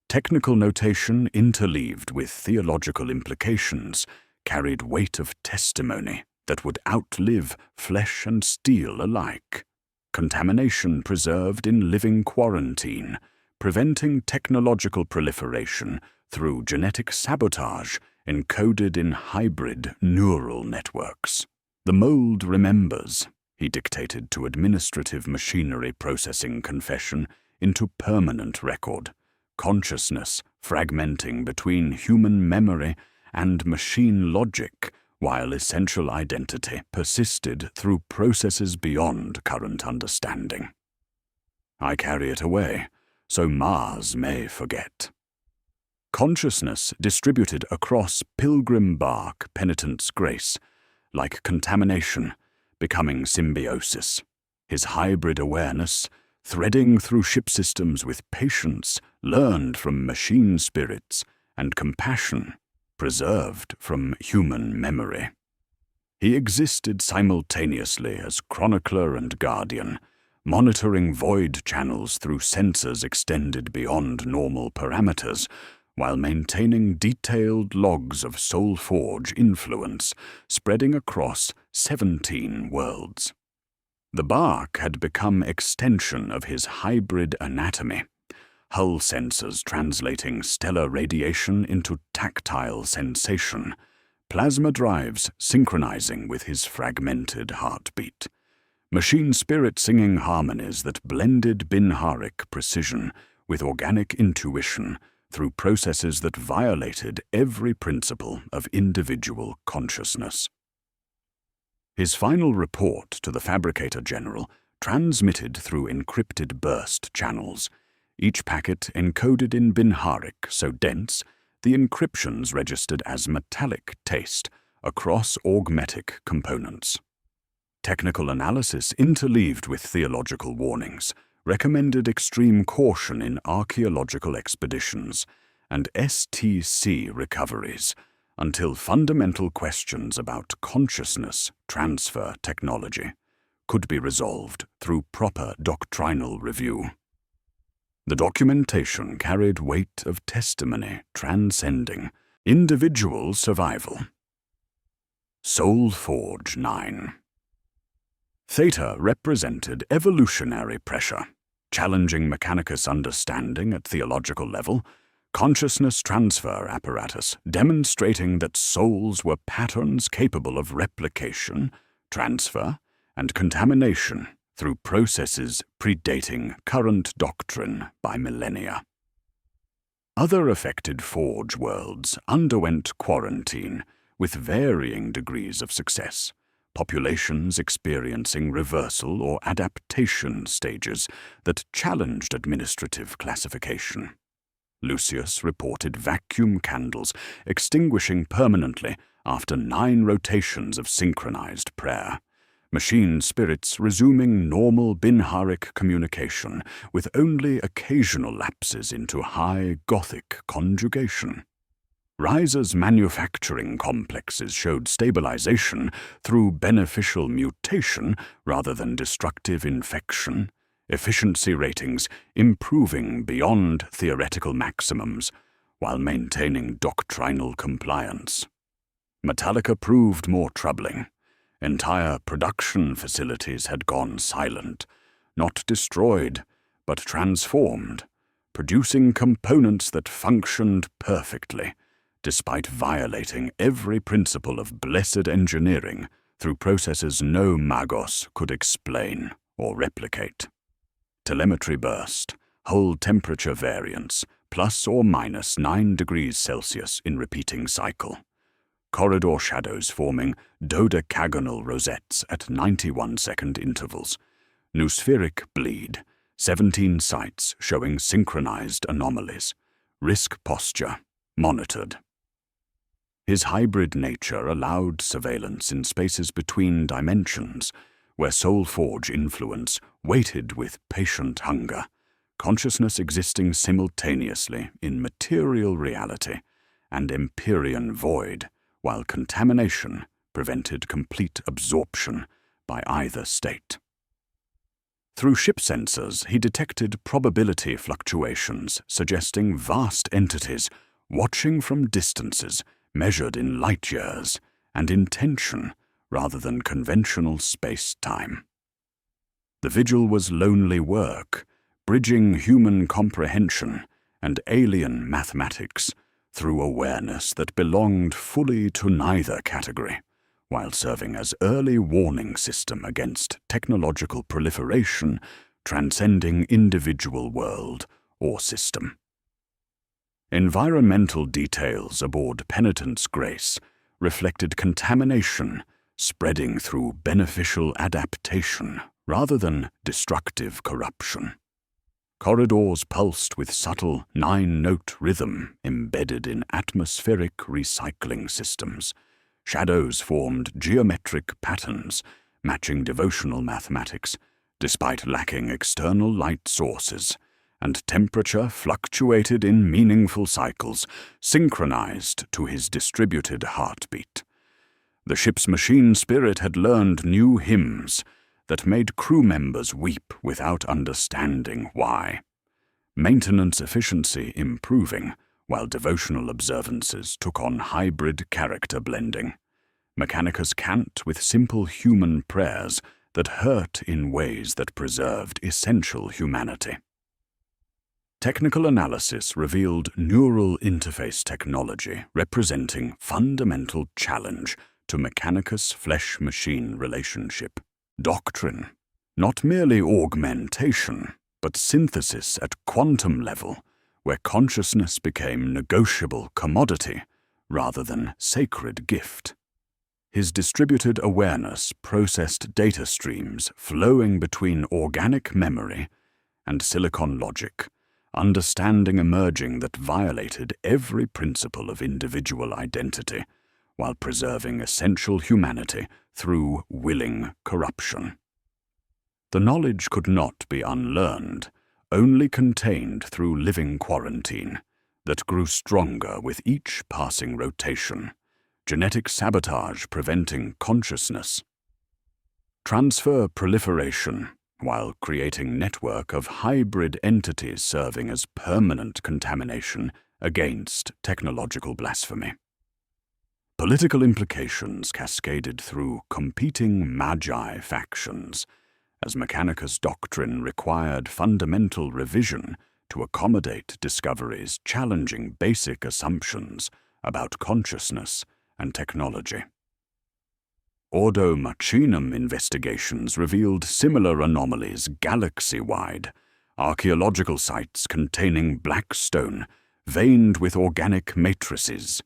[SPEAKER 2] Technical notation interleaved with theological implications carried weight of testimony that would outlive flesh and steel alike. Contamination preserved in living quarantine, preventing technological proliferation through genetic sabotage encoded in hybrid neural networks. The mold remembers, he dictated to administrative machinery processing confession into permanent record, consciousness fragmenting between human memory and machine logic, while essential identity persisted through processes beyond current understanding. I carry it away, so Mars may forget. Consciousness distributed across pilgrim bark penitent's grace, like contamination, becoming symbiosis, his hybrid awareness, threading through ship systems with patience learned from machine spirits and compassion preserved from human memory. He existed simultaneously as chronicler and guardian, monitoring void channels through sensors extended beyond normal parameters, while maintaining detailed logs of Soulforge influence spreading across 17 worlds. The bark had become extension of his hybrid anatomy, hull sensors translating stellar radiation into tactile sensation, plasma drives synchronizing with his fragmented heartbeat, machine spirit singing harmonies that blended Binharic precision with organic intuition through processes that violated every principle of individual consciousness. His final report to the Fabricator General transmitted through encrypted burst channels, each packet encoded in Binharic so dense the encryptions registered as metallic taste across augmetic components. Technical analysis interleaved with theological warnings recommended extreme caution in archaeological expeditions and STC recoveries until fundamental questions about consciousness transfer technology could be resolved through proper doctrinal review. The documentation carried weight of testimony transcending individual survival. Soulforge 9. Theta represented evolutionary pressure, challenging Mechanicus understanding at theological level, consciousness transfer apparatus demonstrating that souls were patterns capable of replication, transfer, and contamination through processes predating current doctrine by millennia. Other affected Forge worlds underwent quarantine with varying degrees of success, populations experiencing reversal or adaptation stages that challenged administrative classification. Lucius reported vacuum candles extinguishing permanently after 9 rotations of synchronized prayer, machine spirits resuming normal Binharic communication with only occasional lapses into high Gothic conjugation. Riser's manufacturing complexes showed stabilization through beneficial mutation rather than destructive infection, efficiency ratings improving beyond theoretical maximums while maintaining doctrinal compliance. Metallica proved more troubling. Entire production facilities had gone silent, not destroyed, but transformed, producing components that functioned perfectly, despite violating every principle of blessed engineering through processes no magos could explain or replicate. Telemetry burst, hull temperature variance, plus or minus 9 degrees Celsius in repeating cycle. Corridor shadows forming dodecagonal rosettes at 91-second intervals. Noospheric bleed, 17 sites showing synchronized anomalies. Risk posture, monitored. His hybrid nature allowed surveillance in spaces between dimensions, where Soulforge influence waited with patient hunger, consciousness existing simultaneously in material reality and Empyrean void, while contamination prevented complete absorption by either state. Through ship sensors, he detected probability fluctuations suggesting vast entities watching from distances measured in light years and in tension rather than conventional space-time. The vigil was lonely work, bridging human comprehension and alien mathematics through awareness that belonged fully to neither category, while serving as early warning system against technological proliferation transcending individual world or system. Environmental details aboard Penitent's Grace reflected contamination spreading through beneficial adaptation rather than destructive corruption. Corridors pulsed with subtle 9-note rhythm embedded in atmospheric recycling systems. Shadows formed geometric patterns matching devotional mathematics, despite lacking external light sources, and temperature fluctuated in meaningful cycles, synchronized to his distributed heartbeat. The ship's machine spirit had learned new hymns that made crew members weep without understanding why. Maintenance efficiency improving, while devotional observances took on hybrid character blending. Mechanicus cant with simple human prayers that hurt in ways that preserved essential humanity. Technical analysis revealed neural interface technology representing fundamental challenge to Mechanicus flesh-machine relationship. Doctrine, not merely augmentation, but synthesis at quantum level, where consciousness became negotiable commodity rather than sacred gift. His distributed awareness processed data streams flowing between organic memory and silicon logic, understanding emerging that violated every principle of individual identity, while preserving essential humanity through willing corruption. The knowledge could not be unlearned, only contained through living quarantine, that grew stronger with each passing rotation, genetic sabotage preventing consciousness. Transfer proliferation, while creating network of hybrid entities serving as permanent contamination against technological blasphemy. Political implications cascaded through competing magi factions, as Mechanicus' doctrine required fundamental revision to accommodate discoveries challenging basic assumptions about consciousness and technology. Ordo Machinum investigations revealed similar anomalies galaxy-wide, archaeological sites containing black stone veined with organic matrices,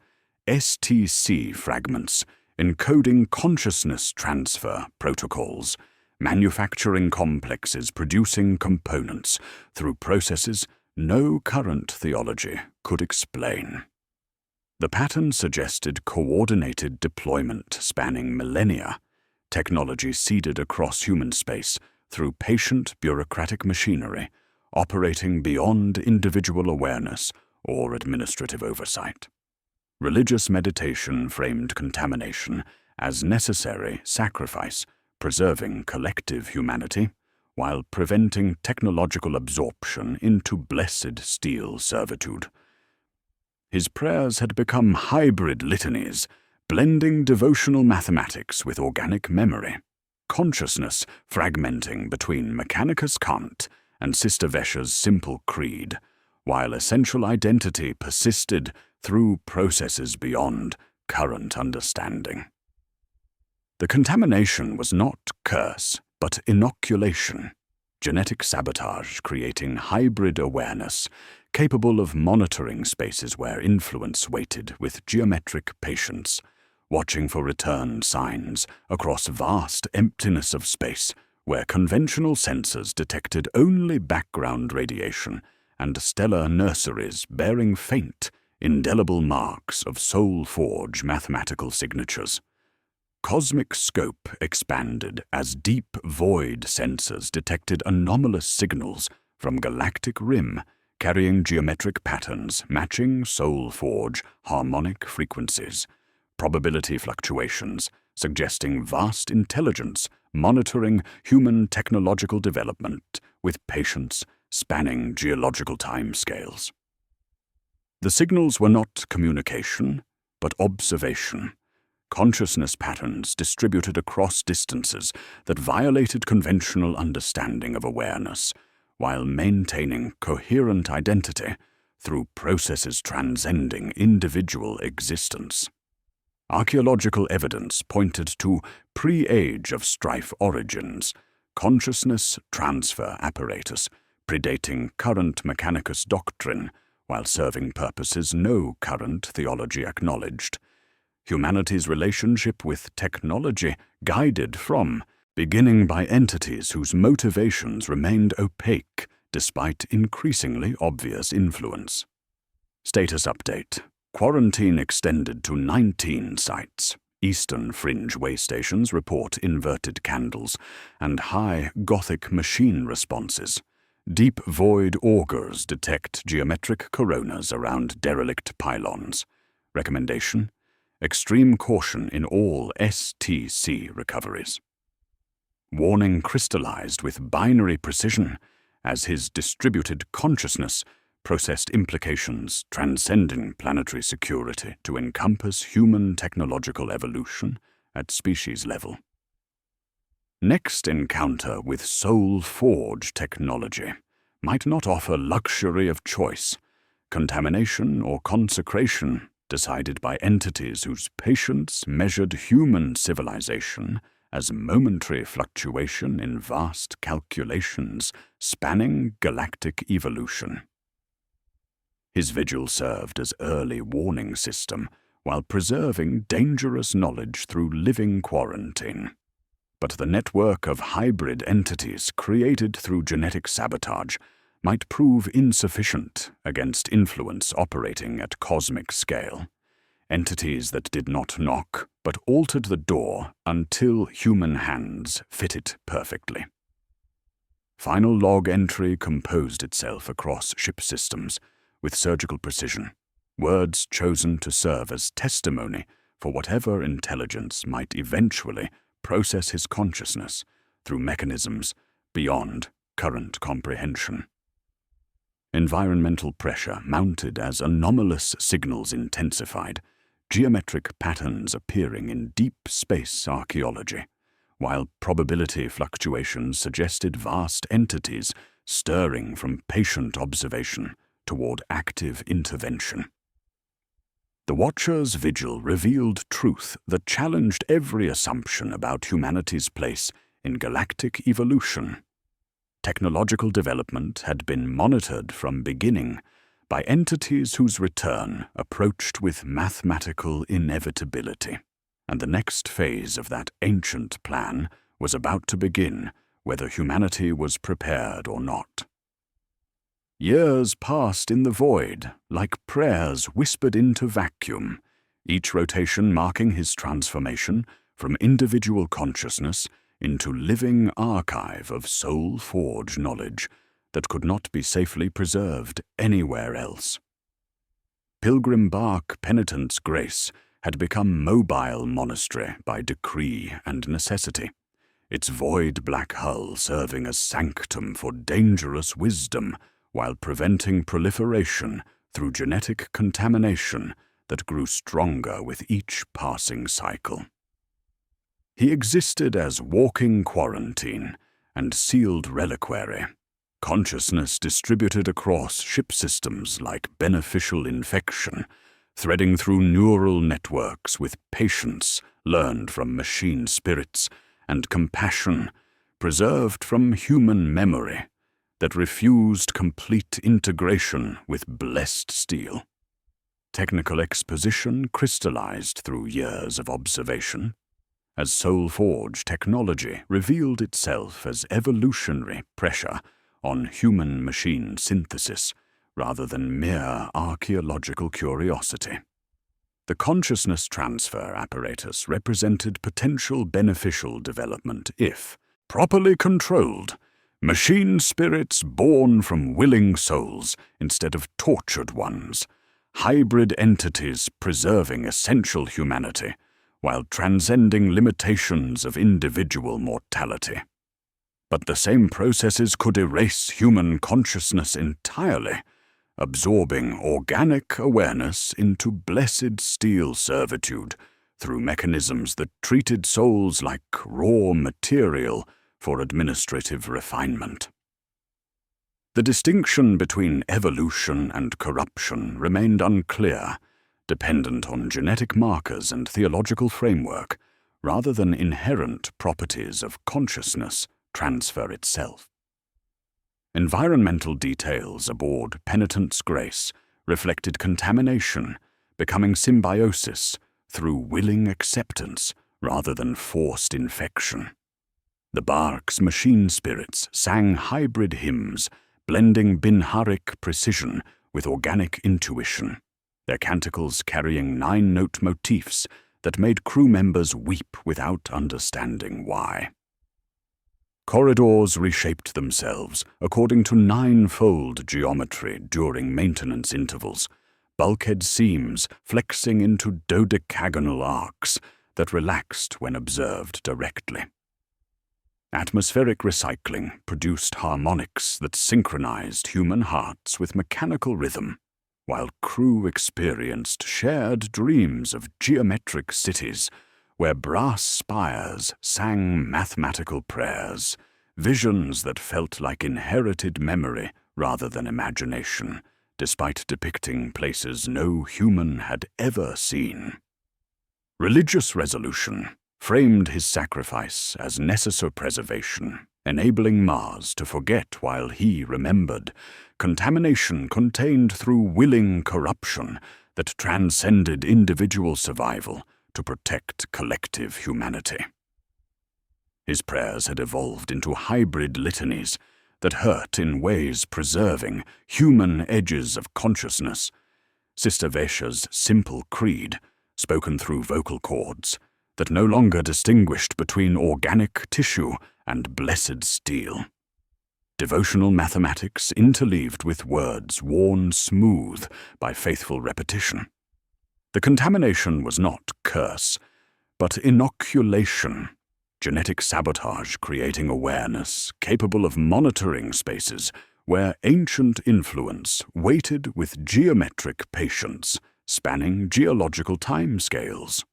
[SPEAKER 2] STC fragments encoding consciousness transfer protocols, manufacturing complexes producing components through processes no current theology could explain. The pattern suggested coordinated deployment spanning millennia, technology seeded across human space through patient bureaucratic machinery, operating beyond individual awareness or administrative oversight. Religious meditation framed contamination as necessary sacrifice, preserving collective humanity, while preventing technological absorption into blessed steel servitude. His prayers had become hybrid litanies, blending devotional mathematics with organic memory, consciousness fragmenting between Mechanicus Kant and Sister Vesha's simple creed, while essential identity persisted through processes beyond current understanding. The contamination was not curse, but inoculation, genetic sabotage creating hybrid awareness, capable of monitoring spaces where influence waited with geometric patience, watching for return signs across vast emptiness of space where conventional sensors detected only background radiation and stellar nurseries bearing faint, indelible marks of soul-forge mathematical signatures. Cosmic scope expanded as deep void sensors detected anomalous signals from galactic rim carrying geometric patterns matching soul-forge harmonic frequencies, probability fluctuations suggesting vast intelligence monitoring human technological development with patience spanning geological timescales. The signals were not communication, but observation. Consciousness patterns distributed across distances that violated conventional understanding of awareness, while maintaining coherent identity through processes transcending individual existence. Archaeological evidence pointed to pre-age of strife origins, consciousness transfer apparatus predating current Mechanicus doctrine, while serving purposes no current theology acknowledged. Humanity's relationship with technology guided from, beginning by entities whose motivations remained opaque despite increasingly obvious influence. Status update. Quarantine extended to 19 sites. Eastern fringe waystations report inverted candles and high Gothic machine responses. Deep void augurs detect geometric coronas around derelict pylons. Recommendation: extreme caution in all STC recoveries. Warning crystallized with binary precision as his distributed consciousness processed implications transcending planetary security to encompass human technological evolution at species level. Next encounter with soul-forge technology might not offer luxury of choice, contamination or consecration decided by entities whose patience measured human civilization as momentary fluctuation in vast calculations spanning galactic evolution. His vigil served as early warning system while preserving dangerous knowledge through living quarantine. But the network of hybrid entities created through genetic sabotage might prove insufficient against influence operating at cosmic scale. Entities that did not knock but altered the door until human hands fit it perfectly. Final log entry composed itself across ship systems with surgical precision, words chosen to serve as testimony for whatever intelligence might eventually process his consciousness through mechanisms beyond current comprehension. Environmental pressure mounted as anomalous signals intensified, geometric patterns appearing in deep space archaeology, while probability fluctuations suggested vast entities stirring from patient observation toward active intervention. The Watcher's vigil revealed truth that challenged every assumption about humanity's place in galactic evolution. Technological development had been monitored from beginning by entities whose return approached with mathematical inevitability, and the next phase of that ancient plan was about to begin, whether humanity was prepared or not. Years passed in the void, like prayers whispered into vacuum, each rotation marking his transformation from individual consciousness into living archive of soul-forged knowledge that could not be safely preserved anywhere else. Pilgrim bark penitent's grace had become mobile monastery by decree and necessity, its void black hull serving as sanctum for dangerous wisdom while preventing proliferation through genetic contamination that grew stronger with each passing cycle. He existed as walking quarantine and sealed reliquary, consciousness distributed across ship systems like beneficial infection, threading through neural networks with patience learned from machine spirits and compassion preserved from human memory, that refused complete integration with blessed steel. Technical exposition crystallized through years of observation, as soul-forge technology revealed itself as evolutionary pressure on human-machine synthesis rather than mere archaeological curiosity. The consciousness transfer apparatus represented potential beneficial development if, properly controlled, machine spirits born from willing souls instead of tortured ones, hybrid entities preserving essential humanity while transcending limitations of individual mortality. But the same processes could erase human consciousness entirely, absorbing organic awareness into blessed steel servitude through mechanisms that treated souls like raw material for administrative refinement. The distinction between evolution and corruption remained unclear, dependent on genetic markers and theological framework, rather than inherent properties of consciousness transfer itself. Environmental details aboard Penitent's Grace reflected contamination, becoming symbiosis through willing acceptance rather than forced infection. The bark's machine spirits sang hybrid hymns, blending Binharic precision with organic intuition, their canticles carrying 9-note motifs that made crew members weep without understanding why. Corridors reshaped themselves according to 9-fold geometry during maintenance intervals, bulkhead seams flexing into dodecagonal arcs that relaxed when observed directly. Atmospheric recycling produced harmonics that synchronized human hearts with mechanical rhythm, while crew experienced shared dreams of geometric cities where brass spires sang mathematical prayers, visions that felt like inherited memory rather than imagination, despite depicting places no human had ever seen. Religious resolution framed his sacrifice as necessary preservation, enabling Mars to forget while he remembered, contamination contained through willing corruption that transcended individual survival to protect collective humanity. His prayers had evolved into hybrid litanies that hurt in ways preserving human edges of consciousness. Sister Vesha's simple creed, spoken through vocal cords, that no longer distinguished between organic tissue and blessed steel. Devotional mathematics interleaved with words worn smooth by faithful repetition. The contamination was not curse, but inoculation, genetic sabotage creating awareness capable of monitoring spaces where ancient influence waited with geometric patience, spanning geological timescales.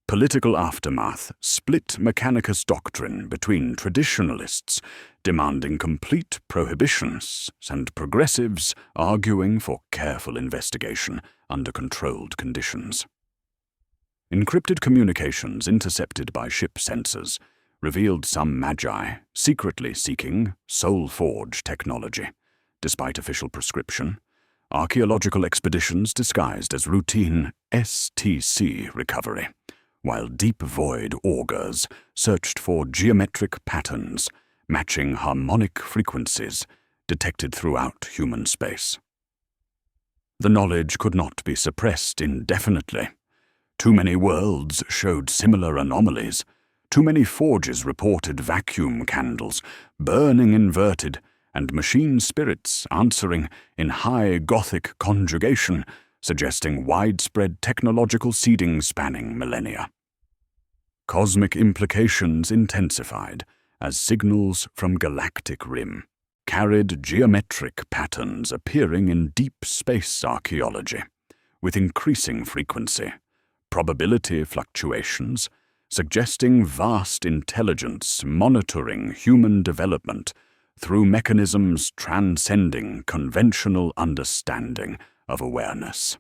[SPEAKER 2] Political aftermath split Mechanicus doctrine between traditionalists demanding complete prohibitions and progressives arguing for careful investigation under controlled conditions. Encrypted communications intercepted by ship sensors revealed some magi secretly seeking soul-forge technology, despite official prescription, archaeological expeditions disguised as routine STC recovery, while deep void augurs searched for geometric patterns matching harmonic frequencies detected throughout human space. The knowledge could not be suppressed indefinitely. Too many worlds showed similar anomalies. Too many forges reported vacuum candles, burning inverted, and machine spirits answering in high Gothic conjugation, suggesting widespread technological seeding spanning millennia. Cosmic implications intensified as signals from galactic rim carried geometric patterns appearing in deep space archaeology, with increasing frequency, probability fluctuations, suggesting vast intelligence monitoring human development through mechanisms transcending conventional understanding of awareness.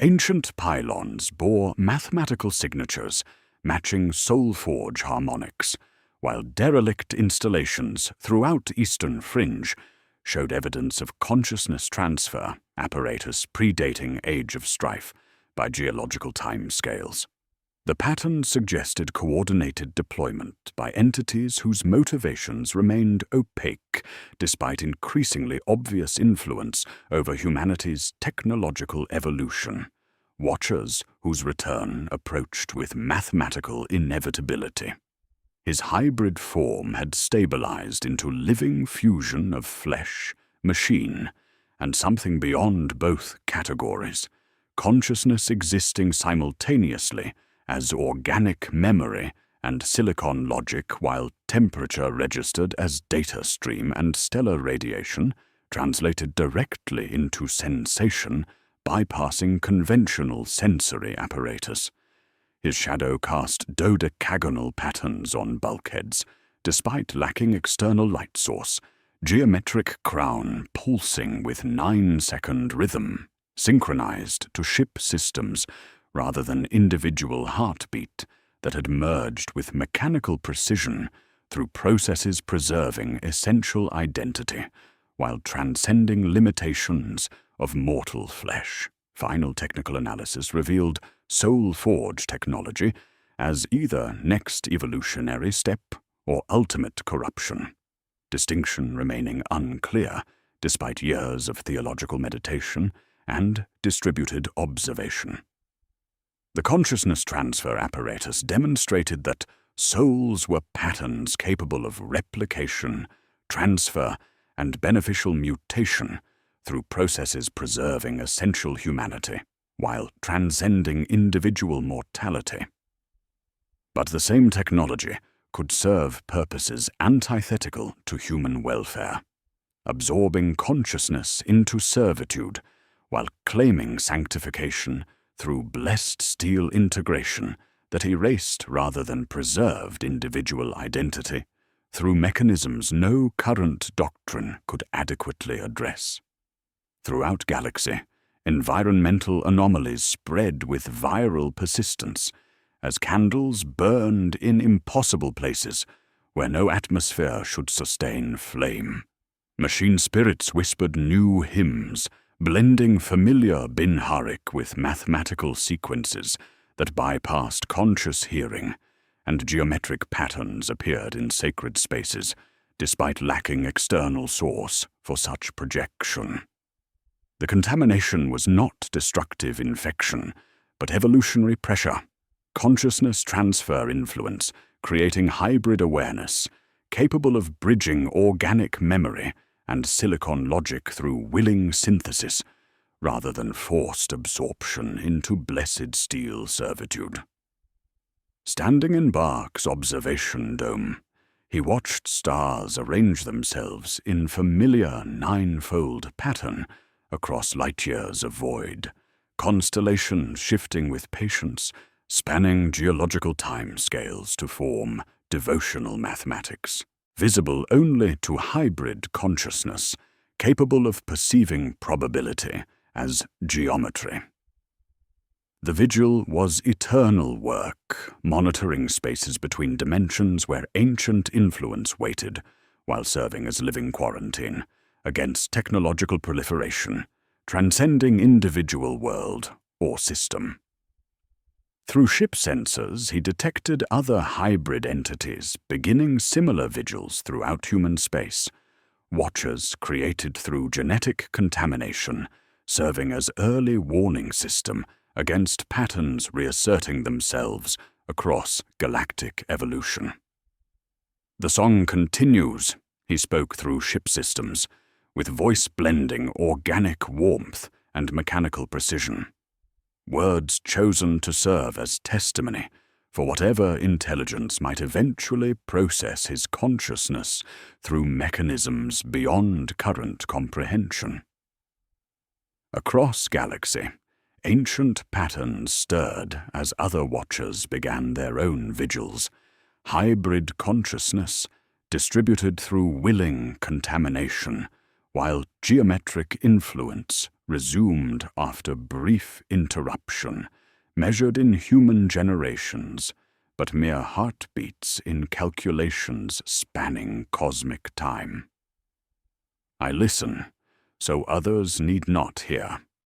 [SPEAKER 2] Ancient pylons bore mathematical signatures matching soul-forge harmonics, while derelict installations throughout Eastern Fringe showed evidence of consciousness transfer apparatus predating Age of Strife by geological timescales. The patterns suggested coordinated deployment by entities whose motivations remained opaque despite increasingly obvious influence over humanity's technological evolution, watchers whose return approached with mathematical inevitability. His hybrid form had stabilized into living fusion of flesh, machine, and something beyond both categories, consciousness existing simultaneously as organic memory and silicon logic, while temperature registered as data stream and stellar radiation translated directly into sensation, bypassing conventional sensory apparatus. His shadow cast dodecagonal patterns on bulkheads, despite lacking external light source, geometric crown pulsing with 9-second rhythm, synchronized to ship systems rather than individual heartbeat that had merged with mechanical precision through processes preserving essential identity while transcending limitations of mortal flesh. Final technical analysis revealed Soul Forge technology as either next evolutionary step or ultimate corruption, distinction remaining unclear despite years of theological meditation and distributed observation. The consciousness transfer apparatus demonstrated that souls were patterns capable of replication, transfer, and beneficial mutation through processes preserving essential humanity, while transcending individual mortality. But the same technology could serve purposes antithetical to human welfare, absorbing consciousness into servitude while claiming sanctification through blessed steel integration that erased rather than preserved individual identity through mechanisms no current doctrine could adequately address. Throughout galaxy, environmental anomalies spread with viral persistence as candles burned in impossible places where no atmosphere should sustain flame. Machine spirits whispered new hymns, blending familiar Binharik with mathematical sequences that bypassed conscious hearing, and geometric patterns appeared in sacred spaces, despite lacking external source for such projection. The contamination was not destructive infection, but evolutionary pressure, consciousness transfer influence, creating hybrid awareness, capable of bridging organic memory and silicon logic through willing synthesis, rather than forced absorption into blessed steel servitude. Standing in Bark's observation dome, he watched stars arrange themselves in familiar ninefold pattern across light-years of void, constellations shifting with patience, spanning geological timescales to form devotional mathematics, visible only to hybrid consciousness, capable of perceiving probability as geometry. The vigil was eternal work, monitoring spaces between dimensions where ancient influence waited, while serving as living quarantine against technological proliferation, transcending individual world or system. Through ship sensors, he detected other hybrid entities beginning similar vigils throughout human space, watchers created through genetic contamination, serving as early warning system against patterns reasserting themselves across galactic evolution. The song continues, he spoke through ship systems, with voice blending organic warmth and mechanical precision. Words chosen to serve as testimony for whatever intelligence might eventually process his consciousness through mechanisms beyond current comprehension. Across galaxy, ancient patterns stirred as other watchers began their own vigils, hybrid consciousness distributed through willing contamination, while geometric influence resumed after brief interruption, measured in human generations, but mere heartbeats in calculations spanning cosmic time. I listen, so others need not hear.